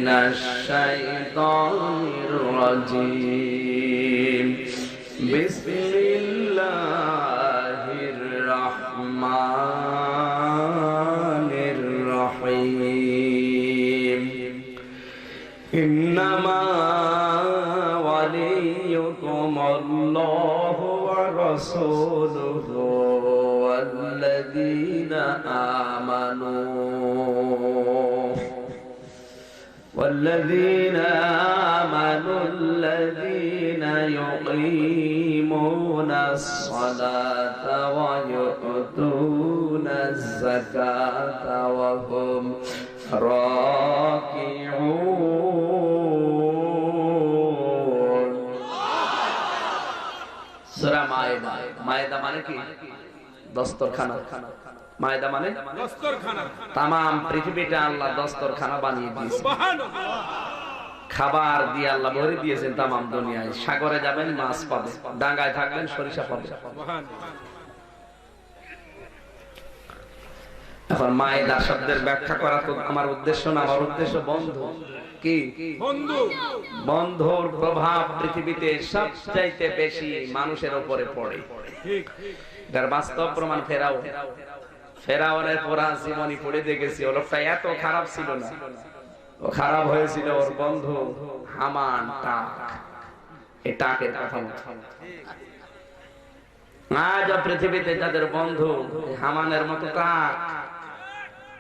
মিনাশ শাইতানির রাজীম বিসমিল্লাহির রহমানির রহিম ইন্নামা ওয়ালিয়ুকুমুল্লাহু ওয়া রাসূলুহু ওয়াল্লাযীনা আমানু الذين يقيمون الصلاة ويؤتون الزكاة وهم راكعون সূরা মায়েদা। মায়েদা মানে কি? দস্তরখানা। মায়েদা মানে দস্তরখানা। তামাম পৃথিবীটা আল্লাহ দস্তরখানা বানিয়ে দিয়েছে। খাবার দিয়ে আল্লাহ ভরে দিয়েছেন তামাম দুনিয়ায়। সাগরে যাবেন মাছ পাবে, ডাঙ্গায় থাকবেন সরিষা পাবে। এখন মায়েদা শব্দের ব্যাখ্যা করা তো আমার উদ্দেশ্য না, আমার উদ্দেশ্য বন্ধু। কি বন্ধু? বন্ধুর প্রভাব পৃথিবীতে সবচাইতে বেশি মানুষের উপরে পড়ে। যার বাস্তব প্রমাণ ফেরাও। ফেরাউনের পুরা জীবনী পড়ে দেখেছি, ও লোকটা এত খারাপ ছিল না, ও খারাপ হয়েছিল ওর বন্ধু হামান টাক। এই টাকের কথা আজ পৃথিবীতে যাদের বন্ধু হামানের মতো টাক,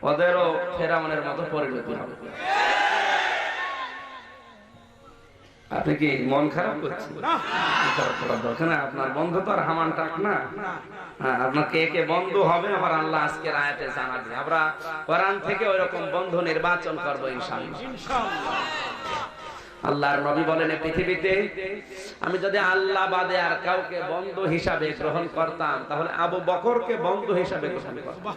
ওদেরও ফেরাউনের মতো পরিণতি হবে। আপনি কি মন খারাপ করছেন? দরকার না, আপনার বন্ধু তো আর হামান টাক না। আপনার কে কে বন্ধু হবে আমার আল্লাহ আজকের আয়াতে জানাবে। আমরা কোরআন থেকে ওইরকম বন্ধু নির্বাচন করবো ইনশাআল্লাহ। আল্লাহর নবী বলেন, পৃথিবীতে আমি যদি আল্লাহ বাদে আর কাউকে বন্ধু হিসাবে গ্রহণ করতাম তাহলে আবু বকরকে বন্ধু হিসাবে গ্রহণ করতাম।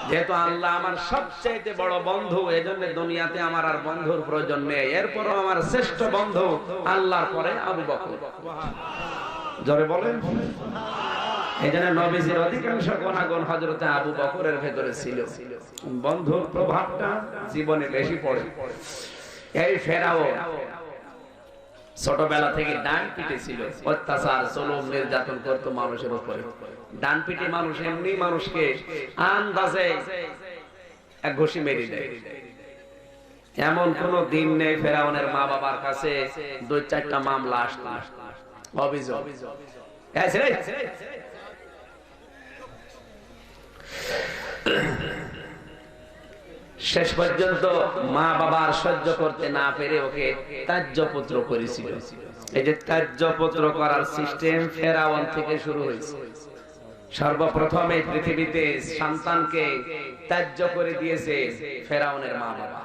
যেহেতু আল্লাহ আমার সবচেয়ে বড় বন্ধু, এজন্য দুনিয়াতে আমার আর বন্ধুর প্রয়োজন নেই। এরপরও আমার শ্রেষ্ঠ বন্ধু আল্লাহর পরে আবু বকর। জোরে বলেন। এজন্য নবীজির অধিকাংশ গুনাহগান হযরত আবু বকরের ভেতরে ছিল। বন্ধুর প্রভাবটা জীবনে বেশি পড়ে। এই ফেরাউন ছোটবেলা থেকে ডান পিটে ছিল, অত্যাচার জুলুম নির্যাতন করত মানুষের উপরে। ডান পিটে মানুষ এমনি মানুষকে আন্দাজে এক ঘুষি মেরে দেয়। এমন কোন দিন নেই ফেরাউনের মা বাবার কাছে 2-4টা মামলা আসতো, অভিযোগ। শেষ পর্যন্ত মা বাবার সহ্য করতে না পেরে ওকে ত্যায্যপুত্র করেছিল। এই যে ত্যায্যপুত্র করার সিস্টেম ফেরাউন থেকে শুরু হয়েছে। সর্বপ্রথম এই পৃথিবীতে সন্তানকে ত্যায্য করে দিয়েছে ফেরাউনের মা বাবা।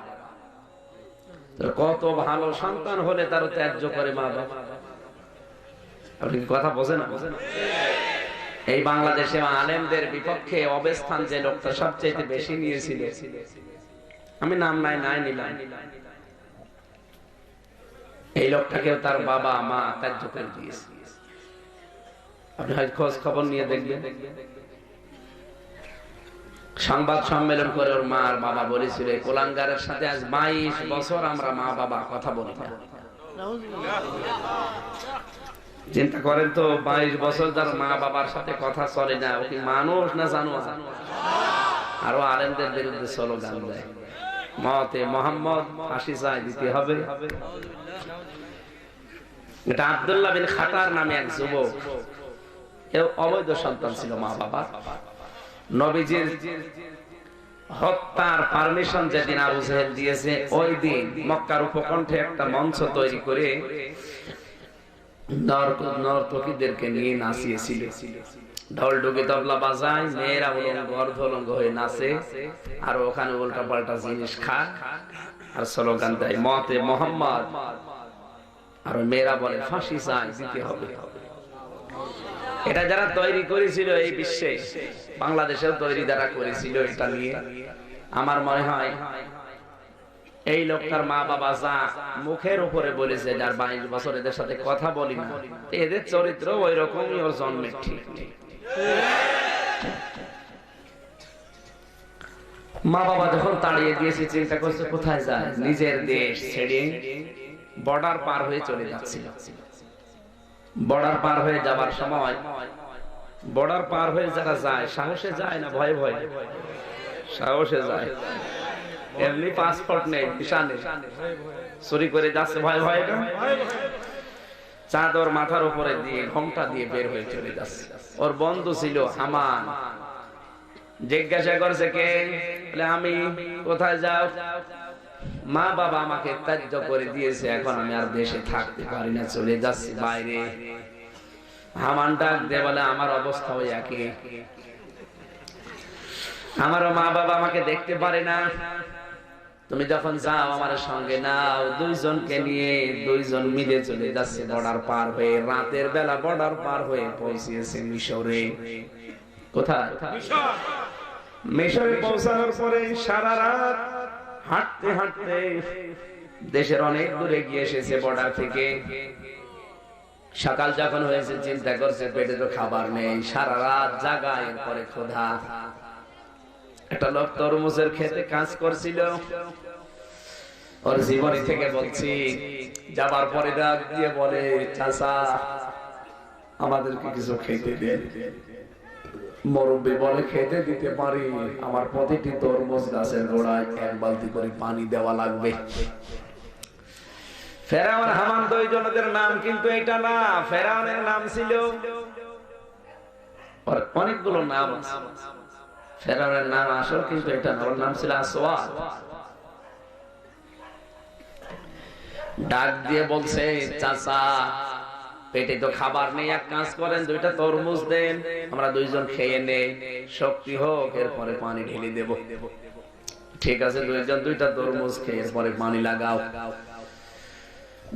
কত ভালো সন্তান হলে তারও ত্যায্য করে মা বাবা। আপনি কথা বোঝেন না? এই বাংলাদেশে আলেমদের বিপক্ষে অবস্থান যে লোকটা সবচেয়ে বেশি নিয়েছিল, আমি নাম নাই নিলাম, এই লোকটাকেও তার বাবা মা ত্যায্য করে দিয়েছে। আপনি হয়তো খোঁজ খবর নিয়ে দেখবেন। সংবাদ সম্মেলন করে ওর মা আর বাবা বলেছিল, কোলাঙ্গারের সাথে আজ 22 বছর আমরা মা বাবা কথা বলি না। চিন্তা করেন তো, 22 বছর যার মা বাবার সাথে কথা চলে না, ও কি মানুষ না জানোয়ার? আরো আলেমদের বিরুদ্ধে স্লোগান দেয়, মতে মোহাম্মদ, ফাঁসি চাই, দিতে হবে। এটা আব্দুল্লাহ বিন খাতার নামে এক যুবক, এও অবৈধ সন্তান ছিল মা বাবা। নবীজির হত্যার পারমিশন যেদিন আবু জাহেল দিয়েছে, ওই দিন মক্কার উপকণ্ঠে একটা মঞ্চ তৈরি করে নর্তকীদেরকে নিয়ে নাচিয়েছিল। ঢোল ঢুকে তবলা বাজায়, মেয়েরা উলঙ্গ অর্ধলঙ্গ হয়ে নাচে, আর ওখানে উল্টা পাল্টা জিনিস খায় আর স্লোগান দেয়, মতে মোহাম্মদ। আর মেয়েরা বলে ফাঁসি চাই, দিতে হবে। এটা যারা তৈরি করেছিল এই বিশ্বে, বাংলাদেশেও তৈরি যারা করেছিল এটা নিয়ে, আমার মনে হয় এই লোকটার মা বাবা যা মুখের উপরে বলেছে, যার 22 বছর এদের সাথে কথা বলি না, এদের চরিত্র ওই রকমই, ওর জন্মের ঠিক নেই। মা বাবা যখন তাড়িয়ে দিয়েছে চিন্তা করছে কোথায় যায়, নিজের দেশ ছেড়ে বর্ডার পার হয়ে চলে যাচ্ছিল। বর্ডার পার হয়ে যাবার সময়, বর্ডার পার হয়ে যারা যায় সাহসে যায় না ভয়ে ভয়ে? সাহসে যায়। এমনি পাসপোর্ট নেই, ভিসা নেই, চুরি করে যাচ্ছে ভয় ভয়। চাদর মাথার উপরে দিয়ে ঘোমটা দিয়ে বের হয়ে চলে যাচ্ছে। ওর বন্ধু ছিল হামান, জিজ্ঞাসা করছে কে? বলে আমি। কোথায় যাও? মা বাবা আমাকে ত্যায্য করে দিয়েছে, এখন আমি আর দেশে থাকতে পারি না, চলে যাচ্ছি বাইরে। হামান ডাক দিয়ে বলে আমার অবস্থা ওই একই, আমারও মা বাবা আমাকে দেখতে পারে না, তুমি যখন যাও আমার সঙ্গে নাও। দুইজনকে নিয়ে দুইজন মিলে চলে যাচ্ছে বর্ডার পার হয়ে। রাতের বেলা বর্ডার পার হয়ে পৌঁছিয়েছে মিশরে। কোথায়? মিশরে পৌঁছানোর পরে সারা রাত হাঁটতে হাঁটতে দেশের অনেক দূরে গিয়ে এসেছে বর্ডার থেকে। সকাল যখন হয়েছে চিন্তা করছে পেটে তো খাবার নেই, সারা রাত জাগা, এরপরে ক্ষুধা। একটা লোক তরমুজের খেতে কাজ করছিল, ওর জীবনী থেকে বলছি। যাবার পরে ডাক দিয়ে বলে চাচা আমাদেরকে কিছু খেতে দেন। মুরব্বি বলে খেতে দিতে পারি, আমার প্রতিটি তরমুজ গাছের গোড়ায় এক বালতি করে পানি দেওয়া লাগবে। ফেরাউন হামান দুইজনের নাম কিন্তু এটা না, ফেরাউনের নাম ছিল, অনেকগুলো নাম আছে। ফেরাউনের নাম আসল কিন্তু এটা না, ওর নাম ছিল আসওয়াদ। ডাক দিয়ে বলছে চাচা পেটে তো খাবার নেই, এক কাজ করেন দুইটা তরমুজ দেন, আমরা দুইজন খেয়ে নেই, শক্তি হোক, এরপরে পানি ঢেলে দেব। ঠিক আছে, দুইজন দুইটা তরমুজ খেয়ে এরপরে পানি লাগাও।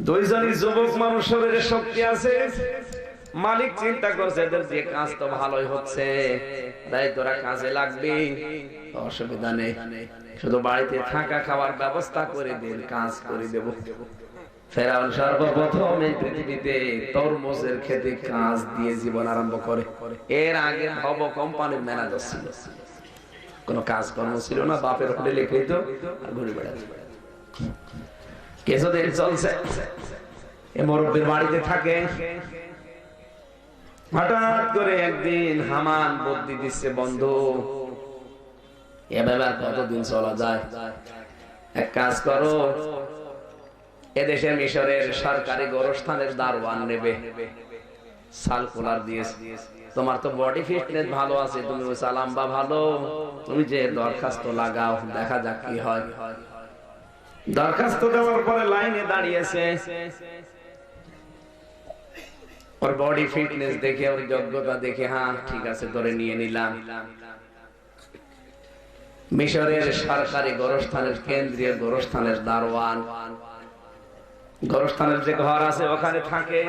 দুইজনই যুবক মানুষ, শরীরে শক্তি আছে। মালিক চিন্তা করছে এদের যে কাজ তো ভালোই হচ্ছে, তাই তোরা কাজে লাগবে, অসুবিধা নেই, শুধু বাড়িতে থাকা খাওয়ার ব্যবস্থা করে দিন, কাজ করে দেব। ফেরাউন সর্বপ্রথম এই পৃথিবীতে তরমুজের খেতে কাজ দিয়ে জীবন আরম্ভ করে। এর আগে ভব কোম্পানির ম্যানেজার ছিল, কোনো কাজ কর্ম ছিল না, বাপের হোটেলে খেত আর ঘুরে বেড়াতো। কিছুদিন চলছে, এ মুরব্বির বাড়িতে থাকে। হঠাৎ করে একদিন হামান বুদ্ধি দিচ্ছে, বন্ধু এভাবে আর কতদিন চলা যায়, এক কাজ করো, এদেশে মিশরের সরকারি গোরস্থানের দারোয়ান নেবে, সার্কুলার দিয়েছে, তোমার তো বডি ফিটনেস ভালো আছে, তুমি ওই সালাম্বা ভালো, তুমি যে দরখাস্ত লাগাও, দেখা যাক কি হয়। দরখাস্ত দেওয়ার পরে লাইনে দাঁড়িয়েছে, ওর বডি ফিটনেস দেখে, ওর যোগ্যতা দেখে, হ্যাঁ ঠিক আছে ধরে নিয়ে নিলাম। মিশরের সরকারি গোরস্থানের, কেন্দ্রীয় গোরস্থানের দারোয়ান, গোরস্থানের যে ঘর আছে ওখানে থাকে।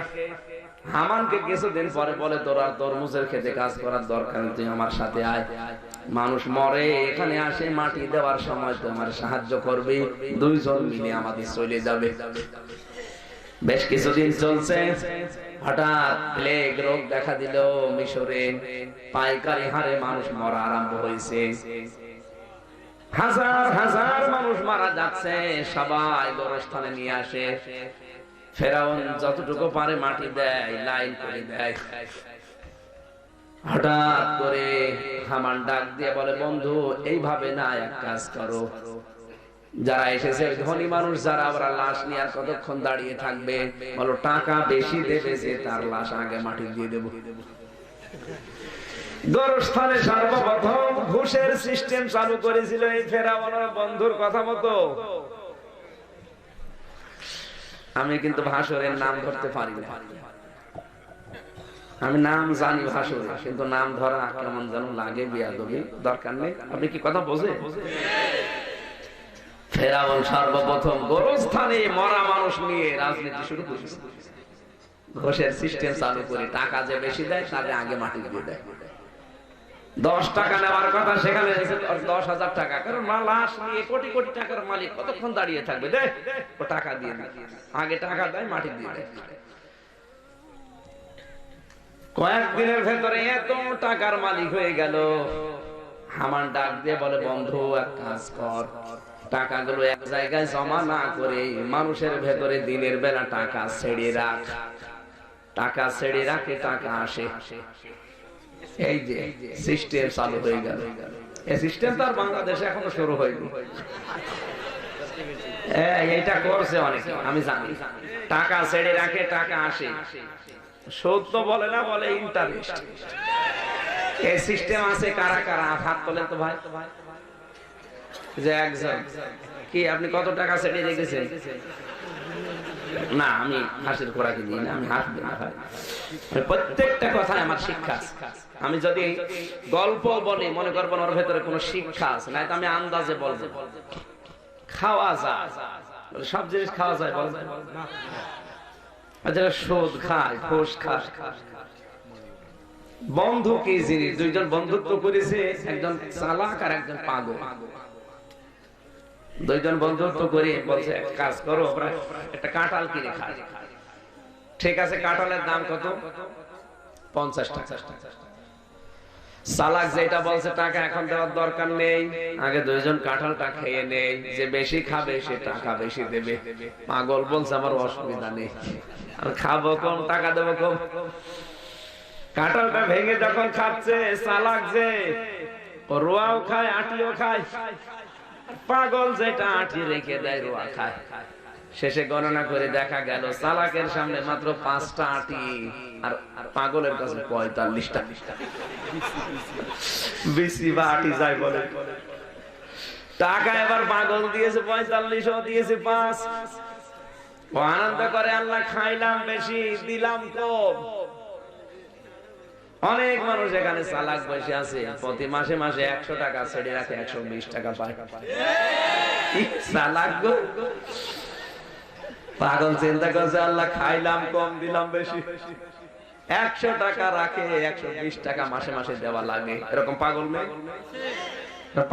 হামানকে কিছুদিন পরে বলে তোর আর তরমুজের খেতে কাজ করার দরকার নেই, তুই আমার সাথে আয়, মানুষ মরে এখানে আসে, মাটি দেওয়ার সময় তোমার সাহায্য করবে, দুইজন মিলে আমাদের চলে যাবে। বেশ কিছুদিন চলছে, হঠাৎ প্লেগ রোগ দেখা দিল মিশরে, পাইকারি হারে মানুষ মরা আরম্ভ হয়েছে, হাজার হাজার মানুষ মারা যাচ্ছে, সবাই গোরস্থানে নিয়ে আসে। ফেরাউন যতটুকু পারে মাটি দেয়, লাইন করে দেয়। হঠাৎ করে হামান ডাক দিয়ে বলে বন্ধু এইভাবে না, এক কাজ করো, যারা এসেছে ধনী মানুষ যারা, আমরা লাশ নিয়ে আর কতক্ষণ দাঁড়িয়ে থাকবে, বলো টাকা বেশি দেবে যে তার লাশ আগে মাটি দিয়ে দেব। গোরস্থানে সর্বপ্রথম ঘুষের সিস্টেম চালু করেছিল এই ফেরাউনের বন্ধুর কথা মতো। আমি কিন্তু ভাসুরের নাম ধরতে পারি না, আমি নাম জানি ভাসুর, কিন্তু নাম ধরা কেমন যেন লাগে, বিয়াদবি, দরকার নেই। আপনি কি কথা বোঝে? ফেরাউন সর্বপ্রথম গোরস্থানে মরা মানুষ নিয়ে রাজনীতি শুরু করেছে, ঘুষের সিস্টেম চালু করে, টাকা যে বেশি দেয় তাদের আগে মাটি দিয়ে দেয়। 10 টাকা নেওয়ার কথা সেখানে 10,000 টাকা, কারণ লাশ নিয়ে কোটি কোটি টাকার মালিক কতক্ষণ দাঁড়িয়ে থাকবে, দেখ ও টাকা দিয়ে দেয়, আগে টাকা দেয়, মাটি দিয়ে দেয়। কয়েকদিনের ভেতরে এত টাকার মালিক হয়ে গেল, হামান ডাক দিয়ে বলে, বন্ধু এক কাজ কর, টাকাগুলো এক জায়গায় জমা না করে মানুষের ভেতরে দিনের বেলা টাকা ছেড়ে রাখ, টাকা ছেড়ে রাখে টাকা আসে। এই যে সিস্টেম চালু হয়ে গেল। এই সিস্টেম তো আর বাংলাদেশে এখনো শুরু হয়নি, এইটা করছে অনেকে, আমি জানি। টাকা ছেড়ে রাখে টাকা আসে, সুদ তো বলে না, বলে ইন্টারেস্ট। এই সিস্টেম আছে কারা কারা? হাত তোলেন তো ভাই। যে একজন, কি আপনি কত টাকা ছেড়ে রেখেছেন? না, আমি হাসির খোরাকি দিই না, আমি হাসবো না ভাই। প্রত্যেকটা কথায় আমার শিক্ষা আছে। আমি যদি গল্প বলি মনে করবো ওর ভেতরে কোনো শিক্ষা আছে, না তো আমি আন্দাজে বলবো। খাওয়া যায়, সব জিনিস খাওয়া যায় বল, যারা সুদ খায়, ঘুষ খায়। বন্ধু কি জিনিস? দুইজন বন্ধুত্ব করেছে, একজন চালাক আর একজন পাগল। দুইজন বন্ধুত্ব করে বলছে এক কাজ করো, একটা কাঁঠাল কিনে খাই। ঠিক আছে, কাঁঠালের দাম কত? 50 টাকা। চালাক যেটা বলছে টাকা এখন দেওয়ার দরকার নেই, আগে দুইজন কাঁঠালটা খেয়ে নেই, যে বেশি খাবে সে টাকা বেশি দেবে। পাগল বলছে আমার অসুবিধা নেই, আমি খাবো কম, টাকা দেবো কম। কাঁঠালটা ভেঙে যখন খাচ্ছে, চালাক যে রোয়াও খায় আটিও খায়, পাগল যেটা আটি রেখে দেয় রোয়া খায়। শেষে গণনা করে দেখা গেল চালাকের সামনে মাত্র 5টা আটি, আর পাগলের কাছে 45টা। বেশি বা আটি যায় বলে। টাকা এবার পাগল দিয়েছে 45, ও দিয়েছে 5। ও আনন্দ করে, আল্লাহ খাইলাম বেশি দিলাম কম। অনেক মানুষ এখানে চালাক বসে আছে, প্রতি মাসে মাসে 100 টাকা ছেড়ে রাখে, 120 টাকা পায়। চালাক গো, পাগল চিন্তা করছে আল্লাহ খাইলাম কম দিলাম বেশি, 100 টাকা রাখে, 120 টাকা মাসে মাসে দেওয়া লাগে। এরকম পাগল নেই?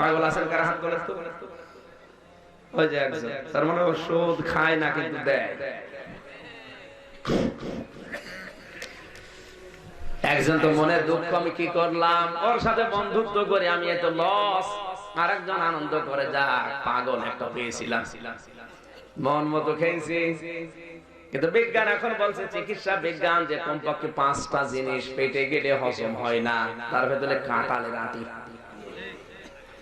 পাগল আছেন কার? হাত তোলেন তো। ওই যে একজন, তার মানে ও সুদ খায় না কিন্তু দেয়। একজন তো মনের দুঃখ, আমি কি করলাম, ওর সাথে বন্ধুত্ব করে আমি এত লস। আরেকজন আনন্দ করে, যা পাগল একটা পেয়েছিলাম, মন মতো খেয়েছি। কিন্তু বিজ্ঞান এখন বলছে, চিকিৎসা বিজ্ঞান, যে কমপক্ষে 5টা জিনিস পেটে গেলে হজম হয় না, তার ভেতরে কাঁঠালের আটি।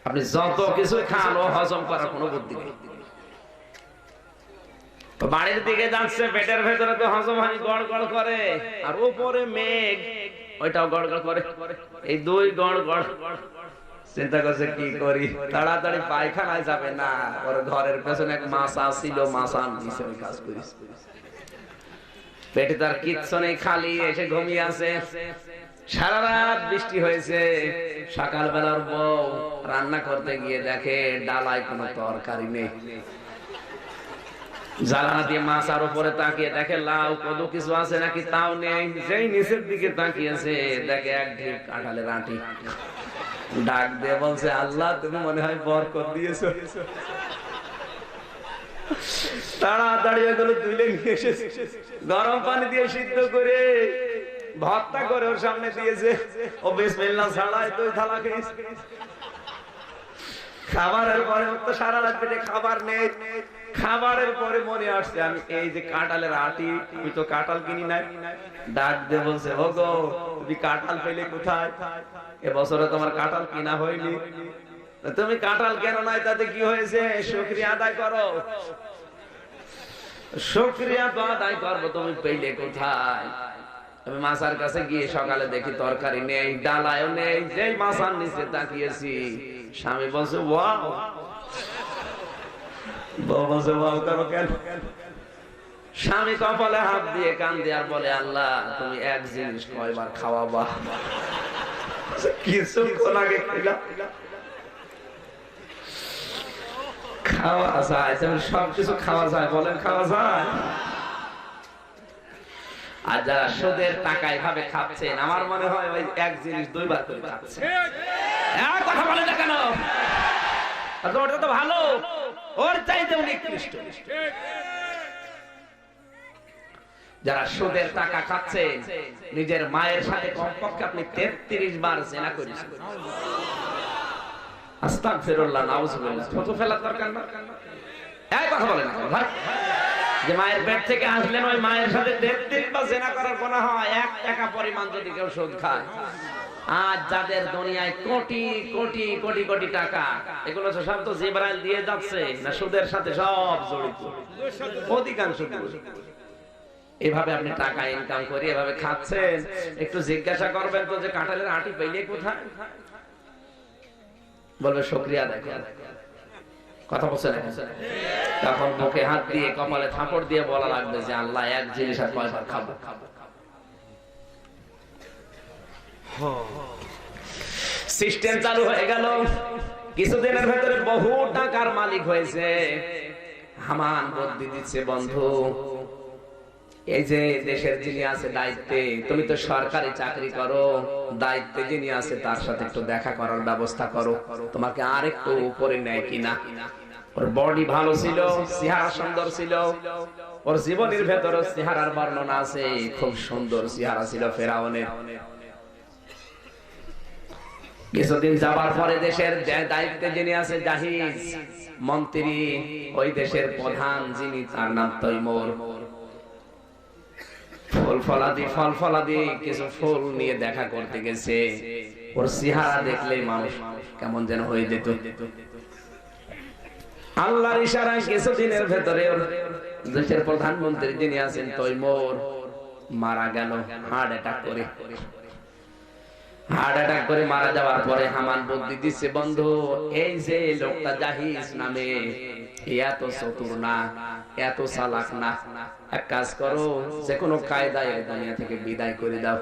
আপনি যত কিছু খান, ও হজম করার কোনো বুদ্ধি নেই। বাড়ির দিকে যাচ্ছে, পেটের ভেতরে তো হজম হয়, গড় গড় করে, আর উপরে মেঘ, ওইটাও গড় গড় করে। এই দুই গড় গড়। চিন্তা করছে কি করি, তাড়াতাড়ি পায়খানায় যাবে না, ওর ঘরের পেছনে এক মাছা ছিল, মাছা নিচে ওই কাজ করিস। পেটে তার কিচ্ছু নেই, খালি, এসে ঘুমিয়ে আছে। সারা রাত বৃষ্টি হয়েছে। সকালবেলার বউ রান্না করতে গিয়ে দেখে ডালায় কোনো তরকারি নেই। জ্বালানা দিয়ে মাছার উপরে তাকিয়ে দেখে লাউ কত কিছু আছে নাকি, তাও নেই। যেই নিচের দিকে তাকিয়েছে, দেখে এক ঢিপ কাঁঠালের আটি। ডাক দিয়ে বলছে, আল্লাহ তুমি মনে হয় বরকত দিয়েছো। তাড়াতাড়ি এগুলো তুলে নিয়ে এসেছে, গরম পানি দিয়ে সিদ্ধ করে ভর্তা করে ওর সামনে দিয়েছে। ও বিসমিল্লাহ ছাড়াই 2 থালা খেয়েছে। খাবারের পরে তো সারা রাত পেটে খাবার নেই। খাবারের পরে মনে আসছে, আমি এই যে কাঁঠালের আটি, আমি তো কাঁঠাল কিনি নাই। ডাক দিয়ে বলছে, ও গো তুমি কাঁঠাল পেলে কোথায়? এবছরে তোমার কাঁঠাল কিনা হয়নি, তুমি কাঁঠাল কেন নাই তাতে কি হয়েছে? শুকরিয়া আদায় করো। শুকরিয়া তো আদায় করবো, তুমি পেলে কোথায়? আমি মাছার কাছে গিয়ে সকালে দেখি তরকারি নেই, ডালায়ও নেই। যেই মাছার নিচে তাকিয়েছি, স্বামী বলছে ওয়াও। বউ বলছে ওয়াও করো কেন? স্বামী কপালে হাত দিয়ে কান্দে আর বলে, আল্লাহ তুমি এক জিনিস কয়বার খাওয়াবা? কিছুক্ষণ আগে খেলাম। খাওয়া যায়, সবকিছু খাওয়া যায়, বলেন খাওয়া যায়? আর যারা সুদের টাকা এভাবে খাচ্ছেন, আমার মনে হয় ওই এক জিনিস 2 বার করে খাচ্ছে। কথা বলে না কেন? ওটা তো ভালো, ওর চাইতে নিকৃষ্ট। যারা সুদের টাকা খাচ্ছে, নিজের মায়ের সাথে কমপক্ষে আপনি 33 বার জিনা করেছেন। আস্তাগফিরুল্লাহ, নাউজুবিল্লাহ। থুতু ফেলার দরকার না, এই কথা বলেন না ভাই। যে মায়ের পেট থেকে আসলেন, ওই মায়ের সাথে 33 বার জিনা করার গুনাহ হয়, 1 টাকা পরিমাণ যদি কেউ সুদ খায়। আজ যাদের দুনিয়ায় কোটি কোটি কোটি কোটি টাকা, এগুলো সব তো জিবরাইল দিয়ে যাচ্ছে না, সুদের সাথে সব জড়িত, অধিকাংশ। এভাবে আপনি টাকা ইনকাম করে এভাবে খাচ্ছেন, একটু জিজ্ঞাসা করবেন তো যে কাঁঠালের আটি পেলে কোথায়? বলবে শুকরিয়া দেখো। কথা বলছেন, তখন বুকে হাত দিয়ে কপালে থাপড় দিয়ে বলা লাগবে যে আল্লাহ এক জিনিস আর কয়বার খাবো। সিস্টেম চালু হয়ে গেল, কিছুদিনের ভেতরে বহু টাকার মালিক হয়েছে। হামান বুদ্ধি দিচ্ছে, বন্ধু এই যে দেশের যিনি আছে দায়িত্বে, তুমি তো সরকারি চাকরি করো, দায়িত্বে যিনি আছে তার সাথে একটু দেখা করার ব্যবস্থা করো, তোমাকে আর একটু উপরে নেয় কিনা। ওর বডি ভালো ছিল, চেহারা সুন্দর ছিল, ওর জীবনের ভেতরে চেহারার বর্ণনা আছে, খুব সুন্দর চেহারা ছিল ফেরাউনের। কিছুদিন যাবার পরে দেশের দায়িত্বে যিনি আছে জাহিজ মন্ত্রী, ওই দেশের প্রধান যিনি, তার নাম তৈমুর। ফল ফলাদি কিছু ফুল নিয়ে দেখা করতে গেছে, ওর চেহারা দেখলে মানুষ কেমন যেন হয়ে যেত। আল্লাহর ইশারায় কিছুদিনের ভেতরে দেশের প্রধানমন্ত্রী যিনি আছেন তৈমুর মারা গেল হার্ট অ্যাটাক করে। হার্ট অ্যাটাক করে মারা যাওয়ার পরে হামান বুদ্ধি দিচ্ছে, বন্ধু এই যে লোকটা জাহিজ নামে, এত চতুর না, এত চালাক না, এক কাজ করো, যে কোনো কায়দায় দুনিয়া থেকে বিদায় করে দাও।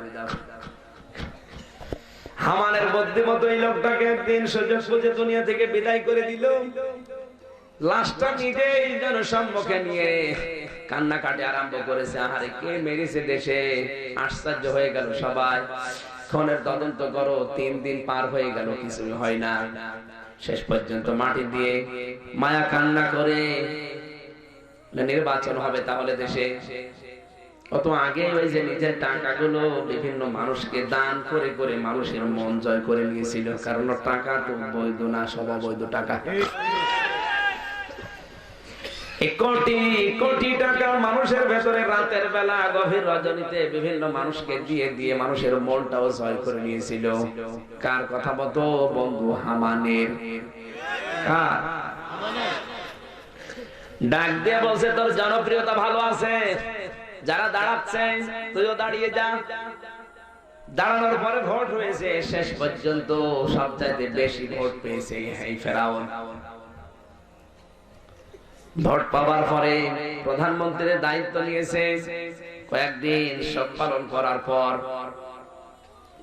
হামানের বুদ্ধি মতো এই লোকটাকে একদিন সুযোগ বুঝে দুনিয়া থেকে বিদায় করে দিল। লাশটা নিজেই জনসম্মুখে নিয়ে কান্নাকাটি আরম্ভ করেছে, আহারে কে মেরেছে দেশে, আশ্চর্য হয়ে গেল সবাই। খুনের তদন্ত করো, 3 দিন পার হয়ে গেল, কিছুই হয় না। শেষ পর্যন্ত মাটি দিয়ে মায়া কান্না করে নির্বাচন হবে তাহলে দেশে। অত আগে ওই যে নিজের টাকাগুলো বিভিন্ন মানুষকে দান করে করে মানুষের মন জয় করে নিয়েছিল, কারণ টাকা তো বৈধ না, সব অবৈধ টাকা। কোটি কোটি টাকা মানুষের ভেতরে রাতের বেলা গভীর রজনীতে বিভিন্ন মানুষকে দিয়ে দিয়ে মানুষের মনটাও জয় করে নিয়েছিল। কার কথা বলতো? বন্ধু হামানের। ডাক দিয়ে বলছে, তোর জনপ্রিয়তা ভালো আছে, যারা দাঁড়াচ্ছে তুইও দাঁড়িয়ে যা। দাঁড়ানোর পরে ভোট হয়েছে, শেষ পর্যন্ত সবচাইতে বেশি ভোট পেয়েছে এই ফেরাউন। ভোট পাওয়ার পরে প্রধানমন্ত্রীর দায়িত্ব নিয়েছে, কয়েকদিন শোক পালন করার পর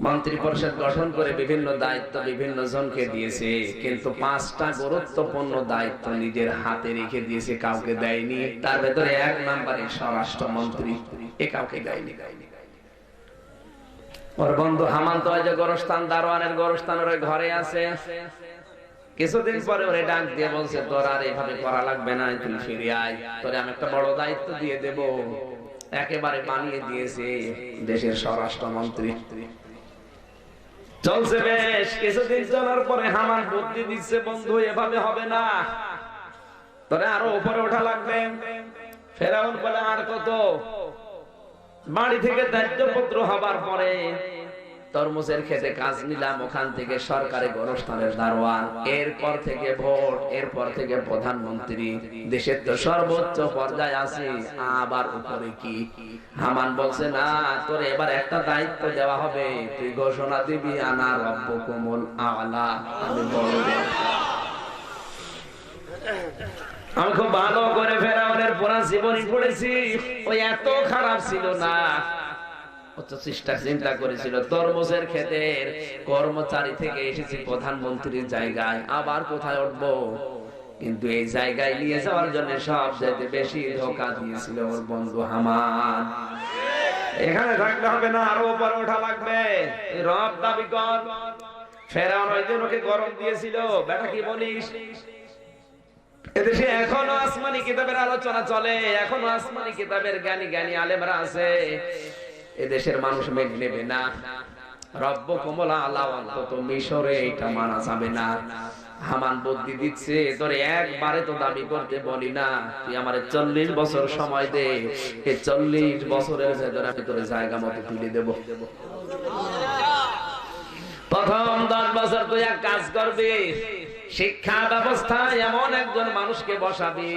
মন্ত্রী পরিষদ গঠন করে বিভিন্ন দায়িত্ব বিভিন্ন জনকে দিয়েছে, কিন্তু 5টা গুরুত্বপূর্ণ দায়িত্ব নিজের হাতে রেখে দিয়েছে, কাউকে দেয়নি। তার ভেতরে 1 নম্বরে স্বরাষ্ট্রমন্ত্রী, এ কাউকে দেয়নি। ওর বন্ধু হামান তো যে গোরস্থান, দারোয়ানের গোরস্থান ওর ঘরে আছে। কিছুদিন পরে ওরে ডাক দিয়ে বলছে, তোর আর এভাবে করা লাগবে না, তুই ফিরে আয়, তোরে আমি একটা বড় দায়িত্ব দিয়ে দেব। একেবারে বানিয়ে দিয়েছে দেশের স্বরাষ্ট্রমন্ত্রী। চলছে বেশ কিছুদিন, চলার পরে হামান বুদ্ধি দিচ্ছে, বন্ধু এভাবে হবে না, তোরে আরো উপরে ওঠা লাগবে। ফেরাউন বলে, আর কত? বাড়ি থেকে দায়িত্বপুত্র হবার পরে তরমুজের খেতে কাজ নিলাম, ওখান থেকে সরকারি গোরস্থানের দারোয়ান, এরপর থেকে ভোট, এরপর থেকে প্রধানমন্ত্রী, দেশের তো সর্বোচ্চ পর্যায়ে আছে, আবার উপরে কি? হামান বলছে, না, তোর এবার একটা দায়িত্ব দেওয়া হবে, তুই ঘোষণা দিবি, আনা রব্বুকুমুল আ'লা, আমি বড়। আমি খুব ভালো করে ফেরাউনের পুরা জীবনী পড়েছি, ওই এত খারাপ ছিল না। চিন্তা করেছিল তরমুজের ক্ষেতের কর্মচারী থেকে এসেছি প্রধানমন্ত্রীর জায়গায়, আবার কোথায় উঠবো? কিন্তু এই জায়গায় নিয়ে যাওয়ার জন্য সবচেয়ে বেশি ধোঁকা দিয়েছিল ওর বন্ধু হামান। এখানে থাকলে হবে না, আরো উপরে ওঠা লাগবে, রব দাবি কর। ফেরাউন ওই দিন ওকে গরম দিয়েছিল, বেটা কি বলিস? এদেশে এখনো আসমানি কিতাবের আলোচনা চলে, এখনো আসমানি কিতাবের জ্ঞানী জ্ঞানী আলেমরা আছে, এদেশের মানুষ মেনে নেবে না। রব্বুকুমুল আ'লা, অন্তত মিশরে এটা মানা যাবে না। হামান বুদ্ধি দিচ্ছে, তোর একবারে তো দাবি করতে বলি না, তুই আমারে 40 বছর সময় দে, এই 40 বছরের ভেতরে আমি তোর জায়গা মতো তুলে দেব। প্রথম 10 বছর তুই এক কাজ করবি, শিক্ষা ব্যবস্থায় এমন একজন মানুষকে বসাবি,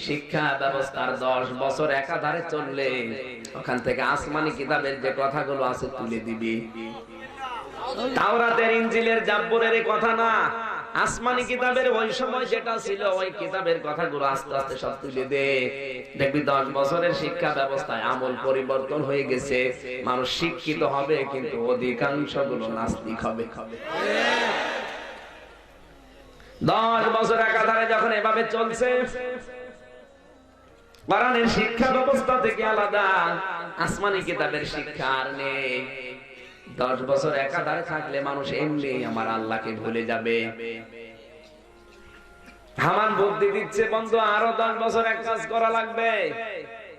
শিক্ষা ব্যবস্থার 10 বছর একাধারে চললে ওখান থেকে আসমানি কিতাবের যে কথাগুলো আছে তুলে দিবি। তাওরাতের, ইনজিলের, জাব্বুরের কথা না, আসমানি কিতাবের ওই সময় যেটা ছিল ওই কিতাবের কথাগুলো আস্তে আস্তে সব তুলে দে। দেখবি 10 বছরের শিক্ষা ব্যবস্থায় আমল পরিবর্তন হয়ে গেছে। মানুষ শিক্ষিত হবে কিন্তু অধিকাংশ গুলো নাস্তিক হবে। 10 বছর একাধারে যখন এভাবে চলছে, কোরআনের শিক্ষা ব্যবস্থা থেকে আলাদা, আসমানি কিতাবের শিক্ষা আর নেই। 10 বছর একাধারে থাকলে মানুষ এমনি আমার আল্লাহকে ভুলে যাবে। হামান বুদ্ধি দিচ্ছে, বন্ধু আরো 10 বছর এক কাজ করা লাগবে।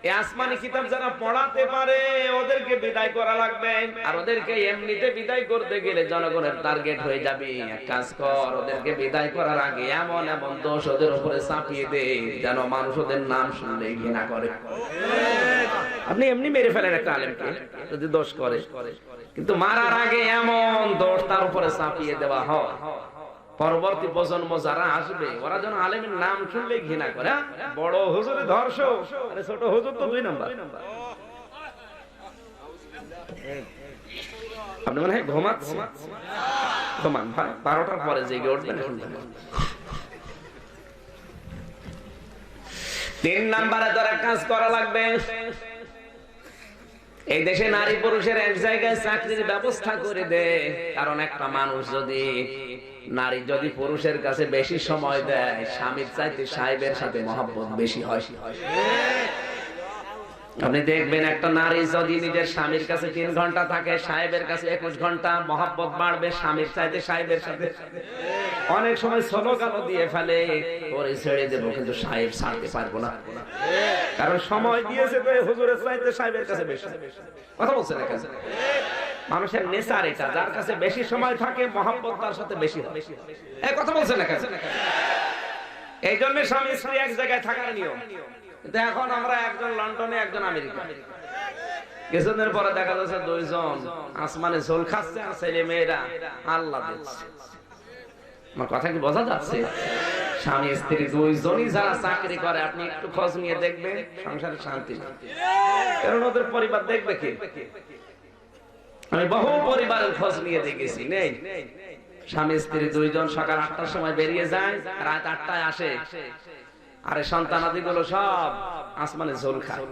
এই আসমানি কিতাব যারা পড়াতে পারে ওদেরকে বিদায় করা লাগবে, আর ওদেরকে এমনিতে বিদায় করতে গেলে জনগণের টার্গেট হয়ে যাবে। এক কাজ কর, ওদেরকে বিদায় করার আগে এমন এমন দোষ ওদের উপরে চাপিয়ে দে যেন মানুষ ওদের নাম শুনলেই ঘৃণা করে। আপনি এমনি মেরে ফেলেন একটা আলেমকে যদি দোষ করে, কিন্তু মারার আগে এমন দোষ তার উপরে চাপিয়ে দেওয়া হয়, পরবর্তী প্রজন্ম যারা আসবে ওরা যেন আলেমের নাম শুনলে ঘৃণা করে। বড় হুজুরে ধর্ষক, আরে ছোট হুজুর তো 2 নাম্বার। আপনি মনে হয় ঘুমাচ্ছেন, ঘুমান, 12টার পরে জেগে উঠবেন। 3 নাম্বারে তারা কাজ করা লাগবে। এই দেশে নারী পুরুষের এক জায়গায় চাকরির ব্যবস্থা করে দে। কারণ একটা মানুষ যদি, নারী যদি পুরুষের কাছে বেশি সময় দেয়, স্বামীর চাইতে সাহেবের সাথে মহব্বত বেশি হয়। আপনি দেখবেন একটা নারী যদি নিজের স্বামীর কাছে 3 ঘন্টা থাকে, সাহেবের কাছে 21 ঘন্টা, মহব্বত বাড়বে স্বামীর চাইতে সাহেবের সাথে। অনেক সময় স্লোগানও দিয়ে ফেলে, ওরে ছেড়ে দেবো কিন্তু সাহেব ছাড়তে পারবো না, কারণ সময় দিয়েছে তো হুজুরের চাইতে সাহেবের কাছে বেশি। কথা বলছেন না? মানুষের নেচার এটা, যার কাছে বেশি সময় থাকে মহব্বত তার সাথে বেশি হয়। এই কথা বলছেন না? এই জন্য স্বামী স্ত্রী এক জায়গায় থাকার নিয়ম। কিন্তু এখন আমরা একজন লন্ডনে, একজন আমেরিকা, কিছুদিন পরে দেখা যাচ্ছে 2 জন আসমানে ঝোল খাচ্ছে, আর ছেলে মেয়েরা আল্লাহ দিচ্ছে। আমার কথা কি বোঝা যাচ্ছে? স্বামী স্ত্রী 2 জনই যারা চাকরি করে, আপনি একটু খোঁজ নিয়ে দেখবেন সংসারে শান্তি নেই। কারণ ওদের পরিবার দেখবে কি? আমি বহু পরিবারের খোঁজ নিয়ে দেখেছি, নেই। স্বামী স্ত্রী 2 জন সকাল 8টার সময় বেরিয়ে যায়, রাত 8টায় আসে, আরে সন্তানাদি গুলো সব আসমানে ঝোল খায়।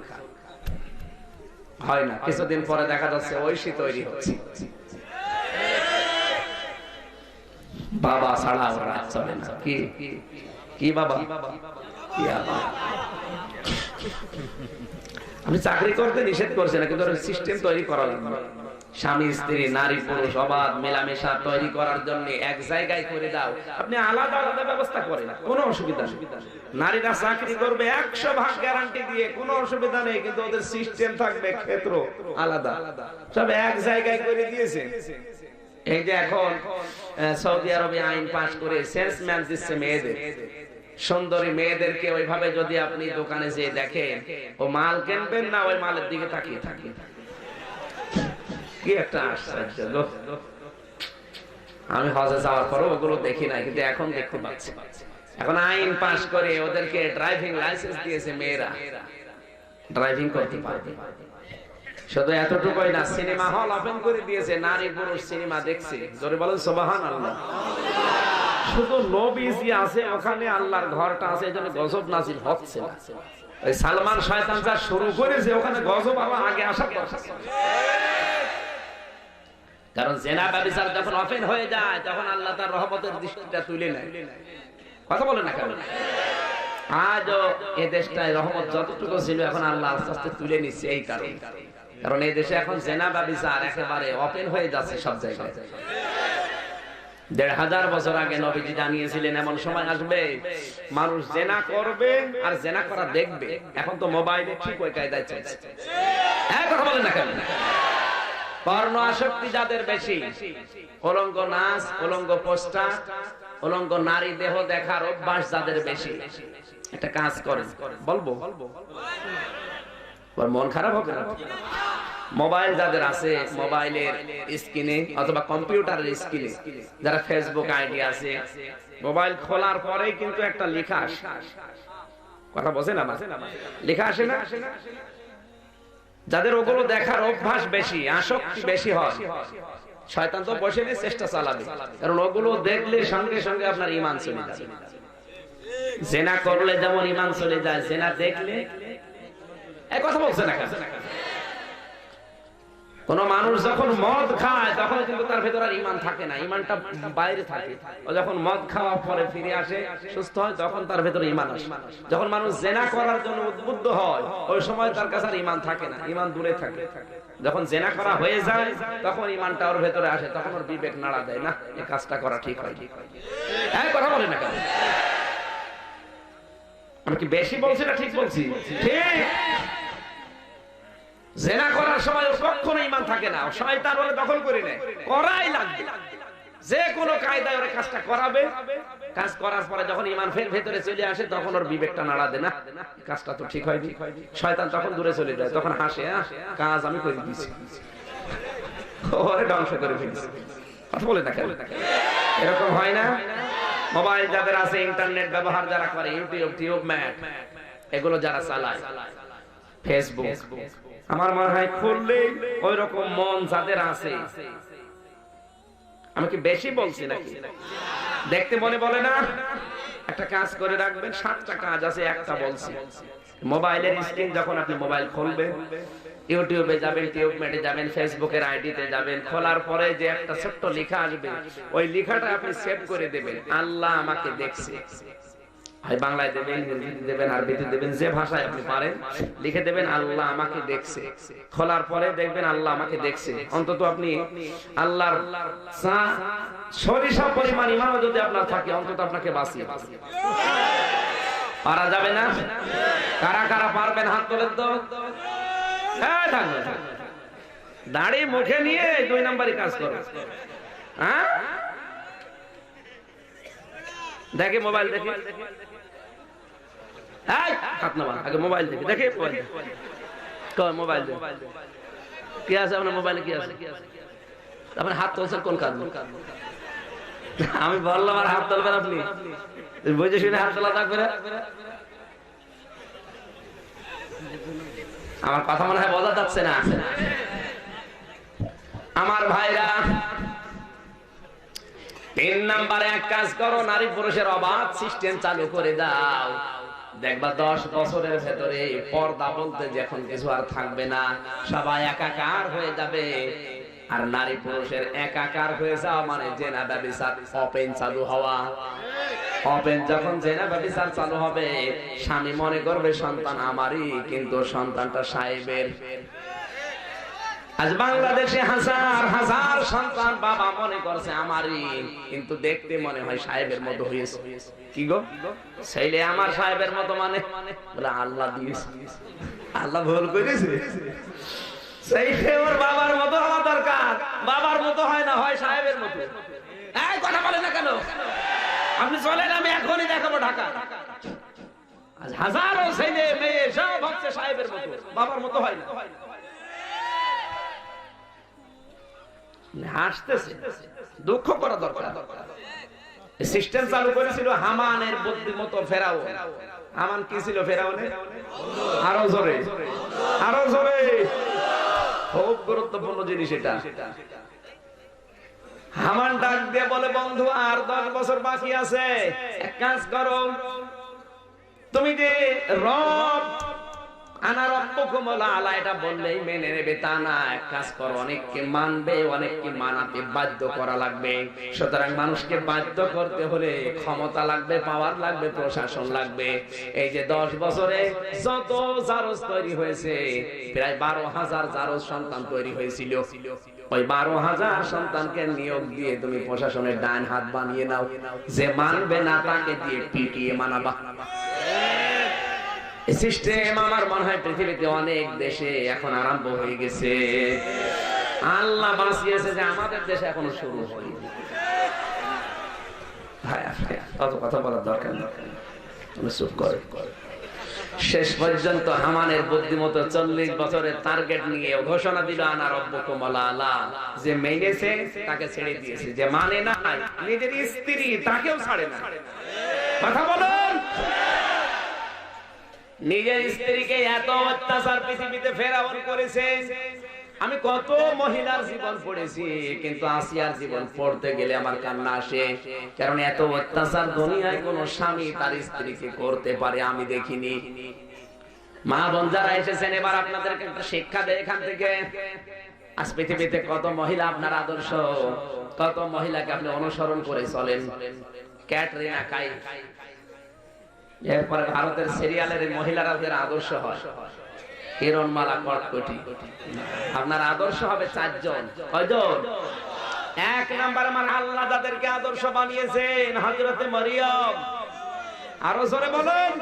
হয় না, কিছুদিন পরে দেখা যাচ্ছে ঐশী তৈরি হচ্ছে। বাবা ছাড়া ওরা চলে না। কি বাবা? আপনি চাকরি করতে নিষেধ করছেন না, কিন্তু সিস্টেম তৈরি করা লাগবে। স্বামী স্ত্রী, নারী পুরুষ অবাধ মেলামেশা তৈরি করার জন্য এক জায়গায় করে দাও। আপনি আলাদা আলাদা ব্যবস্থা করেন, কোনো অসুবিধা নেই। নারীরা চাকরি করবে 100% গ্যারান্টি দিয়ে, কোনো অসুবিধা নেই, কিন্তু ওদের সিস্টেম থাকবে ক্ষেত্র আলাদা, সব এক জায়গায় করে দিয়েছে। এই যে এখন সৌদি আরবে আইন পাস করে সেলসম্যান দিচ্ছে মেয়েদের, সুন্দরী মেয়েদেরকে ওইভাবে যদি আপনি দোকানে যেয়ে দেখেন, ও মাল কিনবেন না, ওই মালের দিকে তাকিয়ে থাকেন। কি একটা আশ্চর্য! আমি হজে যাওয়ার পরও ওগুলো দেখি নাই, কিন্তু এখন দেখতে পাচ্ছি। এখন আইন পাস করে ওদেরকে ড্রাইভিং লাইসেন্স দিয়েছে, মেয়েরা ড্রাইভিং করতে পারবে। শুধু এতটুকুই না, সিনেমা হল ওপেন করে দিয়েছে, নারী পুরুষ সিনেমা দেখছে। জোরে বলেন সুবহানাল্লাহ। শুধু নবীজি আছে ওখানে, আল্লাহর ঘরটা আছে, এজন্য গজব নাজিল হচ্ছে না। ওই সালমান শয়তান যা শুরু করেছে, ওখানে গজব আবার আগে আসা কথা। কারণ জেনা ব্যভিচার যখন ওপেন হয়ে যায়, তখন আল্লাহ তার রহমতের দৃষ্টিটা তুলে নেয়। কথা বলে না কেন? আজও এই দেশটায় রহমত যতটুকু ছিল, এখন আল্লাহ আস্তে আস্তে তুলে নিচ্ছে। এই কারণ এই দেশে এখন জেনা ব্যভিচার একেবারে ওপেন হয়ে যাচ্ছে সব জায়গায়। 1500 বছর আগে নবীজি জানিয়েছিলেন এমন সময় আসবে মানুষ জেনা করবে আর জেনা করা দেখবে। এখন তো মোবাইলে ঠিক ওই কায়দায় চলছে। কথা বলেন না কেন? পর্ণ আসক্তি যাদের বেশি, উলঙ্গ নাচ, উলঙ্গ পোস্টার, উলঙ্গ নারী দেহ দেখার অভ্যাস যাদের বেশি, একটা কাজ করেন, বলবো মন খারাপ হবে না? মোবাইল যাদের আছে, মোবাইলের স্ক্রিনে অথবা কম্পিউটারের স্ক্রিনে যারা ফেসবুক আইডি আছে, মোবাইল খোলার পরেই কিন্তু একটা লেখা আসে, কথা বোঝেন আমার, লেখা আসে না? যাদের ওগুলো দেখার অভ্যাস বেশি, আসক্তি বেশি হয়, শয়তান তো বসে নিয়ে চেষ্টা চালাবে, কারণ ওগুলো দেখলে সঙ্গে সঙ্গে আপনার ঈমান চলে যাবে। জেনা করলে যেমন ঈমান চলে যায়, জেনা দেখলে, এই কথা বলছে না? কোন মানুষ যখন মদ খায় তখন কিন্তু তার ভেতর আর ঈমান থাকে না, ঈমানটা বাইরে থাকে। ও যখন মদ খাওয়ার পরে ফিরে আসে, সুস্থ হয়, তখন তার ভেতরে ঈমান আসে। যখন মানুষ জেনা করার জন্য উদ্বুদ্ধ হয়, ওই সময় তার কাছে আর ঈমান থাকে না, ঈমান দূরে থাকে। যখন জেনা করা হয়ে যায় তখন ঈমানটা ওর ভেতরে আসে, তখন ওর বিবেক নাড়া দেয়, না এই কাজটা করা ঠিক হয়। হ্যাঁ, কথা বলে না কেন? আমি কি বেশি বলছি না ঠিক বলছি? ঠিক। জেনা করার সময় কখনো ঈমান থাকে না, শয়তান ওরে দখল করে নেয়, করাই লাগবে, যে কোনো কায়দায় ওরে কাজটা করাবে। কাজ করার পরে যখন ঈমান ফের ভেতরে চলে আসে, তখন ওর বিবেকটা নাড়া দেয়, না কাজটা তো ঠিক হয়নি। শয়তান তখন দূরে চলে যায়, তখন হাসে, কাজ আমি করে দিয়েছি, ওরে ধ্বংস করে ফেলেছি। কথা বলে না কেন? এরকম হয় না? মোবাইল যাদের আছে, ইন্টারনেট ব্যবহার যারা করে, ইউটিউব, টিউব ম্যাট, এগুলো যারা চালায়, ফেসবুক, আমার মনে হয় খুললে ওই রকম মন যাদের আছে, আমি কি বেশি বলছি নাকি? দেখতে মনে বলে না? একটা কাজ করে রাখবেন, 7টা কাজ আছে, একটা বলছি। মোবাইলের স্ক্রিন যখন আপনি মোবাইল খুলবেন, ইউটিউবে যাবেন, টিউব ম্যাটে যাবেন, ফেসবুকের আইডিতে যাবেন, খোলার পরে যে একটা ছোট্ট লেখা আসবে, ওই লেখাটা আপনি সেভ করে দেবেন, আল্লাহ আমাকে দেখছে। হয় বাংলায় দেবেন, ইংরেজিতে দেবেন, আরবিতে দেবেন, যে ভাষায় আপনি পারেন লিখে দেবেন, আল্লাহ আমাকে দেখছে। খোলার পরে দেখবেন আল্লাহ আমাকে দেখছে। অন্তত আপনি আল্লাহর সরিষা পরিমাণ ঈমান যদি আপনার থাকে, অন্তত আপনাকে বাঁচিয়ে পারা যাবে না? কারা কারা পারবেন হাত তোলেন তো? হ্যাঁ, থাকবে। দাড়ি মুখে নিয়ে 2 নম্বরই কাজ করো। হ্যাঁ, দেখে মোবাইল দেখে, হাত নামা, আগে মোবাইল দেখে, দেখে মোবাইল দেখে কি আছে আপনার মোবাইলে, কি আছে? আপনি হাত তুলছেন কোন কাজ? আমি বললাম আর হাত তুলবেন আপনি, বুঝে শুনে হাত তোলা থাকবে না। আমার কথা মনে হয় বোঝা যাচ্ছে না? আমার ভাইরা, 3 নম্বরে এক কাজ করো, নারী পুরুষের অবাধ সিস্টেম চালু করে দাও। দেখবা 10 বছরের ভেতরে পর্দা বলতে যখন কিছু আর থাকবে না, সবাই একাকার হয়ে যাবে। আর নারী পুরুষের একাকার হয়ে যাওয়া মানে জেনা ব্যভিচার ওপেন চালু হওয়া। ওপেন যখন জেনা ব্যভিচার চালু হবে, স্বামী মনে করবে সন্তান আমারই, কিন্তু সন্তানটা সাহেবের। আজ বাংলাদেশে হাজার হাজার সন্তান বাবা মনে করছে আমারই, কিন্তু দেখতে মনে হয় সাহেবের মতো হয়েছে। কি গো, ছেলে আমার সাহেবের মতো মানে? বলে আল্লাহ দিয়েছে, আল্লাহ ভুল করেছে। সেই ওর বাবার মতো হওয়া দরকার, বাবার মতো হয় না, হয় সাহেবের মতো। এই কথা বলে না কেন? আপনি চলেন, আমি এখনই দেখাবো ঢাকা। আজ হাজারো ছেলে মেয়ে সব হচ্ছে সাহেবের মতো, বাবার মতো হয় না। হাসতেছে, দুঃখ করা দরকার। সিস্টেম চালু করেছিল হামানের বুদ্ধিমতো ফেরাও। হামান কি ছিল ফেরাউনের? আরো জোরে, আরো জোরে, খুব গুরুত্বপূর্ণ জিনিস এটা। হামান ডাক দিয়ে বলে, বন্ধু আর 10 বছর বাকি আছে, এক কাজ করো, তুমি যে রব আনা রব্বুকুম আলা এটা বললেই মেনে নেবে তা না। এক কাজ করো, অনেককে মানবে, অনেককে মানাতে বাধ্য করা লাগবে। সুতরাং মানুষকে বাধ্য করতে হলে ক্ষমতা লাগবে, পাওয়ার লাগবে, প্রশাসন লাগবে। এই যে 10 বছরে যত জারজ তৈরি হয়েছে, প্রায় 12,000 জারজ সন্তান তৈরি হয়েছিল। ওই 12,000 সন্তানকে নিয়োগ দিয়ে তুমি প্রশাসনের ডান হাত বানিয়ে নাও। যে মানবে না তাকে দিয়ে পিটিয়ে মানাবা। সিস্টেম আমার মনে হয় পৃথিবীতে অনেক দেশে এখন আরম্ভ হয়ে গেছে। আল্লাহ বাঁচিয়েছে যে আমাদের দেশে এখনো শুরু হয়নি। অত কথা বলার দরকার নেই, চুপ করে। শেষ পর্যন্ত হামানের বুদ্ধিমতো 40 বছরের টার্গেট নিয়ে ঘোষণা দিল আনা রব্বুকুম আলা, যে মেনেছে তাকে ছেড়ে দিয়েছে, যে মানে না নিজের স্ত্রী তাকেও ছাড়ে না। কথা বলুন। নিজের স্ত্রীকে এত অত্যাচার পৃথিবীতে ফেরাউন করেছে। আমি কত মহিলার জীবন পড়েছি, কিন্তু আসিয়ার জীবন পড়তে গেলে আমার কান্না আসে, কারণ এত অত্যাচার দুনিয়ায় কোন স্বামী তার স্ত্রীকে করতে পারে আমি দেখিনি। মা বোন যারা এসেছেন, এবার আপনাদেরকে একটা শিক্ষা দেয় এখান থেকে। আজ পৃথিবীতে কত মহিলা আপনার আদর্শ, কত মহিলাকে আপনি অনুসরণ করে চলেন। ক্যাটরিনা কাইফ, এরপরে ভারতের সিরিয়ালের মহিলারা ওদের আদর্শ হয়। কিরণমালা কটকটি, আপনার আদর্শ হবে 4 জন। কয়জন? 1 নাম্বার আমার আল্লাহ যাদেরকে আদর্শ বানিয়েছেন, হযরতে মারিয়াম। আরো জোরে বলুন।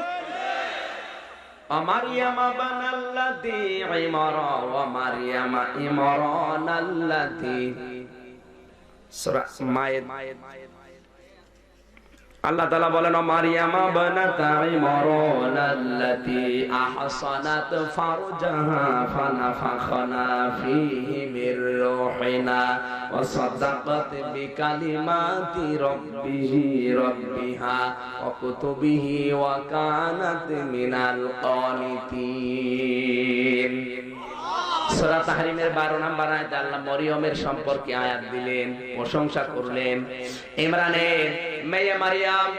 মারিয়াম বানাল্লাতি ইমরা ওয়া মারিয়াম ইমরানাল্লাতি, সূরা মায়েদ। আল্লাহ তাআলা বলেন মারিয়ামা বানাতা ইমরানাল্লাতি আহসানাত ফারজাহা ফানাফাখনা ফীহি মির রূহিনা ওয়া সাদাকাত বিকালিমাতি রাব্বিহা ওয়া কুতুবিহি ওয়া কানাত মিনাল কানিতিন। সূরা তাহরিমের 12 নম্বর আয়াতে আল্লাহ মরিয়মের সম্পর্কে আয়াত দিলেন, প্রশংসা করলেন। ইমরানের মেয়ে মারিয়াম,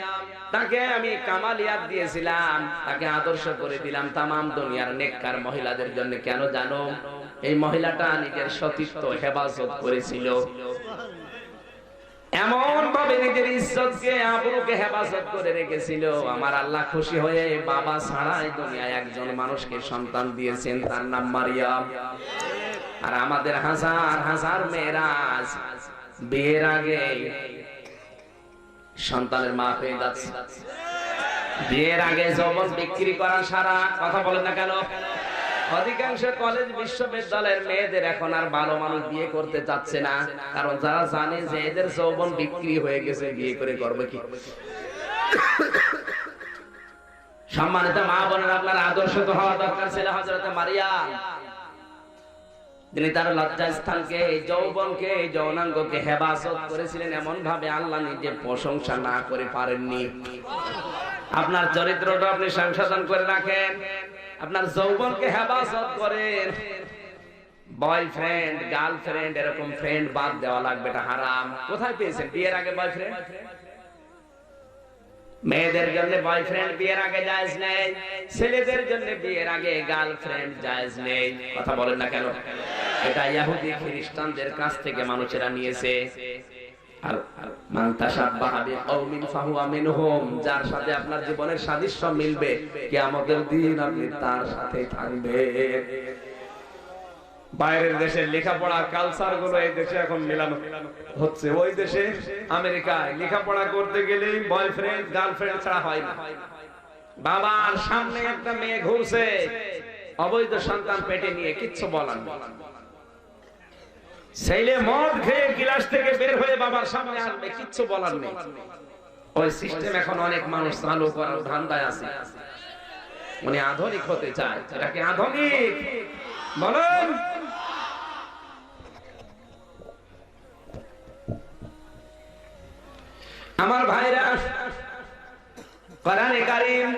তাকে আমি কামালিয়াত দিয়েছিলাম, তাকে আদর্শ করে দিলাম তামাম দুনিয়ার নেককার মহিলাদের জন্য। কেন জানো? এই মহিলাটা নিজের সতীত্ব হেফাজত করেছিল, এমন ভাবে নিজের ইজ্জতকে আবরুকে হেফাজত করে রেখেছিল। আমার আল্লাহ খুশি হয়ে বাবা ছাড়াই দুনিয়ায় একজন মানুষকে সন্তান দিয়েছেন, তার নাম মারিয়াম। আর আমাদের হাজার হাজার মেয়েরা বিয়ের আগে সন্তানের মা হয়ে যাচ্ছে। বিয়ের আগে যৌবন বিক্রি করা সারা। কথা বলেন না কেন? অধিকাংশ কলেজ বিশ্ববিদ্যালয়ের মেয়েদের এখন আর ভালো মানুষ বিয়ে করতে চাচ্ছে না, কারণ যারা জানে যে এদের যৌবন বিক্রি হয়ে গেছে, বিয়ে করে করবে কি? সম্মানিত মা বোনেরা, আপনার আদর্শ তো হওয়া দরকার ছিল হযরতে মারিয়াম। তিনি তার লজ্জাস্থানকে, যৌবনকে, যৌনাঙ্গকে হেফাজত করেছিলেন এমন ভাবে আল্লাহ নিজে প্রশংসা না করে পারেননি। আপনার চরিত্রটা আপনি সংশোধন করে রাখেন, আপনার যৌবনকে হেফাজত করেন। বয়ফ্রেন্ড, গার্লফ্রেন্ড, এরকম ফ্রেন্ড বাদ দেওয়া লাগবে, এটা হারাম। কোথায় পেয়েছেন? বিয়ের আগে বয়ফ্রেন্ড। মেয়েদের জন্য বয়ফ্রেন্ড বিয়ের আগে জায়েজ নেই, ছেলেদের জন্য বিয়ের আগে গার্লফ্রেন্ড জায়েজ নেই। কথা বলেন না কেন? এটা ইহুদি খ্রিস্টানদের কাছ থেকে মানুষেরা নিয়েছে। যার সাথে আপনার জীবনের সাদৃশ্য মিলবে, কিয়ামতের দিন আপনি তার সাথে থাকবেন। বাইরের দেশের লেখাপড়া কালচার গুলো এই দেশে এখন মেলানো হচ্ছে। ওই দেশে আমেরিকায় লেখাপড়া করতে গেলে বয়ফ্রেন্ড গার্লফ্রেন্ড ছাড়া হয় না। বাবার সামনে একটা মেয়ে ঘুরছে অবৈধ সন্তান পেটে নিয়ে, কিচ্ছু বলার নেই। ছেলে মদ খেয়ে গিলাস থেকে বের হয়ে বাবার সামনে আসবে, কিচ্ছু বলার নেই। ওই সিস্টেম এখন অনেক মানুষ চালু করার ধান্দায় আছে। উনি আধুনিক হতে চায়। এটা কি আধুনিক? বলুন। আমার ভাইরা, কোরআনে কারীম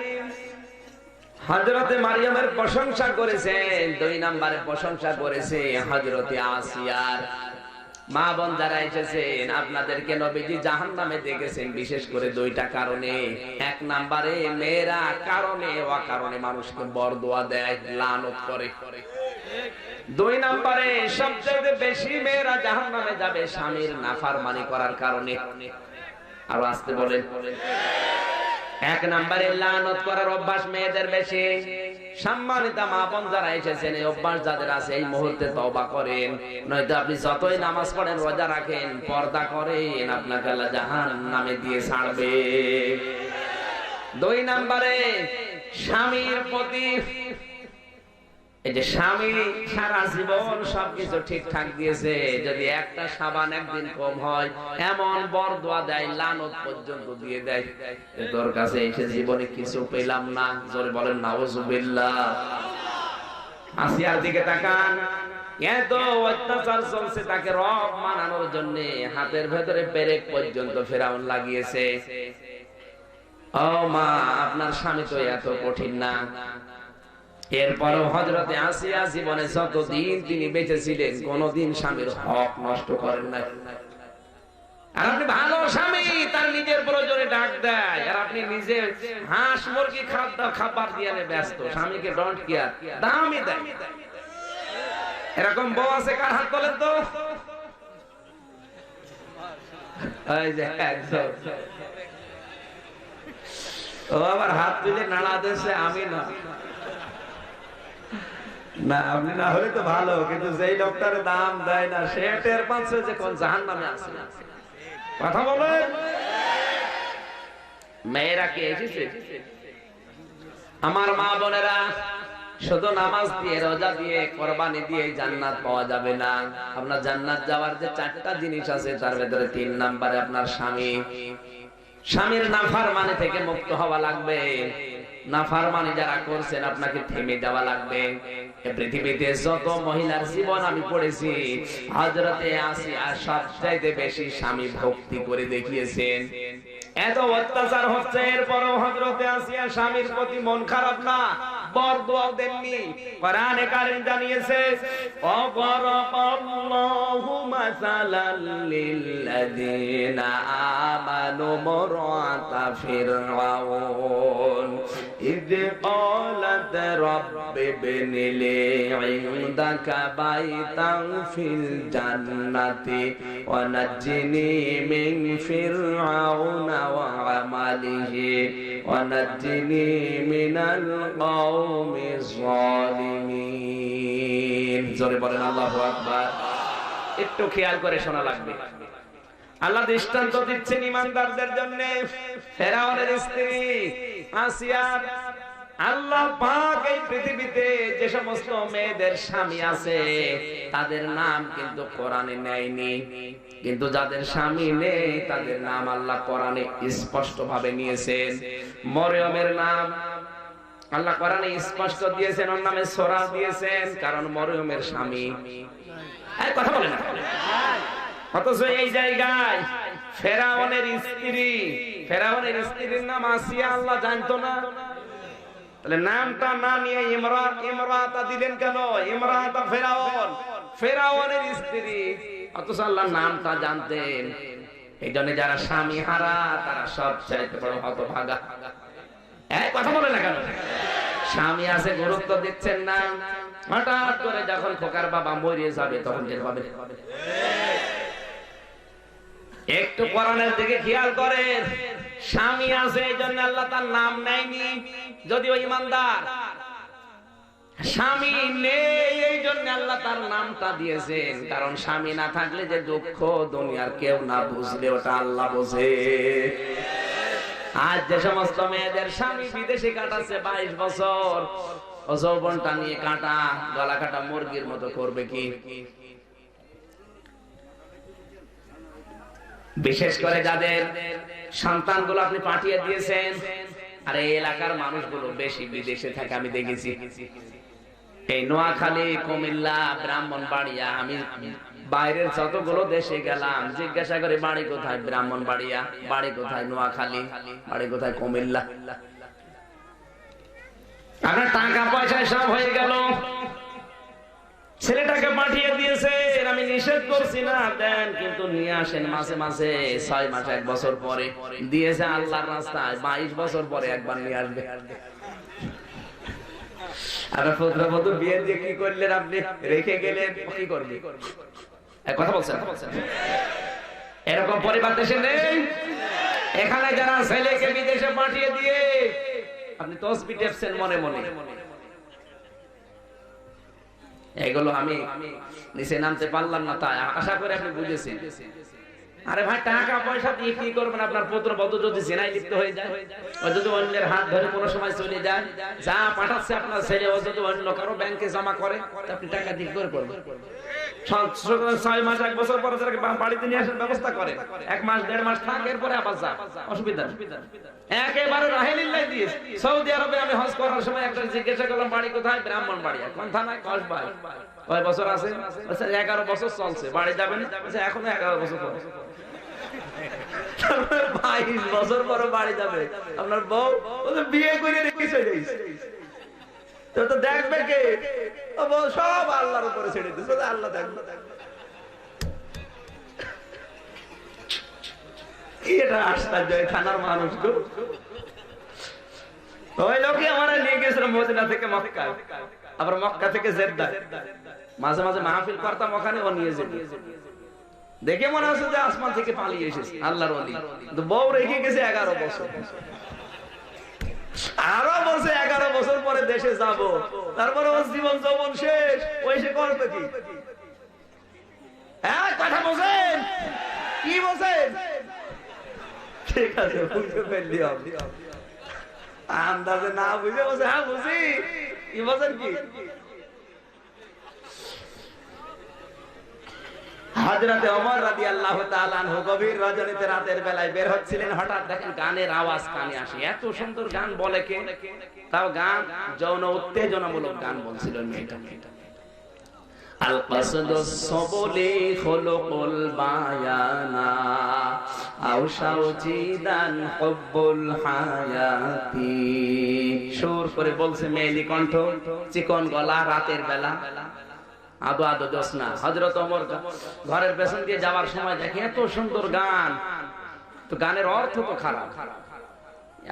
হযরতে মারিয়ামের প্রশংসা করেছেন। 2 নম্বরে প্রশংসা করেছে হযরতে আসিয়ার। মা বোন যারা এসেছেন, আপনাদেরকে নবীজি জাহান্নামে দেখেছেন বিশেষ করে 2টা কারণে। 1 নম্বরে মেয়েরা কারণে অকারণে মানুষকে বরদোয়া দেয়, লানত করে। 2 নম্বরে সবচেয়ে বেশি মেয়েরা জাহান্নামে যাবে স্বামীর নাফরমানি করার কারণে। আর আসতে বলেন। 1 নম্বরে লানত করার অভ্যাস মেয়েদের বেশি। সম্মানিত মা বোন যারা এসেছেন, এই অভ্যাস যাদের আছে এই মুহূর্তে তওবা করেন, নয়তো আপনি যতই নামাজ পড়েন, রোজা রাখেন, পর্দা করেন, আপনাকে আল্লাহ জাহান্নামে দিয়ে ছাড়বে। 2 নম্বরে স্বামীর প্রতি এই যে স্বামী সারা জীবন সবকিছু ঠিকঠাক দিয়েছে, যদি একটা সাবান একদিন কম হয় এমন বরদোয়া দেয়, লানত পর্যন্ত দিয়ে দেয়, তোর কাছে এসে জীবনে কিছু পেলাম না, জোরে বলেন নাউজুবিল্লাহ। আসিয়ার দিকে তাকান, এত অত্যাচার চলছে, তাকে রব মানানোর জন্য হাতের ভেতরে পেরেক পর্যন্ত ফেরাউন লাগিয়েছে। ও মা, আপনার স্বামী তো এত কঠিন না। এরপরও হযরতে আসিয়া জীবনে যতদিন তিনি বেঁচে ছিলেন কোনদিন স্বামীর হক নষ্ট করেন নাই। আর আপনি ভালো স্বামী, তার নিজের প্রয়োজনে ডাক দেয়, আর আপনি নিজে হাঁস মুরগি খাবার দিয়ে ব্যস্ত, স্বামীকে ডোন্ট কেয়ার, দামই দেয়। এরকম বউ আছে কার হাত তোলেন তো? এই যে একদম ও আবার হাত তুলে নাড়া দিয়েছে, আমি না। না, আপনি না হলে তো ভালো, কিন্তু যেই লোকটার দাম দেয় না সে টের পাচ্ছে যে কোন জাহান্নামে আছে। কথা বলেন। মেয়েরা কি এসেছে? আমার মা বোনেরা, শুধু নামাজ দিয়ে, রোজা দিয়ে, কোরবানি দিয়ে জান্নাত পাওয়া যাবে না। আপনার জান্নাত যাওয়ার যে 4টা জিনিস আছে তার ভেতরে 3 নম্বরে আপনার স্বামী। স্বামীর নাফরমানি থেকে মুক্ত হওয়া লাগবে। নাফরমানি যারা করছেন আপনাকে থেমে যাওয়া লাগবে। এই পৃথিবীতে যত মহিলার জীবন আমি পড়েছি, হযরতে আসিয়া সবচাইতে বেশি স্বামী ভক্তি করে দেখিয়েছেন। এত অত্যাচার হচ্ছে, এরপরও হযরতে আসিয়া স্বামীর প্রতি মন খারাপ না, বরদোয়া দেননি। কোরআনে কারীম জানিয়েছে, ওয়ারাবাল্লাহু মাসালাল লিল্লাযিনা আমানু মুরআতা ফিরআউন ইয ক্বালাত রাব্বি ইবনি লি ইনদাকা বাইতান ফিল জান্নাতি ওয়া নাজ্জিনি মিন ফিরআউনা ওয়া আমালিহি ওয়া নাজ্জিনি মিনাল কওমিজ যালিমিন। জোরে বলেন আল্লাহু আকবার। একটু খেয়াল করে শোনা লাগবে। আল্লাহ দৃষ্টান্ত দিচ্ছেন ঈমানদারদের জন্য। ফেরাউনের স্ত্রী আসিয়া, আল্লাহ পাক এই পৃথিবীতে যে সমস্ত মেয়েদের স্বামী আছে তাদের নাম কিন্তু কোরআনে নেয়নি, কিন্তু যাদের স্বামী নেই তাদের নাম আল্লাহ কোরআনে স্পষ্ট ভাবে নিয়েছেন। মরিয়মের নাম আল্লাহ কোরআনে স্পষ্ট দিয়েছেন, ওর নামে সূরা দিয়েছেন, কারণ মরিয়মের স্বামী। এই কথা বলেন না। অথচ এই জায়গায় ফেরাউনের ফেরাউনের স্ত্রীর নাম আসিয়া আল্লাহ জানতো না, তাহলে নামটা না নিয়ে ইমরাতা দিলেন কেন? ইমরাতা ফেরাউন, ফেরাউনের স্ত্রী, অথচ আল্লাহ নামটা জানতেন। এই জন্য যারা স্বামী হারা তারা সবচাইতে বড় হতভাগা। এই কথা বলে না কেন? স্বামী আছে গুরুত্ব দিচ্ছেন না, হঠাৎ করে যখন খোকার বাবা মরে যাবে তখন টের পাবে। একটু কোরআনের দিকে খেয়াল করেন। স্বামী আছে এই জন্য আল্লাহ তার নাম নেয়নি, যদিও ঈমানদার। স্বামী নেই এই জন্য আল্লাহ তার নামটা দিয়েছেন, কারণ স্বামী না থাকলে যে দুঃখ দুনিয়ার কেউ না বুঝলে ওটা আল্লাহ বোঝে। আজ যে সমস্ত মেয়েদের স্বামী বিদেশে কাটাচ্ছে 22 বছর, ও যৌবনটা নিয়ে কাটা, গলা কাটা মুরগির মতো করবে কি? বিশেষ করে যাদের সন্তানগুলো আপনি পাঠিয়ে দিয়েছেন, আর এই এলাকার মানুষগুলো বেশি বিদেশে থাকে আমি দেখেছি। এই নোয়াখালী, কুমিল্লা, ব্রাহ্মণবাড়িয়া, আমি বাইরের যতগুলো দেশে গেলাম জিজ্ঞাসা করে বাড়ি কোথায়? ব্রাহ্মণবাড়িয়া। বাড়ি কোথায়? নোয়াখালী। বাড়ি কোথায়? কুমিল্লা। আপনার টাকা পয়সা সব হয়ে গেল, ছেলেটাকে পাঠিয়ে দিয়েছে, আমি নিষেধ করছি না, দেন, কিন্তু নিয়ে আসেন মাসে মাসে, 6 মাস 1 বছর পরে দিয়েছে আল্লাহর রাস্তায়, 22 বছর পরে একবার নিয়ে আসবে। আর পুত্রবধূ বিয়ে দিয়ে কি করলেন আপনি? রেখে গেলেন, কি করবে? কথা বলছেন? এরকম পরিবার দেশে নেই। এখানে যারা ছেলেকে বিদেশে পাঠিয়ে দিয়ে আপনি তসবিহ টেপছেন মনে মনে, এগুলো আমি নিচে নামতে পারলাম না, তাই আশা করে আপনি বুঝেছেন। আরে ভাই টাকা পয়সা দিয়ে কি করবেন? আপনার পুত্রবধূ যদি জিনায় লিপ্ত হয়ে যায়, ও যদি অন্যের হাত ধরে কোনো সময় চলে যায়, যা পাঠাচ্ছে আপনার ছেলে ও যদি অন্য কারো ব্যাংকে জমা করে, আপনি টাকা দিয়ে করে করবেন? 6 মাস 1 বছর পরে বাড়িতে নিয়ে আসার ব্যবস্থা করে, 1 মাস 1.5 মাস থাক, এরপরে আবার যা, অসুবিধা একেবারে রাহেলিল্লাহ দিয়ে। সৌদি আরবে আমি হজ করার সময় একটা জিজ্ঞাসা করলাম বাড়ি কোথায়? ব্রাহ্মণবাড়িয়া। কোন থানায়? কসবাই। কয় বছর আছে? 11 বছর চলছে। বাড়ি যাবেন? এখনো 11 বছর পরে। 22 বছর পরে বাড়ি যাবে। আপনার বউ বিয়ে করে রেখে চলে গেছে, তো দেখবে কে? সব আল্লাহর উপরে ছেড়ে দিচ্ছে, আল্লাহ দেখবে। এটা আশ্চর্য থানার মানুষ গো। ওই লোকই আমার নিয়ে গেছিল মদিনা থেকে মক্কা, আবার মক্কা থেকে জেদ্দা। মাঝে মাঝে মাহফিল করতাম ওখানে, ও নিয়ে যেত। দেখে মনে হচ্ছে যে আসমান থেকে পালিয়ে এসেছে আল্লাহর ওলি। কিন্তু বউ রেখে গেছে 11 বছর। আরো বলছে 11 বছর পরে দেশে যাব, তারপরে ওর জীবন যৌবন শেষ। ওই সে করবে কি? হ্যাঁ, কথা বলছেন? কি বলছেন? ঠিক আছে, বুঝতে পারলি আপনি। আন্দাজে না বুঝে বলছে হ্যাঁ বুঝি। কি বলছেন? কি হযরতে ওমর রাদিয়াল্লাহু তাআলা আনহু গভীর রজনীতে রাতের বেলায় বের হচ্ছিলেন, হঠাৎ দেখেন গানের আওয়াজ কানে আসে। এত সুন্দর গান বলে কে? তাও গান যৌন উত্তেজনামূলক গান বলছিল মেয়েটা। আল কসদুস সবলি খুলুকুল বায়ানা আও শাউজিদান হুব্বুল হায়াতি। সুর করে বলছে মেয়েলি কণ্ঠ, চিকন গলা, রাতের বেলা, আদো আদো জোসনা। হযরত ওমর ঘরের পেছন দিয়ে যাওয়ার সময় দেখে এত সুন্দর গান, তো গানের অর্থ তো খারাপ।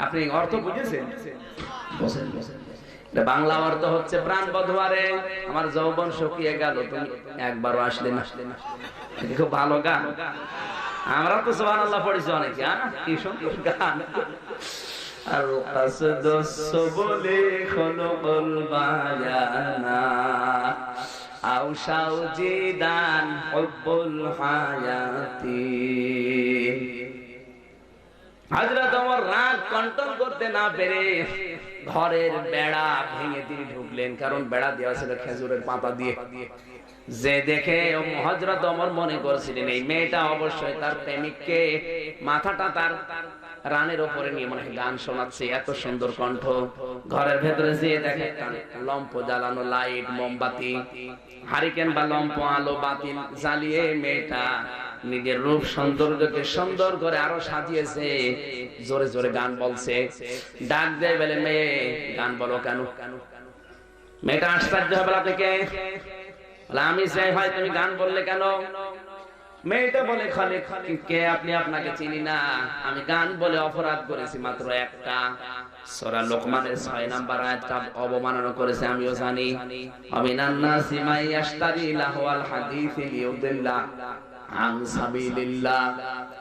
আপনি অর্থ বুঝেছেন? বসেন বসেন। বাংলা অর্থ হচ্ছে প্রাণ বধুয়ারে আমার যৌবন শুকিয়ে গেল, তুমি একবারও আসলে না। খুব ভালো গান। আমরা তো সুবহানাল্লাহ পড়েছি অনেকে। কি সুন্দর গান। আল কসদুস সুবুলি খুলুকুল বায়ানা আও শাউজিদান হুব্বুল হায়াতি। হযরত ওমর রাগ কন্ট্রোল করতে না পেরে ঘরের বেড়া ভেঙে তিনি ঢুকলেন, কারণ বেড়া দেওয়া ছিল খেজুরের পাতা দিয়ে। যে দেখে হযরত ওমর মনে করছিলেন এই মেয়েটা অবশ্যই তার প্রেমিককে মাথাটা তার রানের উপরে নিয়ে মনে গান শোনাচ্ছে, এত সুন্দর কণ্ঠ। ঘরের ভেতরে যেয়ে দেখে লম্প জ্বালানো, লাইট, মোমবাতি, হারিকেন বা লম্প আলো বাতি জ্বালিয়ে মেয়েটা নিজের রূপ সৌন্দর্যকে সুন্দর করে আরো সাজিয়েছে। জোরে জোরে গান বলছে। ডাক দেয় বলে, মেয়ে গান বলো কেন? মেয়েটা আশ্চর্য হবে থেকে, আমি চাই হয় তুমি গান বললে কেন? মেয়েটা বলে, খালি কে আপনি? আপনাকে চিনি না। আমি গান বলে অপরাধ করেছি মাত্র একটা। সূরা লোকমানের 6 নাম্বার আয়াতটা অবমাননা করেছে আমিও জানি। আমিনান নাসি মাই ইয়াশতারি লাহওয়াল হাদিসি লিউদিল্লা আন সাবিলিল্লাহ।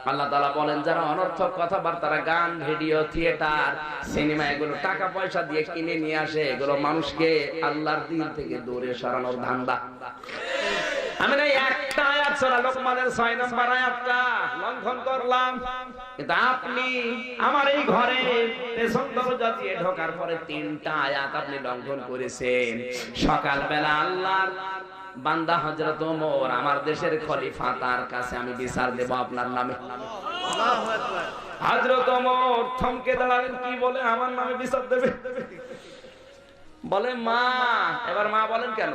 আল্লাহ তাআলা বলেন যারা অনর্থক কথাবার্তা, গান, ভিডিও, থিয়েটার, সিনেমা এগুলো টাকা পয়সা দিয়ে কিনে নিয়ে আসে, এগুলো মানুষকে আল্লাহর দ্বীন থেকে দূরে সরানোর ধান্দা। আমি না একটা আয়াত সূরা লোকমানের 6 নাম্বার আয়াতটা লঙ্ঘন করলাম, কিন্তু আপনি আমার এই ঘরে পেছন দরজা দিয়ে ঢোকার পরে 3টা আয়াত আপনি লঙ্ঘন করেছেন। সকালবেলা আল্লাহর বান্দা হযরত ওমর আমার দেশের খলিফা, তার কাছে আমি বিচার দেব আপনার নামে। আল্লাহু আকবার। হযরত ওমর থমকে দাঁড়ালেন। কি বলে আমার নামে বিচার দেবে? বলে মা। এবার মা বলেন কেন?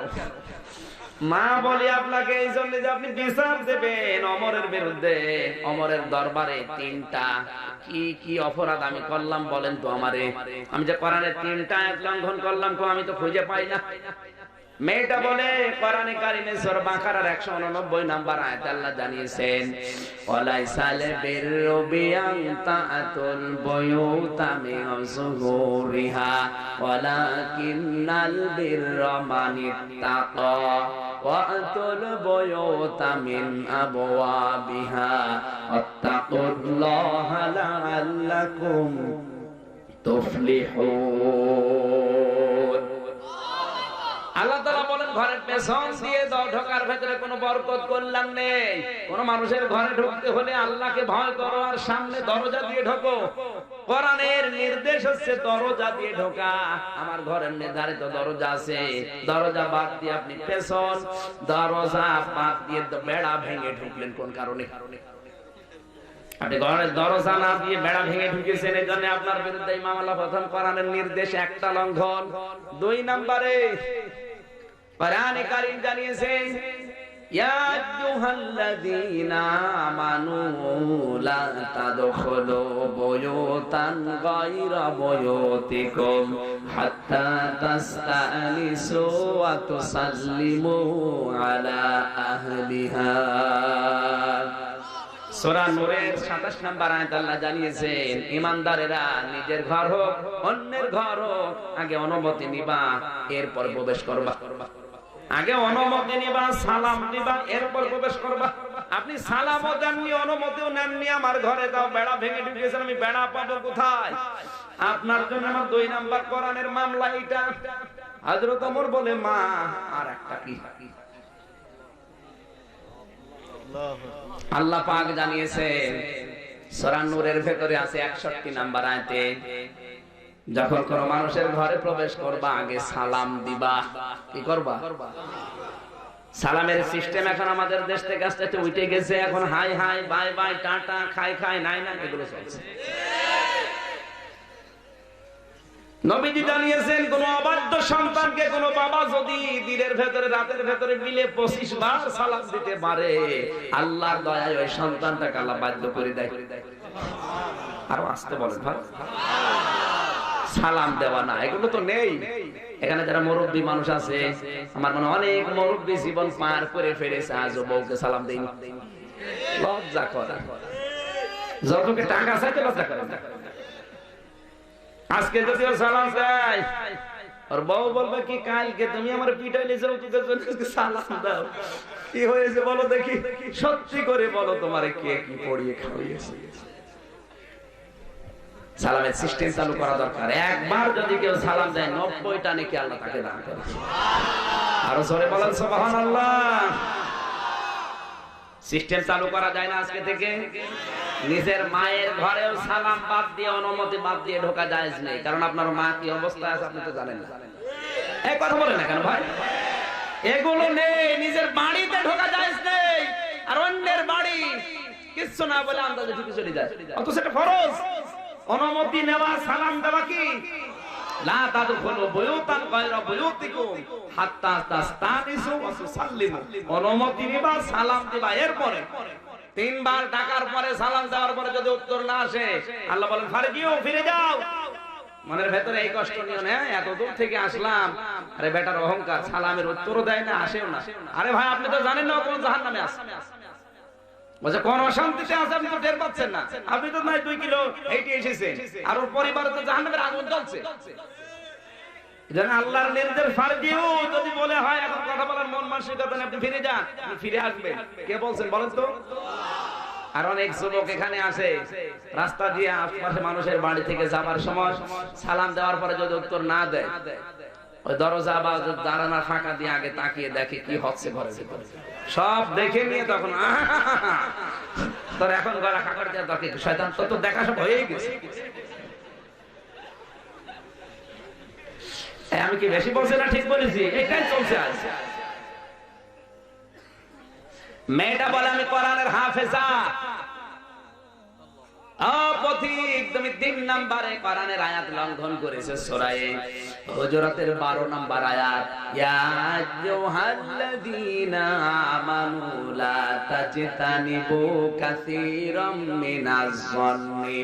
মা বলি আপনাকে এই জন্য যে আপনি বিচার দেবেন ওমরের বিরুদ্ধে। ওমরের দরবারে 3টা কি কি অপরাধ আমি করলাম বলেন তো আমারে। আমি যে কোরআনের 3টা আয়াত লঙ্ঘন করলাম, আমি তো খুঁজে পাই না। মেয়েটা বলে, কোরআনে কারিমে সূরা বাকারার 189 নাম্বার আয়াতে আল্লাহ জানিয়েছেন, ওয়ালাইসাল বিররু বিআন তাআতুল বুয়ুতা মিন যুহুরিহা ওয়ালাকিন্নাল বিররা মানিত্তাকা ওয়াতুল বুয়ুতা মিন আবওয়াবিহা ওয়াত্তাকুল্লাহা লাআল্লাকুম তুফলিহুন। আল্লাহ তাআলা বলেন ঘরের পেছন দিয়ে দাও, ঢোকার ভেতরে কোনো বরকত কল্যাণ নেই। কোন মানুষের ঘরে ঢুকতে হলে আল্লাহকে ভয় করো আর সামনে দরজা দিয়ে ঢোকো। কোরআনের নির্দেশ হচ্ছে দরজা দিয়ে ঢোকা। আমার ঘরের নির্ধারিত দরজা আছে, দরজা বাদ দিয়ে আপনি পেছন দরজা বাদ দিয়ে বেড়া ভেঙে ঢুকলেন কোন কারণে? আপনি ঘরের দরজা না দিয়ে বেড়া ভেঙে ঢুকেছেন, এই জন্য আপনার বিরুদ্ধে মামলা। প্রথম কোরআনের নির্দেশ একটা লঙ্ঘন। 2 নম্বরে কোরআনে কারীম জানিয়েছেন ইয়া আইয়ুহাল্লাযীনা আমানু লা তাদখুলু বুয়ুতান গায়রা বুয়ুতিকুম হাত্তা তাস্তানিসু ওয়া তুসাল্লিমু আলা আহলিহা। সূরা নূরের 27 নম্বর আয়াত আল্লাহ জানিয়েছেন ঈমানদারেরা নিজের ঘর হোক অন্যের ঘর হোক আগে অনুমতি নিবা, এরপর প্রবেশ করবা। আগে অনুমতি নিবা, সালাম দিবা, এরপর প্রবেশ করবা। আপনি সালামও দেননি, অনুমতিও নেননি, আমার ঘরে দাও বেড়া ভেঙে ঢুকেছেন, আমি বেড়া পাবো কোথায়? আপনার জন্য আমার 2 নাম্বার কোরআনের মামলা এটা। হযরত ওমর বলে মা আর একটা কি? আল্লাহ পাক জানিয়েছেন সূরা নূরের ভেতরে আছে 61 নাম্বার আয়াতে, যখন কোন মানুষের ঘরে প্রবেশ করবা আগে সালাম দিবা। কি করবা? সালামের সিস্টেম এখন আমাদের দেশ থেকে আস্তে আস্তে উঠে গেছে। এখন high high, bye bye, tata, খাই খাই, নাই না, এগুলো চলছে। নবীজি জানিয়েছেন কোন অবাধ্য সন্তানকে কোন বাবা যদি দিনের ভেতরে রাতের ভেতরে মিলে 25 বার সালাম দিতে পারে, আল্লাহর দয়ায় ওই সন্তানটাকে আল্লাহ বাধ্য করে দেয়। আরো আসতে বলেন ভাই, সালাম দেওয়া না এগুলো তো নেই। এখানে যারা মুরব্বী মানুষ আছে, আমার মনে অনেক মুরব্বী জীবন পার করে ফেলেছে, আজও বউকে সালাম দেয়নি। লজ্জা করে, যতকে টাকা চাইতে লজ্জা করে না। আজকে যদি সালাম চাই, আর বউ বলবে কি কালকে তুমি আমার পিটাইলেছো, সালাম দাও। কি হয়েছে বলো দেখি, সত্যি করে বলো তোমারে কে কি পড়িয়ে খাওয়িয়েছে। সালামের সিস্টেম চালু করা দরকার। একবার যদি কেউ সালাম দেয় 90টা নেকি আল্লাহ তাকে দান করে। আরো জোরে বলেন সুবহানাল্লাহ। সিস্টেম চালু করা যায় না আজকে থেকে? নিজের মায়ের ঘরেও সালাম বাদ দিয়ে, অনুমতি বাদ দিয়ে ঢোকা জায়েজ নেই, কারণ আপনার মা কি অবস্থায় আছে আপনি তো জানেন না। এই কথা বলেন না কেন ভাই? এগুলো নেই, নিজের বাড়িতে ঢোকা জায়েজ নেই, আর অন্যের বাড়ি কিচ্ছু না বলে আন্দাজে ঢুকে চলে যায়, অথচ এটা ফরজ। অনুমতি নেওয়া, সালাম দেওয়া কি? লা তাদখুলু বুয়ুতান গায়রা বুয়ুতিকুম হাত্তা তাস্তানিসু ওয়া তুসাল্লিমু। অনুমতি নিবা, সালাম দিবা, এরপরে 3 বার ডাকার পরে সালাম দেওয়ার পরে যদি উত্তর না আসে, আল্লাহ বলেন ফারজিউ, ফিরে যাও। মনের ভেতরে এই কষ্ট নিও না, এত দূর থেকে আসলাম, আরে বেটার অহংকার, সালামের উত্তরও দেয় না, আসেও না। আরে ভাই আপনি তো জানেন না কোন জাহান্নামে আছে, বলছে কোন অশান্তিতে আছে, আপনি তো টের পাচ্ছেন না। আপনি তো নাই 2 কিলো এইটি এসেছেন, আর ওর পরিবারে তো জাহান্নামের আগুন জ্বলছে। যেন আল্লাহর নির্দেশ ফারজিউ, যদি বলে হয় এখন কথা বলার মন মানসিকতা নেই, আপনি ফিরে যান, আপনি ফিরে আসবেন। কে বলছেন বলেন তো? আর অনেক যুবক এখানে আসে, রাস্তা দিয়ে আশপাশে মানুষের বাড়ি থেকে যাবার সময় সালাম দেওয়ার পরে যদি উত্তর না দেয়, ওই দরজা বা জানালা ফাঁকা দিয়ে আগে তাকিয়ে দেখে কি হচ্ছে ঘরের ভিতরে। সব দেখে নিয়ে তখন তোর এখন গলা কাকড় দেওয়া দরকার, শয়তান তো দেখা সব হয়ে গেছে। আমি কি বেশি বলছি না ঠিক বলেছি? এটাই চলছে আজ। মেয়েটা বলে আমি কোরআনের হাফেজা। পথিক, তুমি 3 নম্বরে কোরআনের আয়াত লঙ্ঘন করেছো। সূরা হুজুরাতের 12 নম্বর আয়াত, ইয়া আইয়ুহাল্লাযীনা আমানু লা তাজতানিবু কাসীরাম মিনাজ যান্নি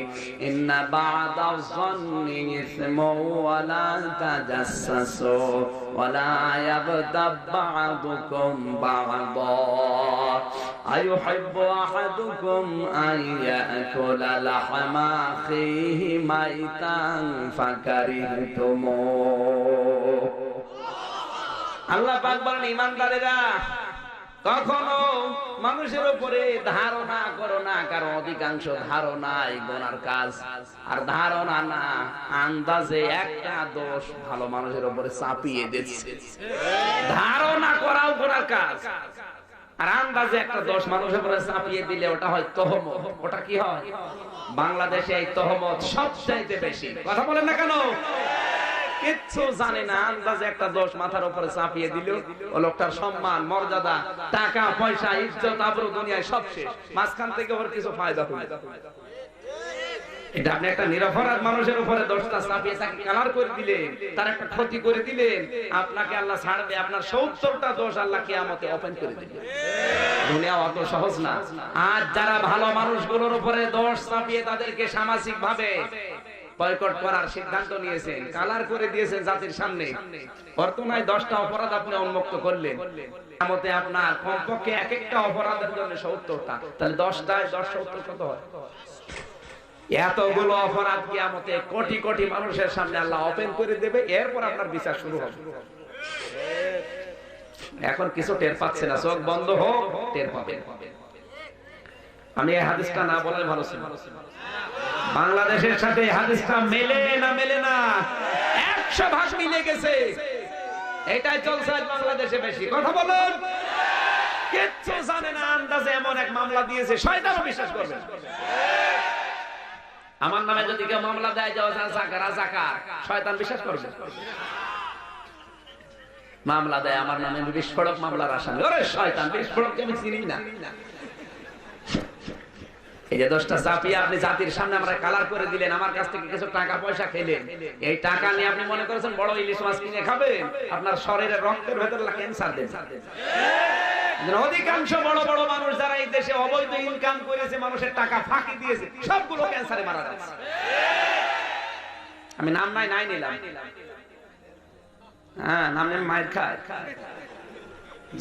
ইন্না বা'দাজ যান্নি ইসমুন ওয়া লা তাজাসসু ওয়া লা ইয়াগতাব বা'দুকুম বা'দা আইয়ুহিব্বু আহাদুকুম আন ইয়াকুলা লাহমা আখিহি মাইতান ফাকারিহতুমু। আল্লাহ পাক বলেন ঈমানদারেরা কখনো মানুষের উপরে ধারণা করো না, কারণ অধিকাংশ ধারণাই গোনার কাজ। আর ধারণা না, আন্দাজে একটা দোষ ভালো মানুষের উপরে চাপিয়ে দিচ্ছে। ধারণা করাও গোনার কাজ, আর আন্দাজে একটা দোষ মানুষের উপরে চাপিয়ে দিলে ওটা হয় তহমত। ওটা কি হয়? বাংলাদেশে এই তহমত সবচাইতে বেশি। কথা বলেন না কেন? কিচ্ছু জানে না, আন্দাজে একটা দোষ মাথার উপরে চাপিয়ে দিল, ও লোকটার সম্মান, মর্যাদা, টাকা পয়সা, ইজ্জত, আবরু দুনিয়ায় সব শেষ। মাঝখান থেকে ওর কিছু ফায়দা হলো। এটা আপনি একটা নিরপরাধ মানুষের উপরে দোষটা চাপিয়ে তাকে কালার করে দিলেন, তার একটা ক্ষতি করে দিলেন, আপনাকে আল্লাহ ছাড়বে, আপনার 70টা দোষ আল্লাহ কিয়ামতে ওপেন করে দিবেন। দুনিয়া অত সহজ না। আর যারা ভালো মানুষগুলোর উপরে দোষ চাপিয়ে তাদেরকে সামাজিক ভাবে বয়কট করার সিদ্ধান্ত নিয়েছেন, কালার করে দিয়েছেন জাতির সামনে, বর্তমানে 10টা অপরাধ আপনি উন্মুক্ত করলেন, কিয়ামতে আপনার কমপক্ষে এক একটা অপরাধের জন্য 70টা, তাহলে 10টায় 10 70 কত হয়? এতগুলো অপরাধ কিয়ামতে কোটি কোটি মানুষের সামনে আল্লাহ ওপেন করে দেবে, এরপর আপনার বিচার শুরু হবে। এখন কিছু টের পাচ্ছে না, চোখ বন্ধ হোক, টের পাবেন। আমি এই হাদিসটা না বলে ভালো ছিল। বাংলাদেশের সাথে হাদিসটা মেলে না, মেলে না, 100 ভাগ মিলে গেছে। এটাই চলছে বাংলাদেশে বেশি। কথা বলুন, কিচ্ছু জানে না, আন্দাজে এমন এক মামলা দিয়েছে, শয়তানও বিশ্বাস করবে। আমার নামে যদি কেউ মামলা দেয় যে রাজাকার, শয়তান বিশ্বাস করবে? মামলা দেয় আমার নামে, বিস্ফোরক মামলার আসামি, ওরে শয়তান, বিস্ফোরককে আমি চিনি না। এই যে 10টা চাপিয়ে আপনি জাতির সামনে আমরা কালার করে দিলেন, আমার কাছ থেকে কিছু টাকা পয়সা খেলেন, এই টাকা নিয়ে আপনি মনে করেছেন বড় ইলিশ মাছ কিনে খাবেন, আপনার শরীরের রক্তের ভেতর ক্যান্সার দেন। অধিকাংশ বড় বড় মানুষ যারা এই দেশে অবৈধ ইনকাম করেছে, মানুষের টাকা ফাঁকি দিয়েছে, সবগুলো ক্যান্সারে মারা যাচ্ছে। আমি নাম নাই নিলাম, হ্যাঁ নাম নেই, মায়ের খায়,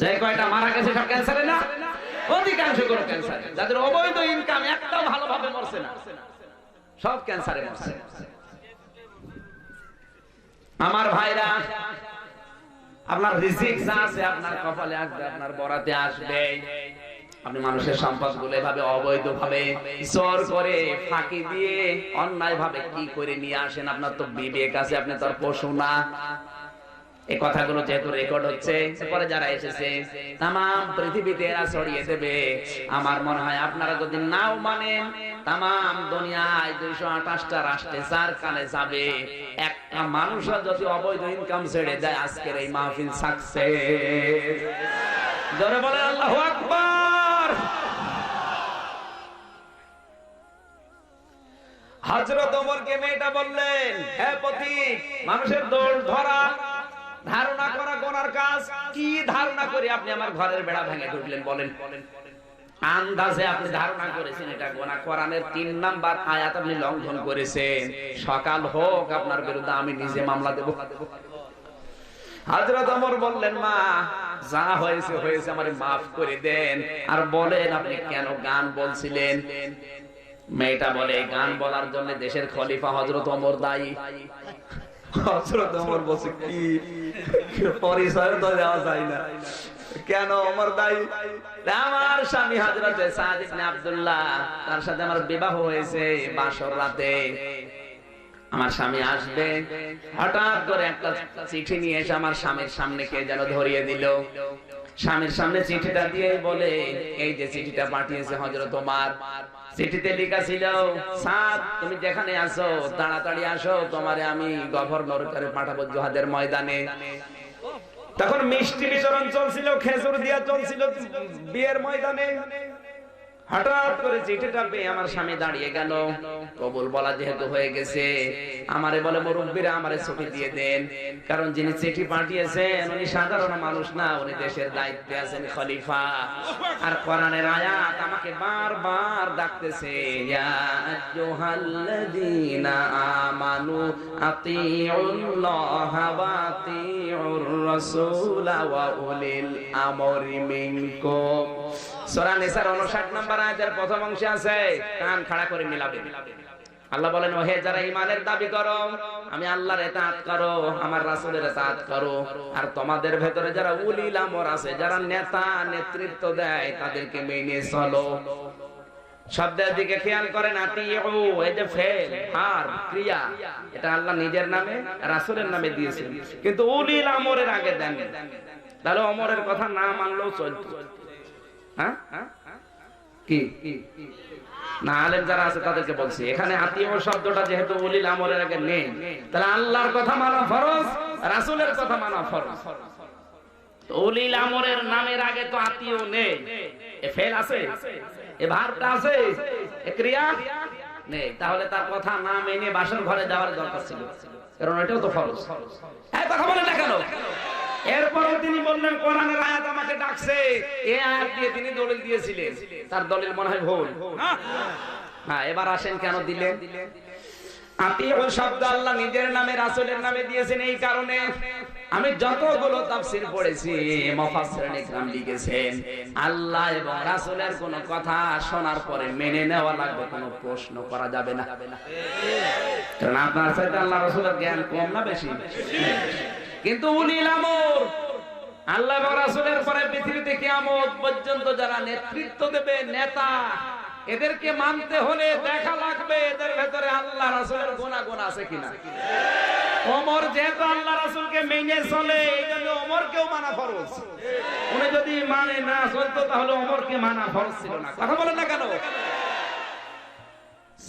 যে কয়টা মারা গেছে সব ক্যান্সারে না, অধিকাংশ গুলো ক্যান্সারে। যাদের অবৈধ ইনকাম, একটাও ভালোভাবে মরছে না, সব ক্যান্সারে মরছে। আমার ভাইরা, আপনার রিজিক যা আছে আপনার কপালে আসবে, আপনার বরাতে আসবে। আপনি মানুষের সম্পদ গুলো এভাবে অবৈধ ভাবে জোর করে ফাঁকি দিয়ে অন্যায় ভাবে কি করে নিয়ে আসেন? আপনার তো বিবেক আছে, আপনি তো আর পশু না। এই কথাগুলো যেহেতু রেকর্ড হচ্ছে, পরে যারা এসেছে তাম পৃথিবীতে এরা ছড়িয়ে দেবে। আমার মনে হয় আপনারা যদি নাও মানেন, তাম দুনিয়ায় 228টা রাষ্ট্রে যার কানে যাবে, একটা মানুষও যদি অবৈধ ইনকাম ছেড়ে দেয়, আজকের এই মাহফিল সাকসেস। জোরে বলেন আল্লাহু আকবার। হযরত ওমরকে মেয়েটা বললেন, হে পথিক, মানুষের দোষ ধরা, ধারণা করা গোনার কাজ। কি ধারণা করে আপনি আমার ঘরের বেড়া ভেঙে ঢুকলেন? বলেন। আন্দাজে আপনি ধারণা করেছেন এটা গোনা। কোরআনের 3 নাম্বার আয়াত আপনি লঙ্ঘন করেছেন। সকাল হোক, আপনার বিরুদ্ধে আমি নিজে মামলা দেব। হযরত ওমর বললেন, মা যা হয়েছে হয়েছে, আমারে মাফ করে দেন। আর বলেন আপনি কেন গান বলছিলেন? মেয়েটা বলে, গান বলার জন্য দেশের খলিফা হযরত ওমর দায়ী। হযরত ওমর বলছে, কি পরিচয় তো দেওয়া যায় না, কেন ওমর দায়ী? আমার স্বামী হযরত সাদ ইবনে আব্দুল্লাহ, তার সাথে আমার বিবাহ হয়েছে বাসর রাতে। আমার স্বামী আসবে, হঠাৎ করে একটা চিঠি নিয়ে এসে আমার স্বামীর সামনে কে যেন ধরিয়ে দিল। স্বামীর সামনে চিঠিটা দিয়ে বলে, এই যে চিঠিটা পাঠিয়েছে হযরত ওমর। চিঠিতে লেখা ছিল, সাদ তুমি যেখানে আছো তাড়াতাড়ি আসো, তোমারে আমি গভর্নর করে পাঠাবো জিহাদের ময়দানে। তখন মিষ্টি বিতরণ চলছিল, খেজুর দিয়া চলছিল বিয়ের ময়দানে। হঠাৎ করে চিঠিটা পেয়ে আমার স্বামী দাঁড়িয়ে গেল। কবুল বলা যেহেতু হয়ে গেছে, আমারে বলে, মুরব্বিরা আমারে ছুটি দিয়ে দেন, কারণ যিনি চিঠি পাঠিয়েছেন উনি সাধারণ মানুষ না, উনি দেশের দায়িত্বে আছেন, খলিফা। আর কোরআনের আয়াত আমাকে বারবার ডাকতেছে, ইয়া আইয়ুহাল্লাযীনা আমানু আতিউল্লাহা ওয়া আতিউর রাসূলা ওয়া উলিল আমরি মিনকুম। সূরা নিসার 59 নম্বর আয়াতের প্রথম অংশে আছে, কান খাড়া করে মিলাবেন। আল্লাহ বলেন, ওহে যারা ঈমানের দাবি করো, আমি আল্লাহর ইতাআত করো, আমার রাসূলের ইতাআত করো। আর তোমাদের ভেতরে যারা উলিল আমর আছে, যারা নেতা নেতৃত্ব দেয়, তাদেরকে মেনে চলো। শব্দের দিকে খেয়াল করেন, আতিউ, এই যে ফেল আর ক্রিয়া, এটা আল্লাহ নিজের নামে রাসূলের নামে দিয়েছেন, কিন্তু উলিল আমরের আগে দেন। তাহলে ওমরের কথা না মানলেও চলতো। হ্যাঁ কি না, আলেম যারা আছে তাদেরকে বলছি, এখানে আতিউ শব্দটা যেহেতু উলিল আমরের আগে নেই, তাহলে আল্লাহর কথা মানা ফরজ, রাসূলের কথা মানা ফরজ। উলিল আমরের নামের আগে তো আতিউ নেই, এ ফেল আছে, এ ভার্বটা আছে, এ ক্রিয়া নেই। তাহলে তার কথা না মেনে বাসর ঘরে যাওয়ার দরকার ছিল, কারণ এটাও তো ফরজ। এই কথা বলেন না কেন? এরপরও তিনি বললেন কোরআনের আয়াত আমাকে ডাকছে, এই আয়াত দিয়ে তিনি দলিল দিয়েছিলেন, তার দলিল মনে হয় ভুল। হ্যাঁ, এবার আসেন কেন দিলেন। আতিউ শব্দ আল্লাহ নিজের নামে রাসূলের নামে দিয়েছেন, এই কারণে আমি যতগুলো তাফসীর পড়েছি মুফাসসিরিন ইকরাম লিখেছেন আল্লাহ এবং রাসূলের কোন কথা শোনার পরে মেনে নেওয়া লাগবে, কোনো প্রশ্ন করা যাবে না। কারণ আপনার সাথে আল্লাহ রাসূলের জ্ঞান কম না বেশি? কিন্তু উলিল আমর আল্লাহ এবং রাসূলের পরে পৃথিবীতে কিয়ামত পর্যন্ত যারা নেতৃত্ব দেবে, নেতা, এদেরকে মানতে হলে দেখা লাগবে এদের ভেতরে আল্লাহ রাসূলের গুনাহ আছে কিনা। ওমর যেহেতু আল্লাহ রাসূলকে মেনে চলে, এইজন্য ওমরকেও মানা ফরজ। উনি যদি মানে না চলতো তাহলে ওমরকে মানা ফরজ ছিল না। কথা বলেন না কেন?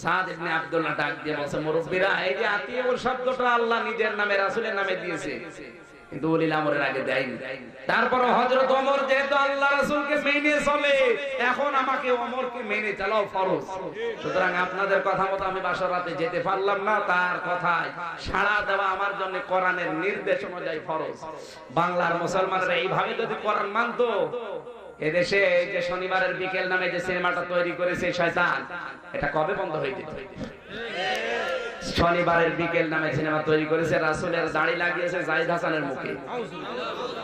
সাদ ইবনে আব্দুল্লাহ ডাক দিয়ে বলছে, মুরব্বিরা, এই যে আতিউ শব্দটা আল্লাহ নিজের নামে রাসূলের নামে দিয়েছে, কিন্তু উলিল আমরের আগে দেয়নি। তারপর হযরত ওমর যেহেতু আল্লাহ রাসূলকে মেনে চলে, এখন আমাকে ওমরকে মেনে চলাও ফরজ। সুতরাং আপনাদের কথা মতো আমি বাসর রাতে যেতে পারলাম না, তার কথায় সাড়া দেওয়া আমার জন্য কোরআনের নির্দেশ অনুযায়ী ফরজ। বাংলার মুসলমানরা এইভাবে যদি কোরআন মানতো, এদেশে যে শনিবারের বিকেল নামে যে সিনেমাটা তৈরি করেছে শয়তান, এটা কবে বন্ধ হয়ে যেত? শনিবারের বিকেল নামে সিনেমা তৈরি করেছে, রাসূলের দাড়ি লাগিয়েছে জাহিদ হাসানের মুখে,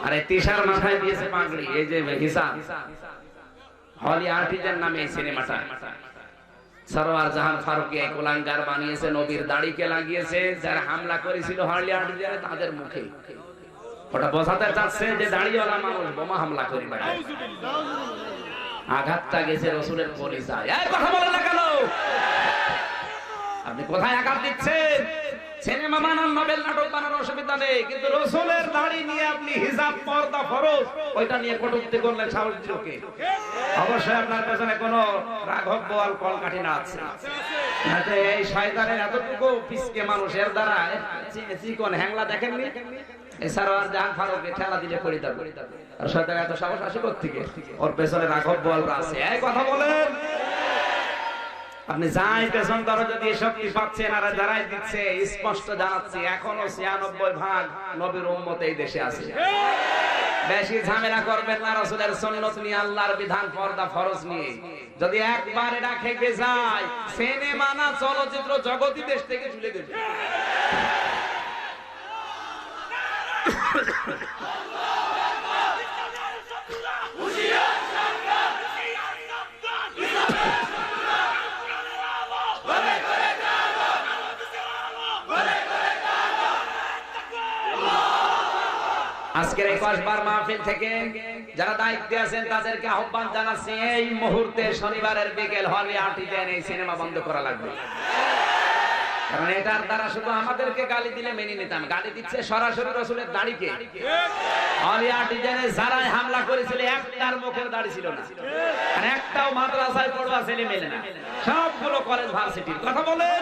আর এই তিশার মাথায় দিয়েছে পাগড়ি, এই যে হিসাব হলি আর্টিজান নামে এই সিনেমাটা সরওয়ার জাহান ফারুকী কুলাঙ্গার বানিয়েছে, নবীর দাড়িকে লাগিয়েছে, যারা হামলা করেছিল হলি আর্টিজানে তাদের মুখে। ওটা বোঝাতে চাচ্ছে যে দাড়িওয়ালা মানুষ বোমা হামলা করে বেড়ায়। আঘাতটা গেছে রাসূলের পরিচয়। এই কথা বলেন না কেন? আপনি কোথায় আঘাত দিচ্ছেন? সিনেমা বানান, নোবেল নাটক বানান, অসুবিধা নেই, কিন্তু রাসূলের দাড়ি নিয়ে আপনি হিজাব পর্দা ফরজ ওইটা নিয়ে কটূক্তি করলেন সাহসযোগে, অবশ্যই আপনার পেছনে কোনো রাঘব বোয়াল কলকাঠি না আছে। এই শয়তানের এতটুকু পিছকে মানুষের দ্বারা চিকন হ্যাংলা দেখেননি? এই সরওয়ার জাহান ফারুককে ঠেলা দিলে পড়ে যাবে, আর শয়তান এত সাহস আসে কোত্থেকে? ওর পেছনে রাঘব বোয়ালরা আছে। এই কথা বলেন। আপনি যাই পেছন ধরো, যদি শক্তি পাচ্ছেন আর যারাই দিচ্ছে, স্পষ্ট জানাচ্ছি এখনো ৯৬% নবীর উম্মত এই দেশে আছে। বেশি ঝামেলা করবেন না রাসূলের সুন্নাত নিয়ে, আল্লাহর বিধান পর্দা ফরজ নিয়ে। যদি একবার এটা খেপে যায়, সিনেমা না চলচ্চিত্র জগৎই দেশ থেকে চলে যাবে। আজকের এই কসবার মাহফিল থেকে যারা দায়িত্বে আছেন তাদেরকে আহ্বান জানাচ্ছি, এই মুহূর্তে শনিবারের বিকেল হলে আর্টিজান এই সিনেমা বন্ধ করা লাগবে। কারণ এটার দ্বারা শুধু আমাদেরকে গালি দিলে মেনে নিতাম, গালি দিচ্ছে সরাসরি রাসূলের দাড়িকে। হলে আর্টিজানে যারাই হামলা করেছিল একটার মুখের দাড়ি ছিল না, আর একটাও মাদ্রাসায় পড়ুয়া ছেলে মেলে না, সবগুলো কলেজ ভার্সিটির। কথা বলেন,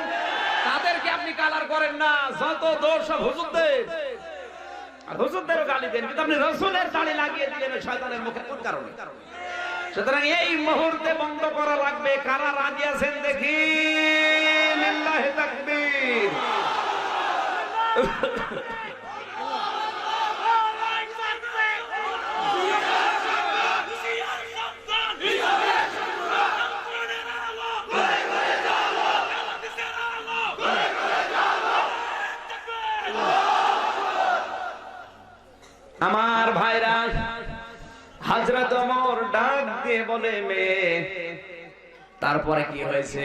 তাদেরকে আপনি কালার করেন না, যত দোষ সব হুজুরদের। আর হুজুরদেরও গালি দেন, কিন্তু আপনি রাসূলের দাড়ি লাগিয়ে দিলেন শয়তানের মুখে কোন কারণে? সুতরাং এই মুহূর্তে বন্ধ করা লাগবে। কারা রাজি আছেন দেখি? লিল্লাহি তাকবীর। আমার ভাইরা, হযরত ওমর ডাক দিয়ে বলে, মেয়ে তারপরে কি হয়েছে,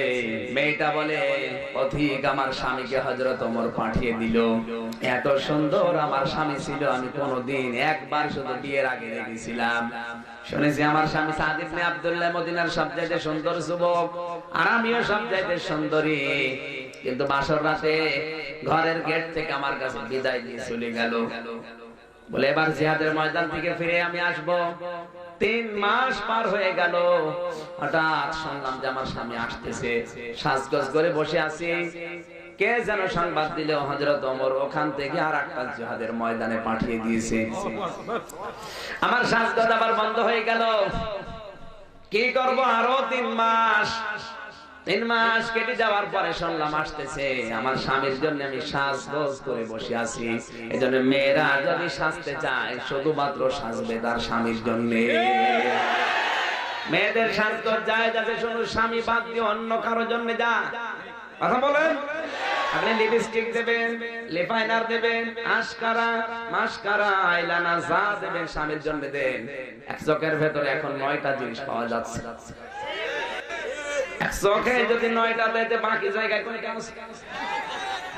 মেয়েটা বলে অধিক আমার স্বামীকে হযরত ওমর পাঠিয়ে দিল। এত সুন্দর আমার স্বামী ছিল, আমি কোনোদিন একবার শুধু বিয়ের আগে দেখেছিলাম। শুনেছি আমার স্বামী সাদ ইবনে আব্দুল্লাহ মদিনার সবচাইতে সুন্দর যুবক, আর আমিও সবচাইতে সুন্দরী। কিন্তু বাসর রাতে ঘরের গেট থেকে আমার কাছে বিদায় দিয়ে চলে গেল, বলে এবার জিহাদের ময়দান থেকে ফিরে আমি আসব। 3 মাস পার হয়ে গেল, হঠাৎ শুনলাম যে আমার স্বামী আসতেছে। সাজগোজ করে বসে আছি, কে যেন সংবাদ দিল হযরত ওমর ওখান থেকে আরেকটা জিহাদের ময়দানে পাঠিয়ে দিয়েছে। আমার সাজগোজ আবার বন্ধ হয়ে গেল। কি করব, আরো 3 মাস কেটে যাওয়ার পরে শুনলাম আসতেছে। আমার স্বামীর জন্য আমি সাজগোজ করে বসে আছি। এজন্য মেয়েরা যদি সাজতে চায় শুধুমাত্র সাজবে তার স্বামীর জন্য। মেয়েদের সাজগোজ যায় যাতে শুধু স্বামী বাদ দিয়ে অন্য কারোর জন্য যা। কথা বলেন, আপনি লিপস্টিক দেবেন, লিপআইনার দেবেন, আশকারা, মাস্কারা, আইলানা যা দেবেন স্বামীর জন্য দেন। এক চোখের ভেতরে এখন 9টা জিনিস পাওয়া যাচ্ছে। চোখে যদি 9টা দিতে বাকি জায়গায় কোনটা আছে?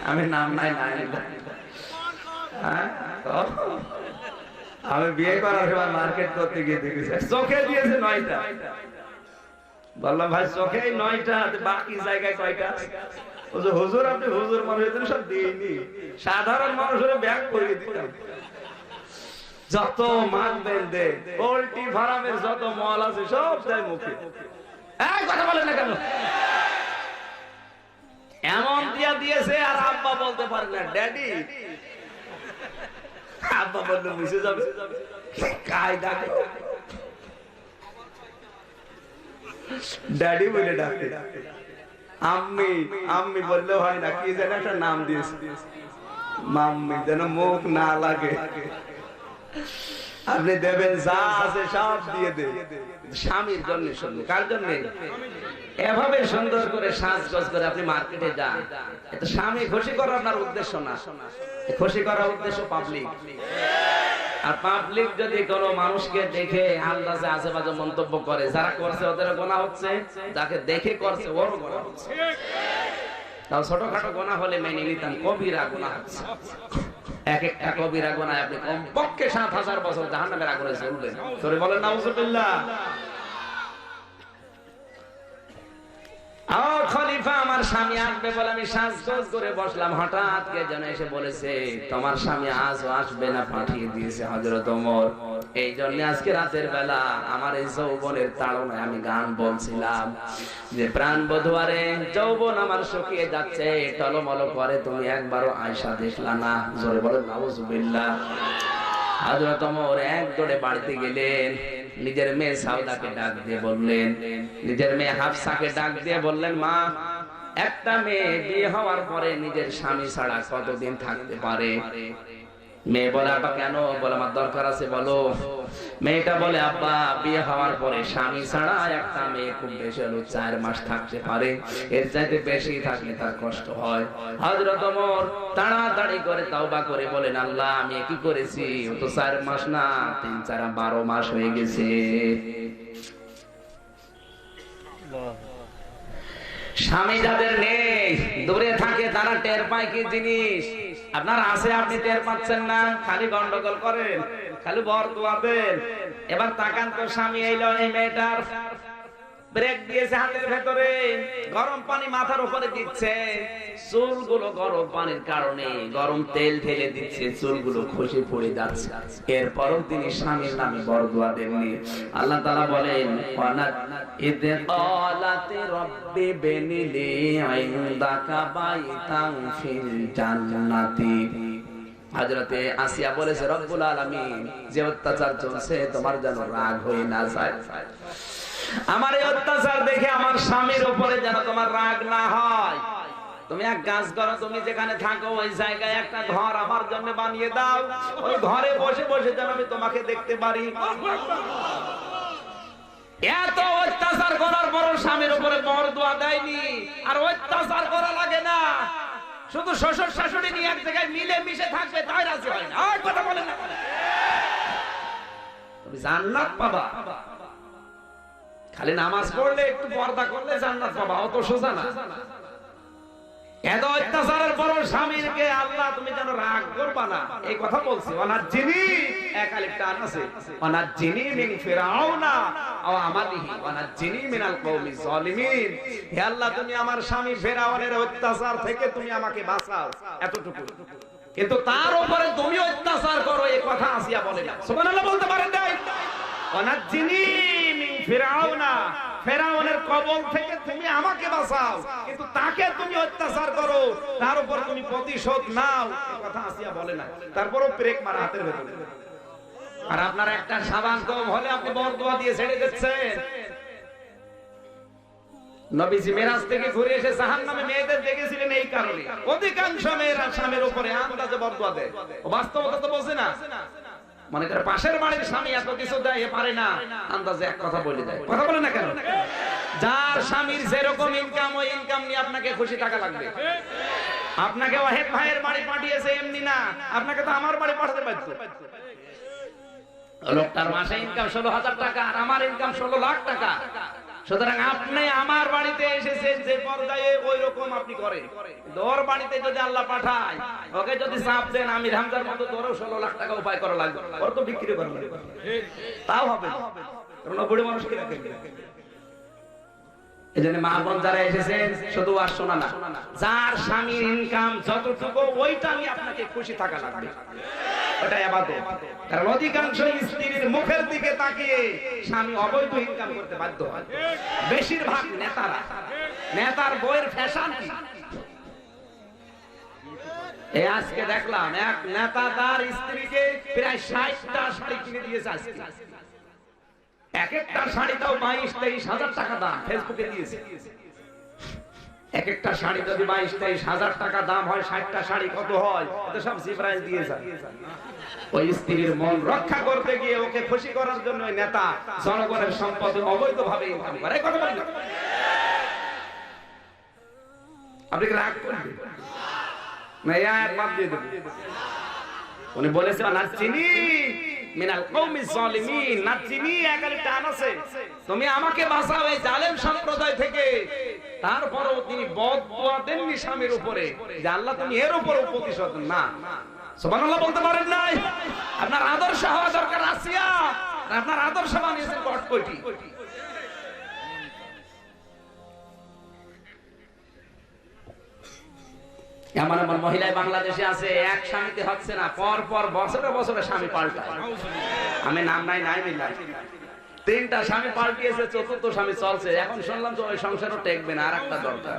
আমি নাম নাই আমি বিয়ে করার সময় মার্কেট করতে গিয়ে দেখেছি চোখে দিয়েছে 9টা। বললাম ভাই চোখে 9টা, বাকি জায়গায় কয়টা? হুজুর আপনি হুজুর মনে হয়েছেন, সব দিইনি, সাধারণ মানুষের ব্যাগ করে দিতাম। যত মানবেন দে, পোল্ট্রি ফার্মের যত মল আছে সব তাই মুখে। কথা বলেন না কেন? এমন দিয়া দিয়েছে আর আব্বা বলতে পারে না ড্যাডি। আব্বা বললে বুঝে যাবে কায়দা, ড্যাডি বলে ডাকে। আম্মি আম্মি বললে হয় না, কি যেন একটা নাম দিয়েছে মাম্মি, যেন মুখ না লাগে। আপনি দেবেন যা আছে সব দিয়ে দে স্বামীর জন্য। শুনুন, কার জন্য? এভাবে সুন্দর করে সাজগোজ করে আপনি মার্কেটে যান, এটা স্বামী খুশি করার আপনার উদ্দেশ্য না, খুশি করার উদ্দেশ্য পাবলিক। আর পাবলিক যদি কোনো মানুষকে দেখে আন্দাজে আশেপাশে মন্তব্য করে, যারা করছে ওদের গোনা হচ্ছে, যাকে দেখে করছে ওরও গোনা হচ্ছে। তাও ছোটখাটো গোনা হলে মেনে নিতাম, কবিরা গোনা হচ্ছে। এক একটা কবিরা গুনাহে আপনি কমপক্ষে 7000 বছর জাহান্নামের আগুনে জ্বলবেন। সরে বলেন নাউজুবিল্লাহ। খলিফা আমার স্বামী আসবে বলে আমি সাজগোজ করে বসলাম। হঠাৎ কে যেন এসে বলেছে তোমার স্বামী আজও আসবে না, পাঠিয়ে দিয়েছে হযরত ওমর। এই জন্য আজকে রাতের বেলা আমার এই যৌবনের তাড়নায় আমি গান বলছিলাম যে প্রাণ বধুয়ারে যৌবন আমার শুকিয়ে যাচ্ছে, টলমল করে, তুমি একবারও আয়েশা দেখলা না। জোরে বলেন নাউজুবিল্লাহ। হযরত ওমর এক দৌড়ে বাড়িতে গেলেন, নিজের মেয়ে সাউদাকে ডাক দিয়ে বললেন, নিজের মেয়ে হাফসাকে ডাক দিয়ে বললেন, মা একটা মেয়ে বিয়ে হওয়ার পরে নিজের স্বামী ছাড়া কতদিন থাকতে পারে? মেয়ে বলে আব্বা কেন? বলে আমার দরকার আছে, বলো। মেয়েটা বলে আব্বা বিয়ে হওয়ার পরে স্বামী ছাড়া একটা মেয়ে খুব বেশি হলো 4 মাস থাকতে পারে, এর চাইতে বেশি থাকলে তার কষ্ট হয়। হযরত ওমর তাড়াতাড়ি করে তওবা করে বলেন, আল্লাহ আমি কি করেছি? ও তো 4 মাস না, 3, 4, 12 মাস হয়ে গেছে। স্বামী যাদের নেই, দূরে থাকে, তারা টের পায় কি জিনিস। আপনার আছে, আপনি টের পাচ্ছেন না, খালি গন্ডগোল করেন, খালি বরদোয়া দেন। এবার তাকান তো, স্বামী এলো, এই মেয়েটার ব্রেক দিয়েছে হাতের ভেতরে, গরম পানি মাথার উপরে দিচ্ছে, চুলগুলো গরম পানির কারণে গরম তেল ঢেলে দিচ্ছে, চুলগুলো খসে পড়ে যাচ্ছে। এরপরও তিনি স্বামীর নামে বরদোয়া দেননি। আল্লাহ তাআলা বলেন, ইদ ক্বালাতি রাব্বি বিনিলি ইনদাকা বাইতান ফিল জান্নাতি। হযরতে আসিয়া বলেছে, রব্বুল আলামিন যে অত্যাচার চলছে তোমার যেন রাগ হয়ে না যায়, আমার এই অত্যাচার দেখে আমার স্বামীর উপরে যেন তোমার রাগ না হয়। তুমি এক কাজ করো, তুমি যেখানে থাকো ওই জায়গায় একটা ঘর আমার জন্য বানিয়ে দাও, ওই ঘরে বসে বসে যেন আমি তোমাকে দেখতে পারি। এত অত্যাচার করার পর স্বামীর উপরে বরদোয়া দেয়নি, আর অত্যাচার করা লাগে না, শুধু শ্বশুর শাশুড়ি নিয়ে এক জায়গায় মিলে মিশে থাকবে, তাই রাজি হয় না। আর কথা বলেন না, তুমি জান্নাত পাবা, খালি নামাজ পড়লে একটু পর্দা করলে জান্নাত পাবা, অত সোজা না। এত অত্যাচারের পর স্বামীকে আল্লাহ তুমি যেন রাগ করবা না, এই কথা বলছি। ওয়ানাজ্জিনি, এক আলিফ টান আছে, ওয়ানাজ্জিনি মিন ফিরাউনা ওয়া আমালিহি ওয়ানাজ্জিনি মিনাল কওমি যালিমিন। হে আল্লাহ, তুমি আমার স্বামী ফিরাউনের অত্যাচার থেকে তুমি আমাকে বাঁচাও, এতটুকু। কিন্তু তার উপরে তুমি অত্যাচার করো, এই কথা আসিয়া বলে না। সুবহানাল্লাহ বলতে পারেন নাই? ওয়ানাজ্জিনি মিন ফিরাউনা, ফেরাউনের কবল থেকে তুমি আমাকে বাঁচাও, কিন্তু তাকে তুমি অত্যাচার করো, তার উপর তুমি প্রতিশোধ নাও, এই কথা আসিয়া বলে না। তারপরও ব্রেক মারা হাতের ভেতরে। আর আপনার একটা সাবান কম হলে আপনি বরদোয়া দিয়ে ছেড়ে দিচ্ছেন। নবীজি মেরাজ থেকে ঘুরে এসে জাহান্নামে মেয়েদের দেখেছিলেন এই কারণে। অধিকাংশ মেয়েরা স্বামীর উপরে আন্দাজে বরদোয়া দেয়, বাস্তবতা তো বোঝে না। মনে করে পাশের বাড়ির স্বামী এত কিছু দেয়, পারে না, আন্দাজে এক কথা বলে দেয়। কথা বলে না কেন? যার স্বামীর যেরকম ইনকাম, ওই ইনকাম নিয়ে আপনাকে খুশি থাকা লাগবে। আপনাকে ওয়াহেদ ভাইয়ের বাড়ি পাঠিয়েছে এমনি না, আপনাকে তো আমার বাড়ি পাঠাতে বাধ্য। লোকটার মাসে ইনকাম 16,000 টাকা, আর আমার ইনকাম 16 লাখ টাকা। সুতরাং আপনি আমার বাড়িতে এসেছেন যে পর্যায়ে, ওই রকম আপনি করেন। ওর বাড়িতে যদি আল্লাহ পাঠায়, ওকে যদি চাপ দেন আমির হামজার মতো, তোরও 16 লাখ টাকা উপায় করা লাগবে। ওর তো বিক্রি করা লাগবে, তাও হবে না, কারণ বুড়ি মানুষকে রাখেন। এজন্য মা বোন যারা এসেছেন, শুধু আর শোনা না, যার স্বামীর ইনকাম যতটুকু, ওইটা নিয়ে আপনাকে খুশি থাকা লাগবে, ওটা ইবাদত। কারণ অধিকাংশ স্ত্রীর মুখের দিকে তাকিয়ে স্বামী অবৈধ ইনকাম করতে বাধ্য হয়। বেশিরভাগ নেতারা, নেতার বইয়ের ফ্যাশন কি? এই আজকে দেখলাম এক নেতা তার স্ত্রীকে প্রায় 60টা শাড়ি কিনে দিয়েছে। আজকে এক একটা শাড়ি তাও 22-23 হাজার টাকা দাম, ফেসবুকে দিয়েছে। এক একটা শাড়ি যদি 22-23 হাজার টাকা দাম হয়, 60টা শাড়ি কত হয়? এটা সব জিব্রাইল দিয়ে যায়। ওই স্ত্রীর মন রক্ষা করতে গিয়ে, ওকে খুশি করার জন্য ওই নেতা জনগণের সম্পদ অবৈধভাবে ইনকাম করে। কথা বলেন না, আপনি কি রাগ করবেন না? এই আয়াত বাদ দিয়ে দেব। উনি বলেছেন নাচিনি মিনাল কওমি যালিমিন, নাচিনি এক আলিফ টান আছে, তুমি আমাকে বাঁচাও এই জালেম সম্প্রদায় থেকে। তারপরও তিনি বদদুয়া দেননি স্বামীর উপরে, যে আল্লাহ তুমি এর উপর প্রতিশোধ না। সুবহানাল্লাহ বলতে পারেন নাই? আপনার আদর্শ হওয়া দরকার আসিয়া, আর আপনার আদর্শ বানিয়েছেন কটকটি। এমন এমন মহিলায় বাংলাদেশে আছে, এক স্বামীতে হচ্ছে না, পর পর বছরে বছরে স্বামী পাল্টায়। আমি নাম নাই মিলাই, 3টা স্বামী পাল্টিয়েছে, 4র্থ স্বামী চলছে। এখন শুনলাম তো ওই সংসারও টেকবে না, আর একটা দরকার।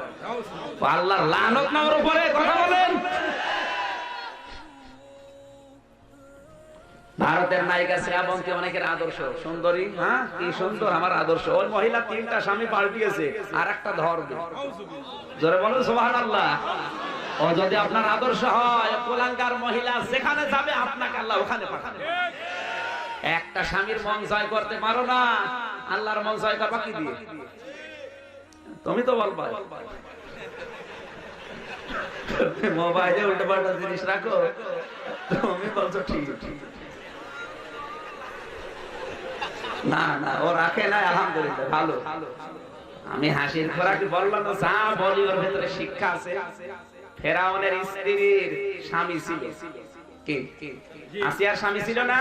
আল্লাহর লানত না ওর উপরে। কথা বলেন। ভারতের নায়িকা শ্রাবন্তী অনেকের আদর্শ, সুন্দরী, হ্যাঁ কি সুন্দর আমার আদর্শ। ওই মহিলা 3টা স্বামী পাল্টিয়েছে, আর একটা ধরবে। জোরে বলুন সুবহানাল্লাহ। ও যদি আপনার আদর্শ হয়, কুলাঙ্গার মহিলা যেখানে যাবে আপনাকে আল্লাহ ওখানে পাঠাবে। একটা স্বামীর মন জয় করতে পারো না, আল্লাহর মন জয় করবা কি দিয়ে? তুমি তো বলবা মোবাইলে উল্টো পাল্টা জিনিস রাখো, তুমি বলছো ঠিক। না না, ও রাখে না, আলহামদুলিল্লাহ ভালো। আমি হাসির খোরাক বললাম না, যা বলি ওর ভেতরে শিক্ষা আছে। ফেরাউনের স্ত্রীর স্বামী ছিল কি? আসিয়ার স্বামী ছিল না?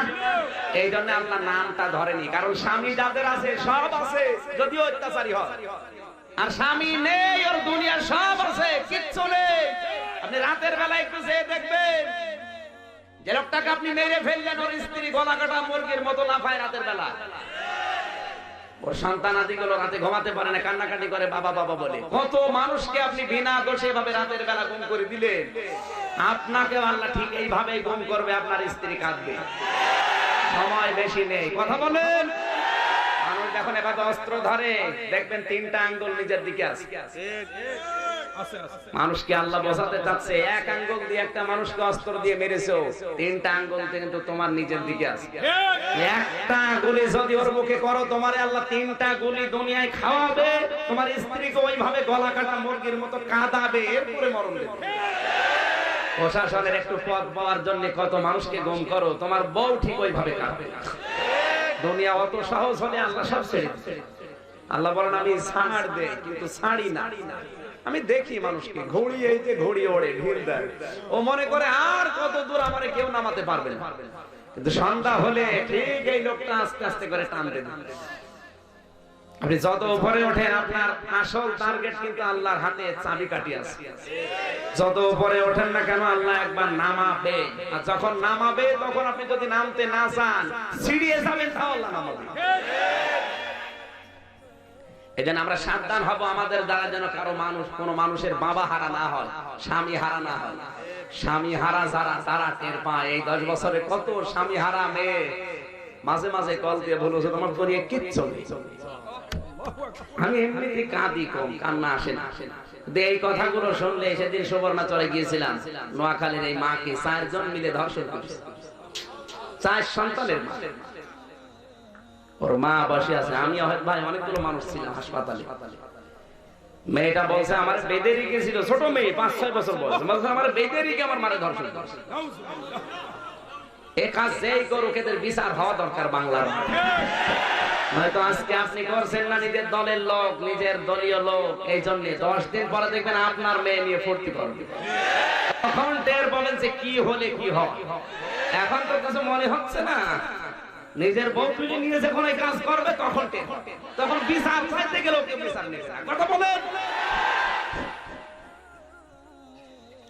এই জন্য আল্লাহ নামটা ধরেনি, কারণ স্বামী যাদের আছে সব আছে, যদিও অত্যাচারী হয়। আর স্বামী নেই, ওর দুনিয়া সব আছে, কিচ্ছু নেই। আপনি রাতের বেলা একটু যেয়ে দেখবেন, যে লোকটাকে আপনি মেরে ফেললেন, ওর স্ত্রী গলা কাটা মুরগির মতো লাফায় রাতের বেলা। ওর সন্তান আদিগুলো রাতে ঘুমাতে পারে না, কান্নাকাটি করে বাবা বাবা বলে। কত মানুষকে আপনি বিনা দোষে ভাবে রাতের বেলা গুম করে দিলেন। আপনাকে আল্লাহ ঠিক এইভাবেই গুম করবে, আপনার স্ত্রী কাঁদবে। সময় বেশি নেই। কথা বলেন। মানুষ যখন এভাবে অস্ত্র ধরে, দেখবেন 3টা আঙ্গুল নিজের দিকে আছে। মানুষকে আল্লাহ বোঝাতে চাচ্ছে, এক আঙ্গুল দিয়ে একটা মানুষকে অস্ত্র দিয়ে মেরেছো, 3টা আঙ্গুল কিন্তু তোমার নিজের দিকে আছে। একটা গুলি যদি ওর মুখে করো, তোমারে আল্লাহ 3টা গুলি দুনিয়ায় খাওয়াবে, তোমার স্ত্রীকে ওইভাবে গলা কাটা মুরগির মতো কাঁদাবে, এরপরে মরণ দেবে। প্রশাসনের একটু পদ পাওয়ার জন্য কত মানুষকে গুম করো, তোমার বউ ঠিক ওইভাবে কাঁদবে। দুনিয়া অত সহজ হলে আল্লাহ সব ছেড়ে দিবে। আল্লাহ বলেন আমি ছাড় দেই কিন্তু ছাড়ি না। আমি দেখি মানুষকে ঘড়ি এই যে ঘড়ি ওড়ে ভিড় দেয়, ও মনে করে আর কত দূর আমারে কেউ নামাতে পারবে না, কিন্তু সন্ধ্যা হলে ঠিক এই লোকটা আস্তে আস্তে করে টান দেবে। আপনি যত উপরে ওঠেন আপনার আসল টার্গেট কিন্তু আল্লাহর হাতে চাবিকাঠি আছে। যত উপরে ওঠেন না কেন আল্লাহ একবার নামাবে, আর যখন নামাবে তখন আপনি যদি নামতে না চান সিঁড়িয়ে যাবেন তাও আল্লাহ নামাবে। এজন্য আমরা সাবধান হব আমাদের দ্বারা যেন কারো কোনো মানুষের বাবা হারা না হয়, স্বামী হারা না হয়। স্বামী হারা যারা তারা টের পায়। এই 10 বছরে কত স্বামী হারা মেয়ে মাঝে মাঝে কল দিয়ে বলেছে তোমার তো নিয়ে কিচ্ছু নেই। আমি এমনিতে কাঁদি কম, কান্না আসে না। এই কথাগুলো শুনলে সেদিন সুবর্ণচরে গিয়েছিলাম, নোয়াখালীর এই মাকে 4 জন মিলে ধর্ষণ করেছে। 4 সন্তানের মা, ওর মা বসে আছে। আমি ভাই অনেকগুলো মানুষ ছিলাম হাসপাতালে। মেয়েটা বলছে আমার বেঁধে রেখেছিল, ছোট মেয়ে 5-6 বছর বয়স, বলছে আমার বেঁধে রেখে আমার মারে ধর্ষণ করছে। এই কাজ যেই করুক এদের বিচার হওয়া দরকার বাংলার মাঠে। হয়তো আজকে আপনি করছেন না নিজের দলের লোক, নিজের দলীয় লোক, এই জন্য 10 দিন পরে দেখবেন আপনার মেয়ে নিয়ে ফুর্তি করবে। তখন টের পাবেন যে কি হলে কি হয়। এখন তো কিছু মনে হচ্ছে না। নিজের বউ তুলে নিয়ে যখন এই কাজ করবে তখন তখন বিচার চাইতে গেলে ওকে বিচার নেই। কথা বলেন,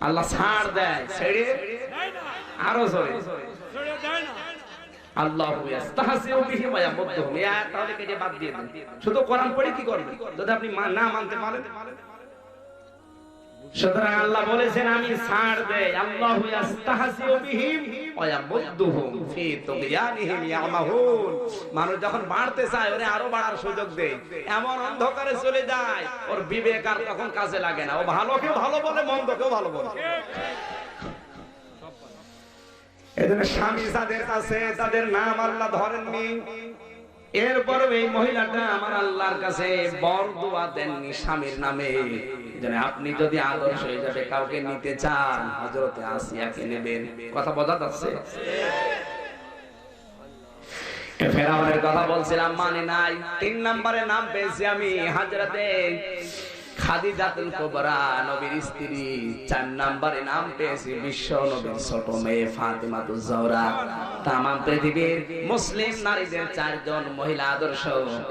আল্লাহ ছাড় দেয়, ছেড়ে আরো জোরে আল্লাহু ইস্তাহজিউ বিহি ওয়া ইয়ামুদ্দুহুম। এই আয়াত তাহলে কেটে বাদ দিয়ে দেন। শুধু কোরআন পড়ে কি করবেন যদি আপনি না মানতে পারেন? সুতরাং আল্লাহ বলেছেন আমি ছাড় দেই। আল্লাহু ইস্তাহজিউ বিহিম ওয়া ইয়ামুদ্দুহুম ফি তুগয়ানিহিম ইয়ামাহুন। মানুষ যখন বাড়তে চায় ওরে আরো বাড়ার সুযোগ দেয়, এমন অন্ধকারে চলে যায় ওর বিবেক আর তখন কাজে লাগে না। ও ভালোকে ভালো বলে, মন্দকেও ভালো বলে। এজন্য স্বামী যাদের কাছে তাদের নাম আল্লাহ ধরেননি, এরপরে এই মহিলাটা আমার আল্লাহর কাছে বরদুয়া দেননি স্বামীর নামে। যেন আপনি যদি আদর্শ হিসেবে কাউকে নিতে চান হযরতে আসিয়াকে নেবেন। কথা বোঝা যাচ্ছে? ফেরাউনের কথা বলছিলাম, মানে নাই। 3 নম্বরে নাম পেয়েছি আমি হযরতে খাদিজাতুল কুবরা, নবীর স্ত্রী। 4 নম্বরে নাম পেয়েছি বিশ্ব নবীর ছোট মেয়ে ফাতিমাতুজ জোহরা। তাম পৃথিবীর মুসলিম নারীদের 4 জন মহিলা আদর্শ,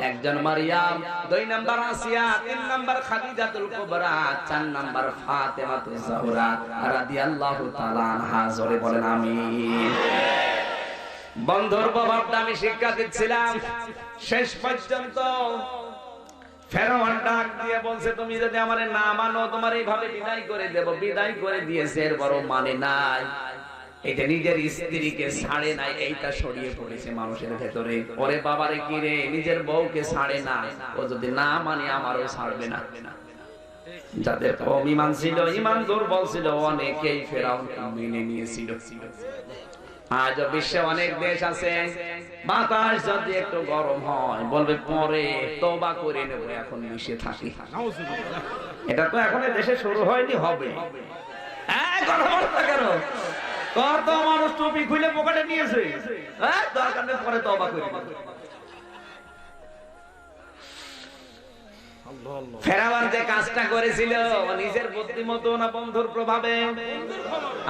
1 জন মারিয়াম, 2 নম্বর আসিয়া, 3 নম্বর খাদিজাতুল কুবরা, 4 নম্বর ফাতিমাতুজ জোহরা রাদিয়াল্লাহু তাআলা আনহা। জোরে বলেন আমিন। বন্ধুর প্রভাবটা আমি শিক্ষা দিচ্ছিলাম। শেষ পর্যন্ত ফেরাউন ডাক দিয়ে বলছে তুমি যদি আমারে না মানো তোমার এইভাবে বিদায় করে দেব। বিদায় করে দিয়েছে, এর বড় মানে নাই। এটা নিজের স্ত্রীকে ছাড়ে নাই, এইটা ছড়িয়ে পড়েছে মানুষের ভেতরে। ওরে বাবারে কি রে, নিজের বউকে ছাড়ে না, ও যদি না মানে আমারও ছাড়বে না। যাদের কম ঈমান ছিল, ঈমান দুর্বল ছিল, অনেকেই ফেরাউনকে মেনে নিয়েছিল। আজ বিশ্বে অনেক দেশ আছে, বাতাস যদি একটু গরম হয় বলবে পরে তওবা করে নেব, এখন মিশে থাকি। এটা তো এখন দেশে শুরু হয়নি, হবে। কত মানুষ টুপি খুলে পকেটে নিয়েছে, দরকার নেই পরে তওবা করে নেব। ফেরাউন যে কাজটা করেছিল নিজের বুদ্ধিমতো না বন্ধুর প্রভাবে?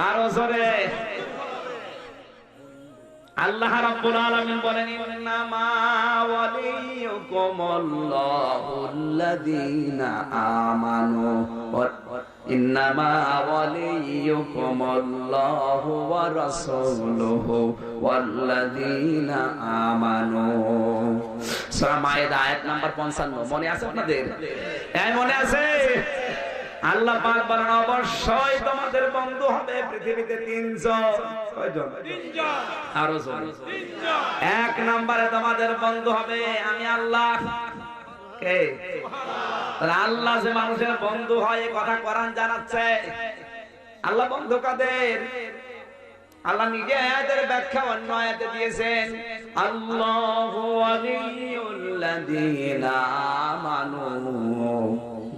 আরো জোরে আল্লাহ রাব্বুল আলামিন বলেন ইন্নামা ওয়ালিয়ুকুমুল্লাহুল্লাযীনা আমানু ইন্নামা ওয়ালিয়ুকুমুল্লাহু ওয়া রাসূলুহু ওয়াল্লাযীনা আমানু। সূরা মায়েদা আয়াত নাম্বার 55। মনে আছে আপনাদের? হ্যাঁ মনে আছে। আল্লাহ পাক বলেন অবশ্যই তোমাদের বন্ধু হবে পৃথিবীতে 3 জন। কয়জন? 3 জন। আরো জন। 3 জন। 1 নম্বরে তোমাদের বন্ধু হবে আমি আল্লাহ। কে? সুবহানাল্লাহ। আল্লাহ যে মানুষের বন্ধু হয় এই কথা কোরআন জানাচ্ছে। আল্লাহ বন্ধু কাদের? আল্লাহ নিজে আয়াতের ব্যাখ্যা অন্য আয়াতে দিয়েছেন, আল্লাহু ওয়ালিয়ুল্লাযীনা আমানু।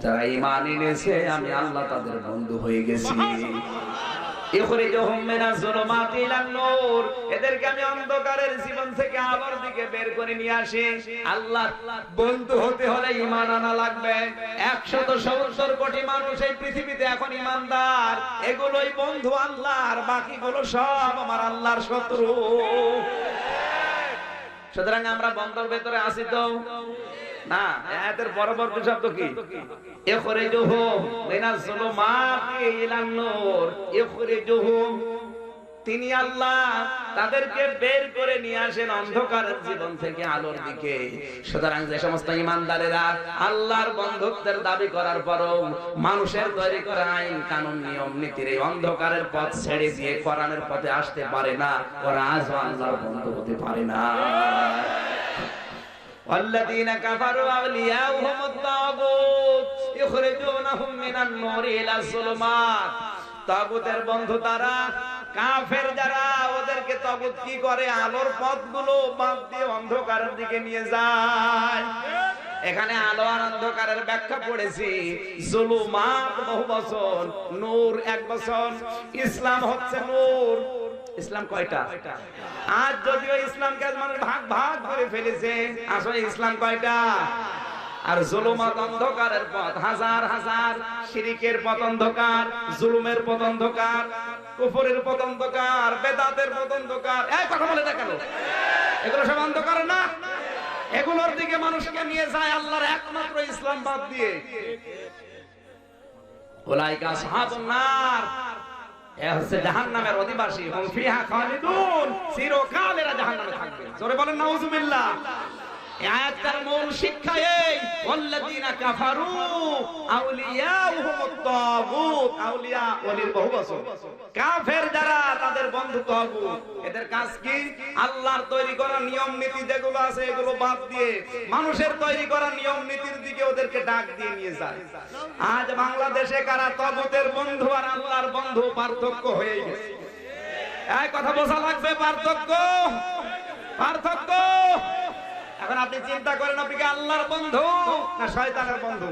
যারা ঈমান এনেছে আমি আল্লাহ তাদের বন্ধু হয়ে গেছি। ইখরিজুহুম মিনাজ যুলুমাতি ইলান নূর, এদেরকে আমি অন্ধকারের জীবন থেকে আলোর দিকে বের করে নিয়ে আসি। আল্লাহ বন্ধু হতে হলে ঈমান আনা লাগবে। 170 কোটি মানুষ এই পৃথিবীতে এখন ঈমানদার, এগুলোই বন্ধু আল্লাহর, বাকিগুলো সব আমার আল্লাহর শত্রু। সুতরাং আমরা বন্ধুর ভেতরে আছি তো না। আয়াতের পরবর্তী শব্দ কি? ইখরিজুহুম মিনাজ যুলুমাতি ইলান নূর। ইখরিজুহুম, তিনি আল্লাহ তাদেরকে বের করে নিয়ে আসেন অন্ধকারের জীবন থেকে আলোর দিকে। সুতরাং যে সমস্ত ঈমানদারেরা আল্লাহর বন্ধুত্বের দাবি করার পরও মানুষের তৈরি করা আইন কানুন নিয়ম নীতির এই অন্ধকারের পথ ছেড়ে দিয়ে কোরআনের পথে আসতে পারে না, ওরা আজও আল্লাহর বন্ধু হতে পারে না। والذين كفروا أولياؤهم الطاغوت يخرجونهم من النور إلى الظلمات। তাগুতের বন্ধু তারা, কাফের যারা, ওদেরকে তাগুত কি করে? আলোর পথগুলো বাদ দিয়ে অন্ধকারের দিকে নিয়ে যায়। এখানে আলো আর অন্ধকারের ব্যাখ্যা পড়েছি। যুলুমাত বহু বচন, নূর এক বচন। ইসলাম হচ্ছে নূর। ইসলাম কয়টা? আজ যদিও ইসলামকে মানুষ ভাগ ভাগ করে ফেলেছে, আসলে ইসলাম কয়টা? আর যুলুমাত অন্ধকারের পথ, হাজার হাজার। শিরকের পথ অন্ধকার, জুলুমের পথ অন্ধকার, কুফরের পথ অন্ধকার, বেদাতের পথ অন্ধকার। এই কথা বলে না কেন? এগুলো সব অন্ধকার না? এগুলোর দিকে মানুষকে নিয়ে যায় আল্লাহর একমাত্র ইসলাম বাদ দিয়ে। উলাইকা আসহাবুন নার, এ হচ্ছে জাহান্নামের অধিবাসী। হুম ফিহা খালিদুন, চিরকাল এরা জাহান্নামে থাকবে। জোরে বলেন নাউজুবিল্লাহ। এই আয়াতটার মূল শিক্ষা এই, ওয়াল্লাযিনা কাফারু আউলিয়াউহুমুত তাগুত। আউলিয়া ওলির বহু বচন। কাফের যারা, তাদের বন্ধু তাগুত। এদের কাজ কি? আল্লাহর তৈরি করা নিয়ম নীতি যেগুলো আছে এগুলো বাদ দিয়ে মানুষের তৈরি করা নিয়ম নীতির দিকে ওদেরকে ডাক দিয়ে নিয়ে যায়। আজ বাংলাদেশে কারা তাগুতের বন্ধু আর আল্লাহর বন্ধু পার্থক্য হয়ে গেছে। এই কথা বোঝা লাগবে, পার্থক্য, পার্থক্য। এখন আপনি চিন্তা করেন, আপনি কি আল্লাহর বন্ধু না শয়তানের বন্ধু?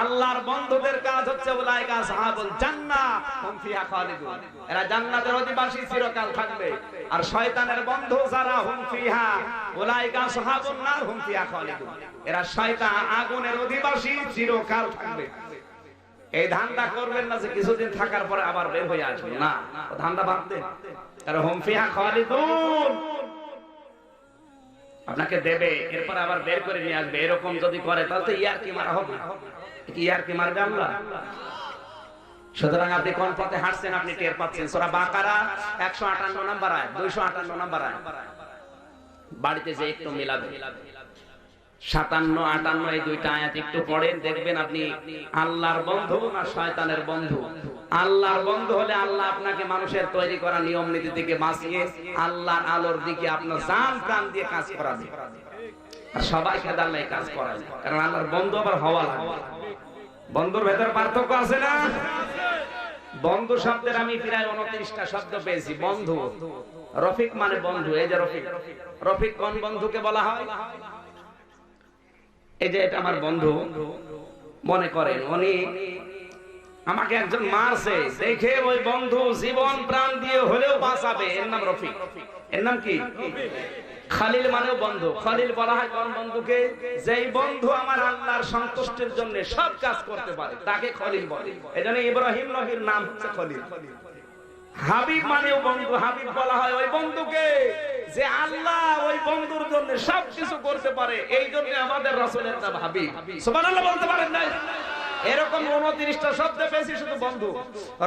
আল্লাহর বন্ধুদের কাজ হচ্ছে উলাইকা আসহাবুল জান্নাহ হুম ফিহা খালিদুন, এরা জান্নাতের অধিবাসী, চিরকাল থাকবে। আর শয়তানের বন্ধু যারা, হুম ফিহা উলাইকা আসহাবুন নার হুম ফিহা খালিদুন, এরা শয়তান আগুনের অধিবাসী, চিরকাল থাকবে। এই ধান্দা করবেন না যে কিছুদিন থাকার পরে আবার বের হয়ে আসবে, না, ও ধান্দা বাদ দেন। কারণ হুম ফিহা খালিদুন আপনাকে দেবে, এরপর আবার বের করে নিয়ে আসবে। এরকম যদি করে তাহলে তো ইয়ার কি মারা হবে? কি ইয়ার কি মারবে আল্লাহ? সুতরাং আপনি কোন পথে হাঁটছেন আপনি টের পাচ্ছেন। সূরা বাকারা 158 নম্বর আয়াত, 258 নম্বর আয়াত। বাড়িতে যে একটু মিলাবে 57 58 এই দুইটা আয়াত একটু পড়েন, দেখবেন আপনি আল্লাহর বন্ধু না শয়তানের বন্ধু। আল্লাহর বন্ধু হলে আল্লাহ আপনাকে মানুষের তৈরি করা নিয়ম নীতি থেকে বাঁচিয়ে আল্লাহর আলোর দিকে আপনার জান প্রাণ দিয়ে কাজ করাবে। আর সবাইকে আল্লাহ কাজ করাবে, কারণ আল্লাহর বন্ধু আবার হওয়া লাগবে। বন্ধুর ভেতর পার্থক্য আছে না? বন্ধু শব্দের আমি প্রায় 29টা শব্দ পেয়েছি। বন্ধু, রফিক মানে বন্ধু। এই যে রফিক, রফিক কোন বন্ধুকে বলা হয়? এই যে এটা আমার বন্ধু, মনে করেন উনি আমাকে একজন মারছে, দেখে ওই বন্ধু জীবন প্রাণ দিয়ে হলেও বাঁচাবে, এর নাম রফিক। এর নাম কি? খালিল মানেও বন্ধু। খালিল বলা হয় কোন বন্ধুকে? যেই বন্ধু আমার আল্লাহর সন্তুষ্টির জন্য সব কাজ করতে পারে, তাকে খলিল বলে। এজন্য ইব্রাহিম নবীর নাম হচ্ছে খলিল। হাবিব মানেও বন্ধু। হাবিব বলা হয় ওই বন্ধুকে যে আল্লাহ ওই বন্ধুর জন্য সবকিছু করতে পারে, এই জন্য আমাদের রাসূলের নাম হাবিব। সুবহানাল্লাহ বলতে পারেন না? এরকম 29টা শব্দ পেয়েছি শুধু বন্ধু।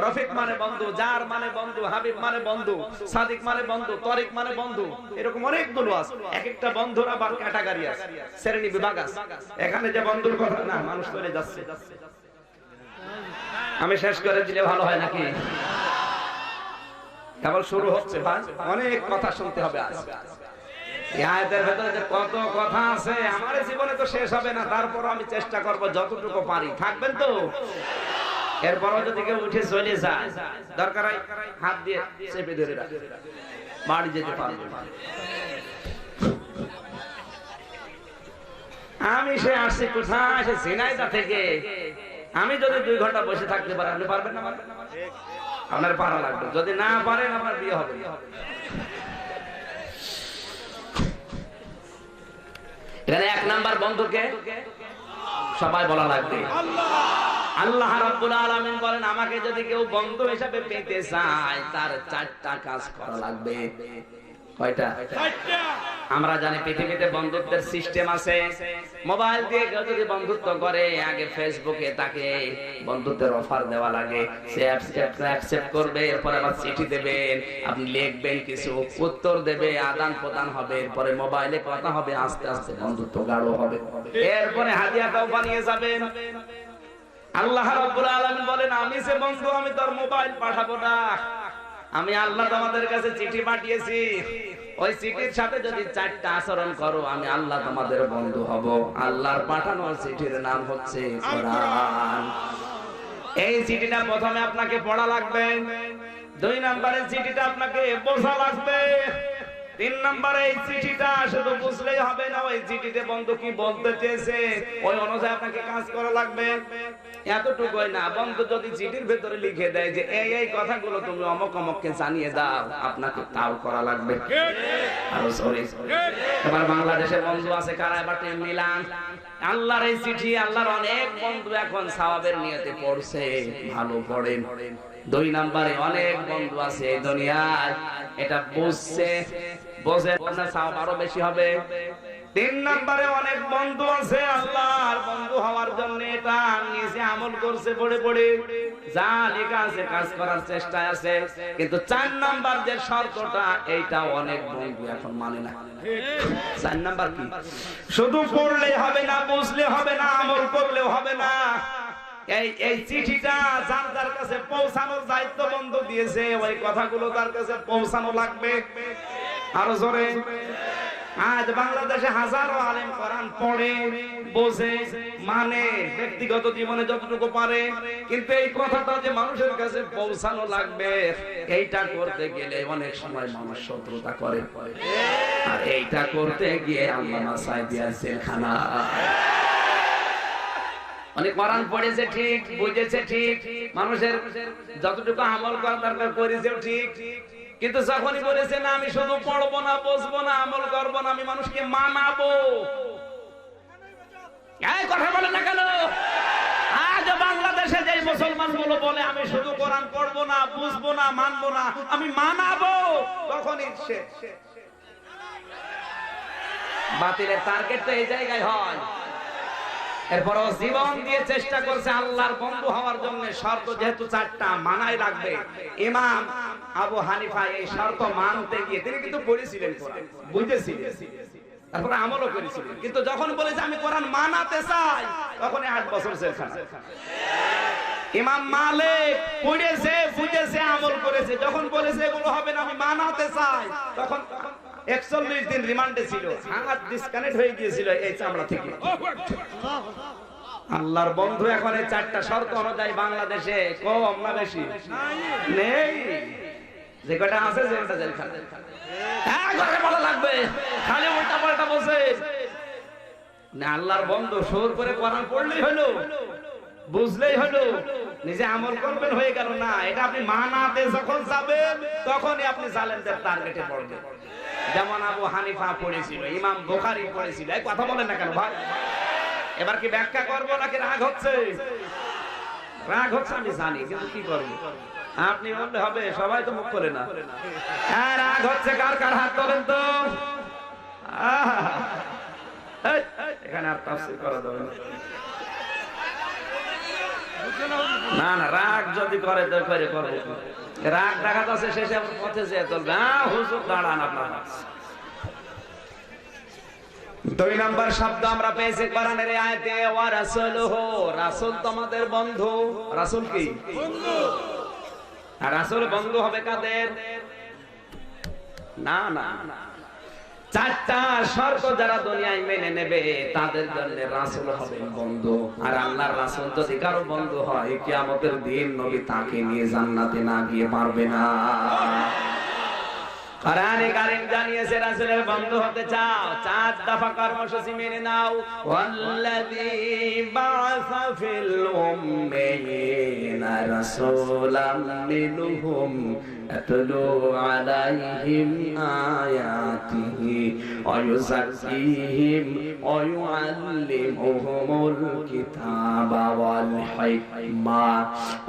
রফিক মানে বন্ধু, জার মানে বন্ধু, হাবিব মানে বন্ধু, সাদিক মানে বন্ধু, তরিক মানে বন্ধু। এরকম অনেকগুলো আছে। এক একটা বন্ধুর আবার ক্যাটাগরি আছে, শ্রেণী বিভাগ আছে। এখানে যে বন্ধুর কথা না, মানুষ চলে যাচ্ছে। আমি শেষ করে দিলে ভালো হয় নাকি? কেবল শুরু হচ্ছে ভাই, অনেক কথা শুনতে হবে আজ। এই আয়াতের ভেতরে যে কত কথা আছে, আমার জীবনে তো শেষ হবে না। তারপর আমি চেষ্টা করব যতটুকু পারি। থাকবেন তো? এরপরও যদি কেউ উঠে চলে যায়, দরকার হয় হাত দিয়ে চেপে ধরে রাখ, বাড়ি যেতে পারবে। আমি সে আসছি কোথায়? সে ঝিনাইদহ থেকে। আমি যদি 2 ঘন্টা বসে থাকতে পারি, আপনি পারবেন না? আপনার পারা লাগবে। যদি না পারেন আপনার বিয়ে হবে না। এখানে 1 নাম্বার বন্ধুকে সবাই বলা লাগবে আল্লাহ রাব্বুল আলামিন বলেন, আমাকে যদি কেউ বন্ধু হিসেবে পেতে চায় তার 4টা কাজ করা লাগবে। কয়টা? 4টা। আমরা জানি পৃথিবীতে বন্ধুত্বের সিস্টেম আছে। মোবাইল দিয়ে কেউ যদি বন্ধুত্ব করে, আগে ফেসবুকে তাকে বন্ধুত্বের অফার দেওয়া লাগে, সে অ্যাকসেপ্ট করবে, এরপর আবার চিঠি দেবেন, আপনি লিখবেন, কিছু উত্তর দেবে, আদান প্রদান হবে, এরপরে মোবাইলে কথা হবে, আস্তে আস্তে বন্ধুত্ব গাঢ় হবে, এরপরে হাদিয়াটাও বানিয়ে যাবেন। আল্লাহ রাব্বুল আলামিন বলেন, আমি যে বন্ধু, আমি তোর মোবাইল পাঠাবো না, আমি আল্লাহ তোমাদের কাছে চিঠি পাঠিয়েছি, ওই চিঠির সাথে যদি 4টা আচরণ করো, আমি আল্লাহ তোমাদের বন্ধু হব। আল্লাহর পাঠানো চিঠির নাম হচ্ছে কোরআন। এই চিঠিটা প্রথমে আপনাকে পড়া লাগবে, 2 নম্বরের চিঠিটা আপনাকে বোঝা লাগবে, 3 নম্বরে এই চিঠিটা শুধু বুঝলেই হবে না, ওই চিঠিতে বন্ধু কি বলতে চেয়েছে ওই অনুযায়ী আপনাকে কাজ করা লাগবে। এতটুকুই না, বন্ধু যদি চিঠির ভেতরে লিখে দেয় যে এই কথাগুলো তুমি অমুক অমুককে জানিয়ে দাও, আপনাকে তাও করা লাগবে। আর সরি, এবার বাংলাদেশের বন্ধু আছে কারা, এবার মিলান আল্লাহর এই চিঠি, আল্লাহর অনেক বন্ধু এখন সওয়াবের নিয়তে পড়ছে, ভালো পড়েন। 2 নম্বরে অনেক বন্ধু আছে এই দুনিয়ায়, এটা বুঝছে, বোঝে না, সওয়াব আরো বেশি হবে। 3 নম্বরে অনেক বন্ধু আছে আল্লাহর বন্ধু হওয়ার জন্য এটা নিজে আমল করছে, পড়ে পড়ে যা লেখা আছে কাজ করার চেষ্টায় আছে, কিন্তু 4 নাম্বার যে শর্তটা, এইটা অনেক বন্ধু এখন মানে না। 4 নাম্বার কি? শুধু পড়লেই হবে না, বুঝলে হবে না, আমল করলেও হবে না। এই চিঠিটা যার কাছে পৌঁছানোর দায়িত্ব বন্ধু দিয়েছে, ওই কথাগুলো তার কাছে পৌঁছানো লাগবে। আরো জোরে। আজ বাংলাদেশে হাজারো আলেম কোরআন পড়ে, বোঝে, মানে, ব্যক্তিগত জীবনে যতটুকু পারে, কিন্তু এই কথাটা যে মানুষের কাছে পৌঁছানো লাগবে, এইটা করতে গেলে অনেক সময় মানুষ শত্রুতা করে, আর এইটা করতে গিয়ে আল্লামা সাঈদী জেলখানা। অনেক কোরআন পড়েছে ঠিক, বুঝেছে ঠিক, মানুষের যতটুকু আমল করার দরকার করেছে ঠিক, কিন্তু যখনই বলেছে না আমি শুধু পড়বো না, বুঝবো না, আমল করবো না, আমি মানুষকে মানাবো, এই কথা বলে না কেন? আজ বাংলাদেশে যে মুসলমান গুলো বলে আমি শুধু কোরআন পড়বো না, বুঝবো না, মানবো না, আমি মানাবো, তখনই বাতিলের টার্গেট তো এই জায়গায় হয়। এরপরও জীবন দিয়ে চেষ্টা করছে আল্লাহর বন্ধু হওয়ার জন্য। শর্ত যেহেতু 4টা মানাই লাগবে, ইমাম আবু হানিফা এই শর্ত মানতে গিয়ে তিনি কিন্তু পড়েছিলেন, কোরআন বুঝেছিলেন, তারপরে আমলও করেছিলেন, কিন্তু যখন বলেছে আমি কোরআন মানাতে চাই, তখন 8 বছর জেলখানা। ইমাম মালিক পড়েছে, বুঝেছে, আমল করেছে, যখন বলেছে এগুলো হবে না, আমি মানাতে চাই, তখন 41 দিন রিমান্ডে ছিল, হাত ডিসকানেক্ট হয়ে গিয়েছিল এই চামড়া থেকে। আল্লাহর বন্ধু এখন এই 4টা শর্ত অনুযায়ী বাংলাদেশে কম না বেশি নেই, যে কয়টা আছে যে ওটা জেলখানা। হ্যাঁ, ঘরে বলা লাগবে, খালি উল্টা পাল্টা বসে না। আল্লাহর বন্ধু সুর করে কোরআন পড়লেই হলো, বুঝলেই হলো, নিজে আমল করবেন, হয়ে গেল না। এটা আপনি মানাতে যখন যাবেন, তখনই আপনি জালেমদের টার্গেটে পড়বেন। যেমন আবু হানিফা পড়েছিল, ইমাম বুখারী পড়েছিল। এই কথা বলেন না কেন ভাই? এবার কি ব্যাখ্যা করবো নাকি রাগ হচ্ছে? রাগ হচ্ছে আমি জানি, কিন্তু কি করবো, আপনি বললে হবে, সবাই তো মুখ করে না। হ্যাঁ, রাগ হচ্ছে কার কার হাত তোলেন তো। এখানে আর তাফসীর করা যাবে না। না, রাগ যদি করে তো করে করবো, রাগ দেখা যাচ্ছে শেষে আমার পথে যেয়ে চলবে। হুজুর দাঁড়ান আপনার। 2 নাম্বার শব্দ আমরা পেয়েছি কোরআনের এই আয়াতে, ওয়া রাসূলুহু, রাসূল তোমাদের বন্ধু। রাসূল কি বন্ধু? আর রাসূল বন্ধু হবে কাদের? না না, 4টা শর্ত যারা দুনিয়ায় মেনে নেবে তাদের জন্য রাসূল হবে বন্ধু। আর আল্লাহর রাসূল যদি কারো বন্ধু হয়, কিয়ামতের দিন নবী তাকে নিয়ে জান্নাতে না গিয়ে পারবে না। কোরআনে কারীম জানিয়েছে রাসূলের বন্ধু হতে চাও 4 দফা কর্মসূচি মেনে নাও ওয়াল্লাযী বা'আসা ফিল উম্মিয়িনা রাসূলাম মিনহুম আতলু আলাইহিম আয়াতিহি ওয়া ইউযাক্কিহিম ওয়া ইউআল্লিমুহুমুল কিতাবা ওয়াল হিকমা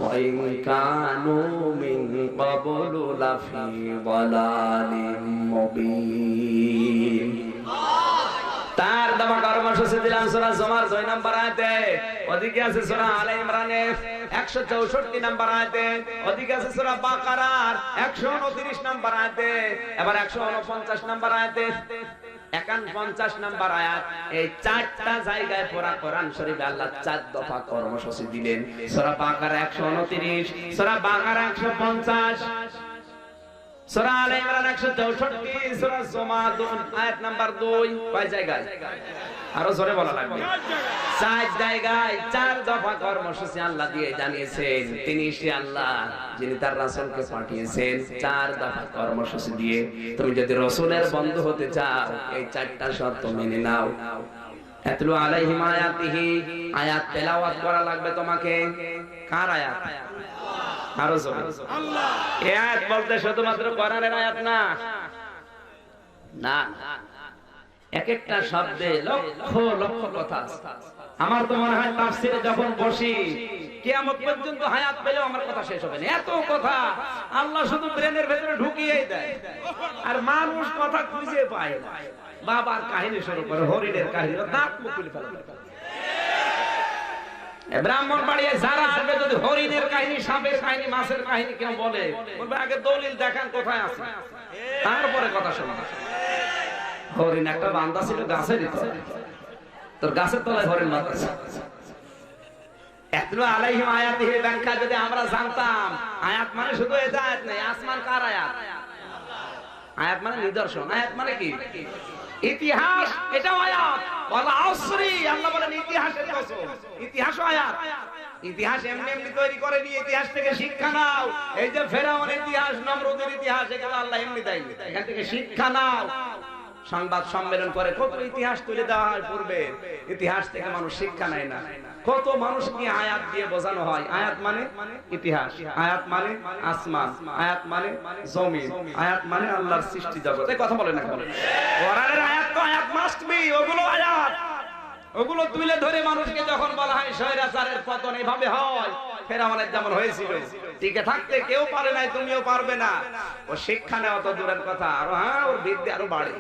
ওয়া ইন কানু মিন ক্বাবলু লাফি দালালিম মুবিন। তার দফা কর্মসূচি দিলাম সূরা জুমার 6 নম্বর আয়াতে, ওদিকে আছে সূরা আলে ইমরানের 164 নম্বর আয়াতে, ওদিকে আছে সূরা বাকারার 129 নম্বর আয়াতে, এবার 149 নম্বর আয়াতে, 51 নম্বর আয়াত। এই 4টা জায়গায় পুরা কোরআন শরীফে আল্লাহ 4 দফা কর্মসূচি দিলেন। সূরা বাকারা 129, সূরা বাকারা 150, সূরা আলে ইমরান 164, সূরা জুমা আয়াত নাম্বার 2। কয় জায়গায়? আরো জোরে বলা লাগবে। 4 জায়গায় 4 দফা কর্মসূচি আল্লাহ দিয়ে জানিয়েছেন তিনি সে আল্লাহ যিনি তার রাসূলকে পাঠিয়েছেন 4 দফা কর্মসূচি দিয়ে। তুমি যদি রাসূলের বন্ধু হতে চাও এই 4টা শর্ত মেনে নাও। আতলু আলাইহিম আয়াতিহি, আয়াত তেলাওয়াত করা লাগবে তোমাকে। কার আয়াত? আরো জোরে আল্লাহ। এই আয়াত বলতে শুধুমাত্র কোরআনের আয়াত না, না, এক একটা শব্দে লক্ষ লক্ষ কথা আছে। আমার তো মনে হয় তাফসীরে যখন বসি কিয়ামত পর্যন্ত হায়াত পেলেও আমার কথা শেষ হবে না, এত কথা আল্লাহ শুধু ব্রেনের ভেতরে ঢুকিয়েই দেয়, আর মানুষ কথা খুঁজে পায় না। বাবার কাহিনী শুরু করে, হরিণের কাহিনী, দাঁত মুখ তুলে ফেলে। ব্রাহ্মণ বাড়িয়ে যারা আসবে যদি হরিণের কাহিনী, সাপের কাহিনী, মাছের কাহিনী কেউ বলে, বলবে আগে দলিল দেখান কোথায় আছে, তারপরে কথা শোনা। হরিণ একটা বান্দা ছিল গাছের ভিতরে, তোর গাছের তলায় হরিণ বাঁধা। আতলু আলাইহিম আয়াতিহি ব্যাখ্যা যদি আমরা জানতাম, আয়াত মানে শুধু এটা আয়াত নয়, আসমান কার আয়াত? আয়াত মানে নিদর্শন। আয়াত মানে কি? ইতিহাস, এটাও আয়াত। ওয়াল আসরি, আল্লাহ বলেন ইতিহাসের কসম, ইতিহাসও আয়াত। ইতিহাস এমনি এমনি তৈরি করেনি, ইতিহাস থেকে শিক্ষা নাও। এই যে ফেরাউনের ইতিহাস, নমরুদের ইতিহাস, এগুলো আল্লাহ এমনি দেয়নি, এখান থেকে শিক্ষা নাও। সংবাদ সম্মেলন করে কত ইতিহাস তুলে দেওয়া হয় পূর্বে, ইতিহাস থেকে মানুষ শিক্ষা নেয় না। কত মানুষকে আয়াত দিয়ে বোঝানো হয়। আয়াত মানে ইতিহাস, আয়াত মানে আসমান, আয়াত মানে জমিন, আয়াত মানে আল্লাহর সৃষ্টি জগৎ। এই কথা বলে না কেন? কোরআনের আয়াত তো আয়াত মাস্ট বি, ওগুলো আয়াত। ওগুলো তুলে ধরে মানুষকে যখন বলা হয় স্বৈরাচারের পতন এভাবে হয়, ফেরাউনের যেমন হয়েছিল, টিকে থাকতে কেউ পারে নাই, তুমিও পারবে না। ও শিক্ষা নেওয়া তো দূরের কথা, আর হ্যাঁ ওর বিদ্যা আরো বাড়ে।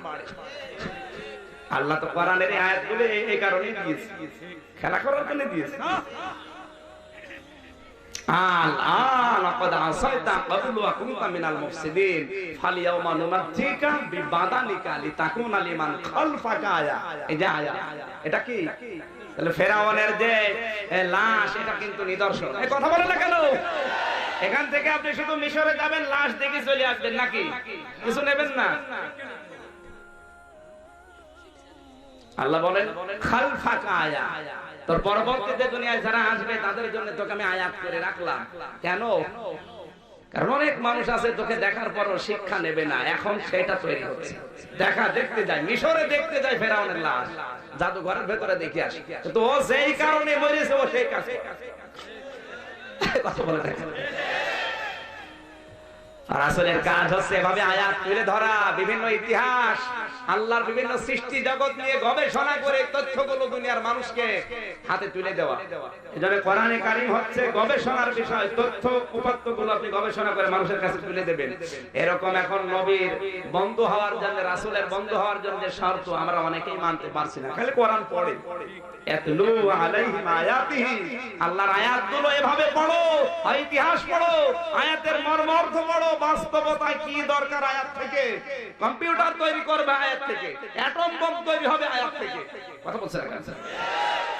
আল্লাহ তো কোরআনের আয়াতগুলো এই কারণে দিয়েছে, খেলা করার জন্য দিয়েছে। এটা কি? ফেরাউনের যে লাশ, এটা কিন্তু নিদর্শন। এই কথা বলে না কেন? এখান থেকে আপনি শুধু মিশরে যাবেন, লাশ দেখে চলে আসবেন, নাকি কিছু নেবেন না? আল্লাহ বলেন খালফাকা আয়া, তোর পরবর্তীতে দুনিয়ায় যারা আসবে তাদের জন্য তোকে আমি আয়াত করে রাখলাম। কেন? কারণ অনেক মানুষ আছে তোকে দেখার পরও শিক্ষা নেবে না। এখন সেটা তৈরি হচ্ছে। দেখতে যায়, মিশরে দেখতে যায় ফেরাউনের লাশ, জাদুঘরের ভেতরে দেখে আসে, তো ও যেই কারণে মরেছে ও সেই কাছে কথা বলে দেখে। আর আসলের কাজ হচ্ছে এভাবে আয়াত তুলে ধরা, বিভিন্ন ইতিহাস, আল্লাহর বিভিন্ন সৃষ্টি জগৎ নিয়ে গবেষণা করে তথ্যগুলো দুনিয়ার মানুষকে হাতে তুলে দেওয়া। এজন্য কোরআনে কারীম হচ্ছে গবেষণার বিষয়। তথ্য উপাত্তগুলো আপনি গবেষণা করে মানুষের কাছে তুলে দেবেন। এরকম এখন নবীর বন্ধু হওয়ার জন্য, রাসূলের বন্ধু হওয়ার জন্য যে শর্ত আমরা অনেকেই মানতে পারছি না, খালি কোরআন পড়ে। আতলু আলাইহিম আয়াতিহি, আল্লাহর আয়াতগুলো এভাবে পড়ো, ইতিহাস পড়ো, আয়াতের মর্মার্থ পড়ো, বাস্তবতায় কি দরকার আয়াত থেকে। কম্পিউটার তৈরি করবে আয়াত থেকে, অ্যাটম বোম তৈরি হবে আয়াত থেকে। কথা বলছেন না?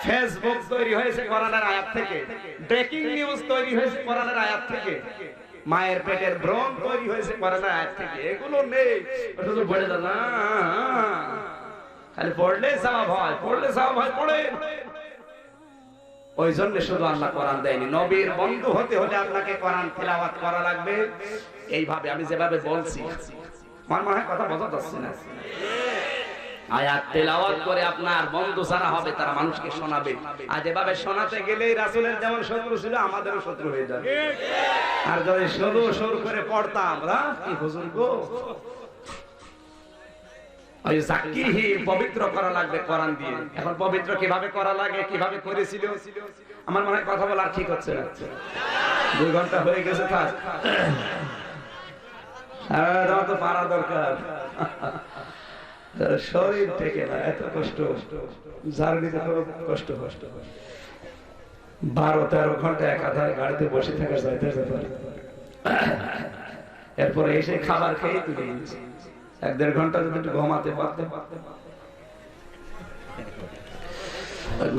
ফেসবুক তৈরি হয়েছে কোরআনের আয়াত থেকে, ব্রেকিং নিউজ তৈরি হয়েছে কোরআনের আয়াত থেকে, মায়ের পেটের ভ্রূণ তৈরি হয়েছে কোরআনের আয়াত থেকে। এগুলো নেই, শুধু পড়ে দাও না, খালি পড়লে সওয়াব হয়, পড়লে সওয়াব হয়, পড়ে। ওই জন্য শুধু আল্লাহ কোরআন দেয়নি। নবীর বন্ধু হতে হলে আপনাকে কোরআন তেলাওয়াত করা লাগবে। এইভাবে আমি যেভাবে বলছি আমার মনে হয় কথা বোঝা যাচ্ছে না। আয়াত তেলাওয়াত করে আপনার বন্ধু যারা হবে তারা মানুষকে শোনাবে, আর যেভাবে শোনাতে গেলেই রাসূলের যেমন শত্রু ছিল আমাদেরও শত্রু হয়ে যাবে। আর যদি শুধু সুর করে পড়তাম, কি হুজুর গো, ওই জাকিহি পবিত্র করা লাগবে কোরআন দিয়ে। এখন পবিত্র কিভাবে করা লাগে, কিভাবে করেছিল, আমার মনে হয় কথা বলা ঠিক হচ্ছে না। 2 ঘন্টা হয়ে গেছে, থাক, হ্যাঁ তো পারা দরকার। শরীর থেকে না, এত কষ্ট জার্নিতে কষ্ট 12-13 ঘন্টা একাধারে গাড়িতে বসে থাকা যাইতে ব্যাপার। এরপরে এসে খাবার খেয়ে তুলে 1-1.5 ঘন্টা যদি একটু ঘুমাতে পারতে।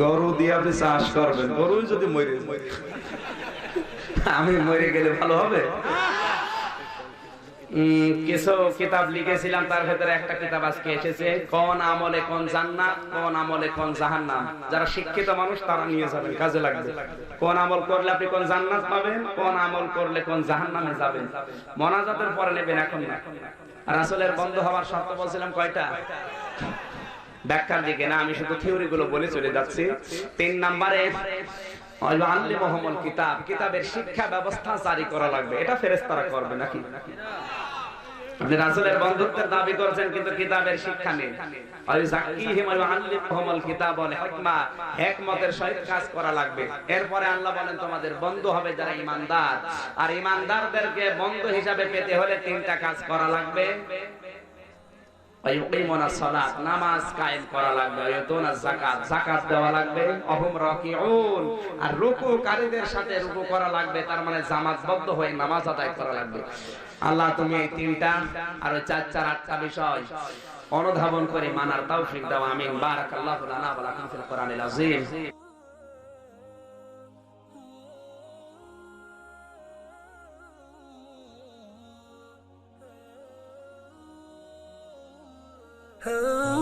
গরু দিয়ে আপনি চাষ করবেন, গরু যদি মরে যায়, আমি মরে গেলে ভালো হবে? কিছু কিতাব লিখেছিলাম, তার ভেতরে একটা কিতাব আজকে এসেছে, কোন আমলে কোন জান্নাত, কোন আমলে কোন জাহান্নাম। যারা শিক্ষিত মানুষ তারা নিয়ে যাবেন, কাজে লাগবে। কোন আমল করলে আপনি কোন জান্নাত পাবেন, কোন আমল করলে কোন জাহান্নামে যাবেন, মোনাজাতের পরে নেবেন, এখন না। রাসূলের বন্ধু হওয়ার শর্ত বলছিলাম কয়টা? ব্যাখ্যার দিকে না, আমি শুধু থিওরি গুলো বলে চলে যাচ্ছি। 3 নম্বরে কিতাব, কিতাবের শিক্ষা ব্যবস্থা জারি করা লাগবে। এটা ফেরেশতারা করবে নাকি? আপনি রাসূলের বন্ধুত্বের দাবি করছেন কিন্তু কিতাবের শিক্ষা নেই। কিতাব ওয়াল হিকমা, হিকমতের সহিত কাজ করা লাগবে। এরপরে আল্লাহ বলেন তোমাদের বন্ধু হবে যারা ঈমানদার, আর ঈমানদারদেরকে বন্ধু হিসাবে পেতে হলে 3টা কাজ করা লাগবে। নামাজ কায়েম করা লাগবে, যাকাত দেওয়া লাগবে, আর রুকুকারীদের সাথে রুকু করা লাগবে, তার মানে জামাতবদ্ধ হয়ে নামাজ আদায় করা লাগবে। আল্লাহ তুমি এই 3টা আর 4-8টা বিষয় অনুধাবন করে মানার তৌফিক দাও, আমিন। বারাকাল্লাহু লানা ওয়া লাকুম ফিল কোরআনিল আযীম। Oh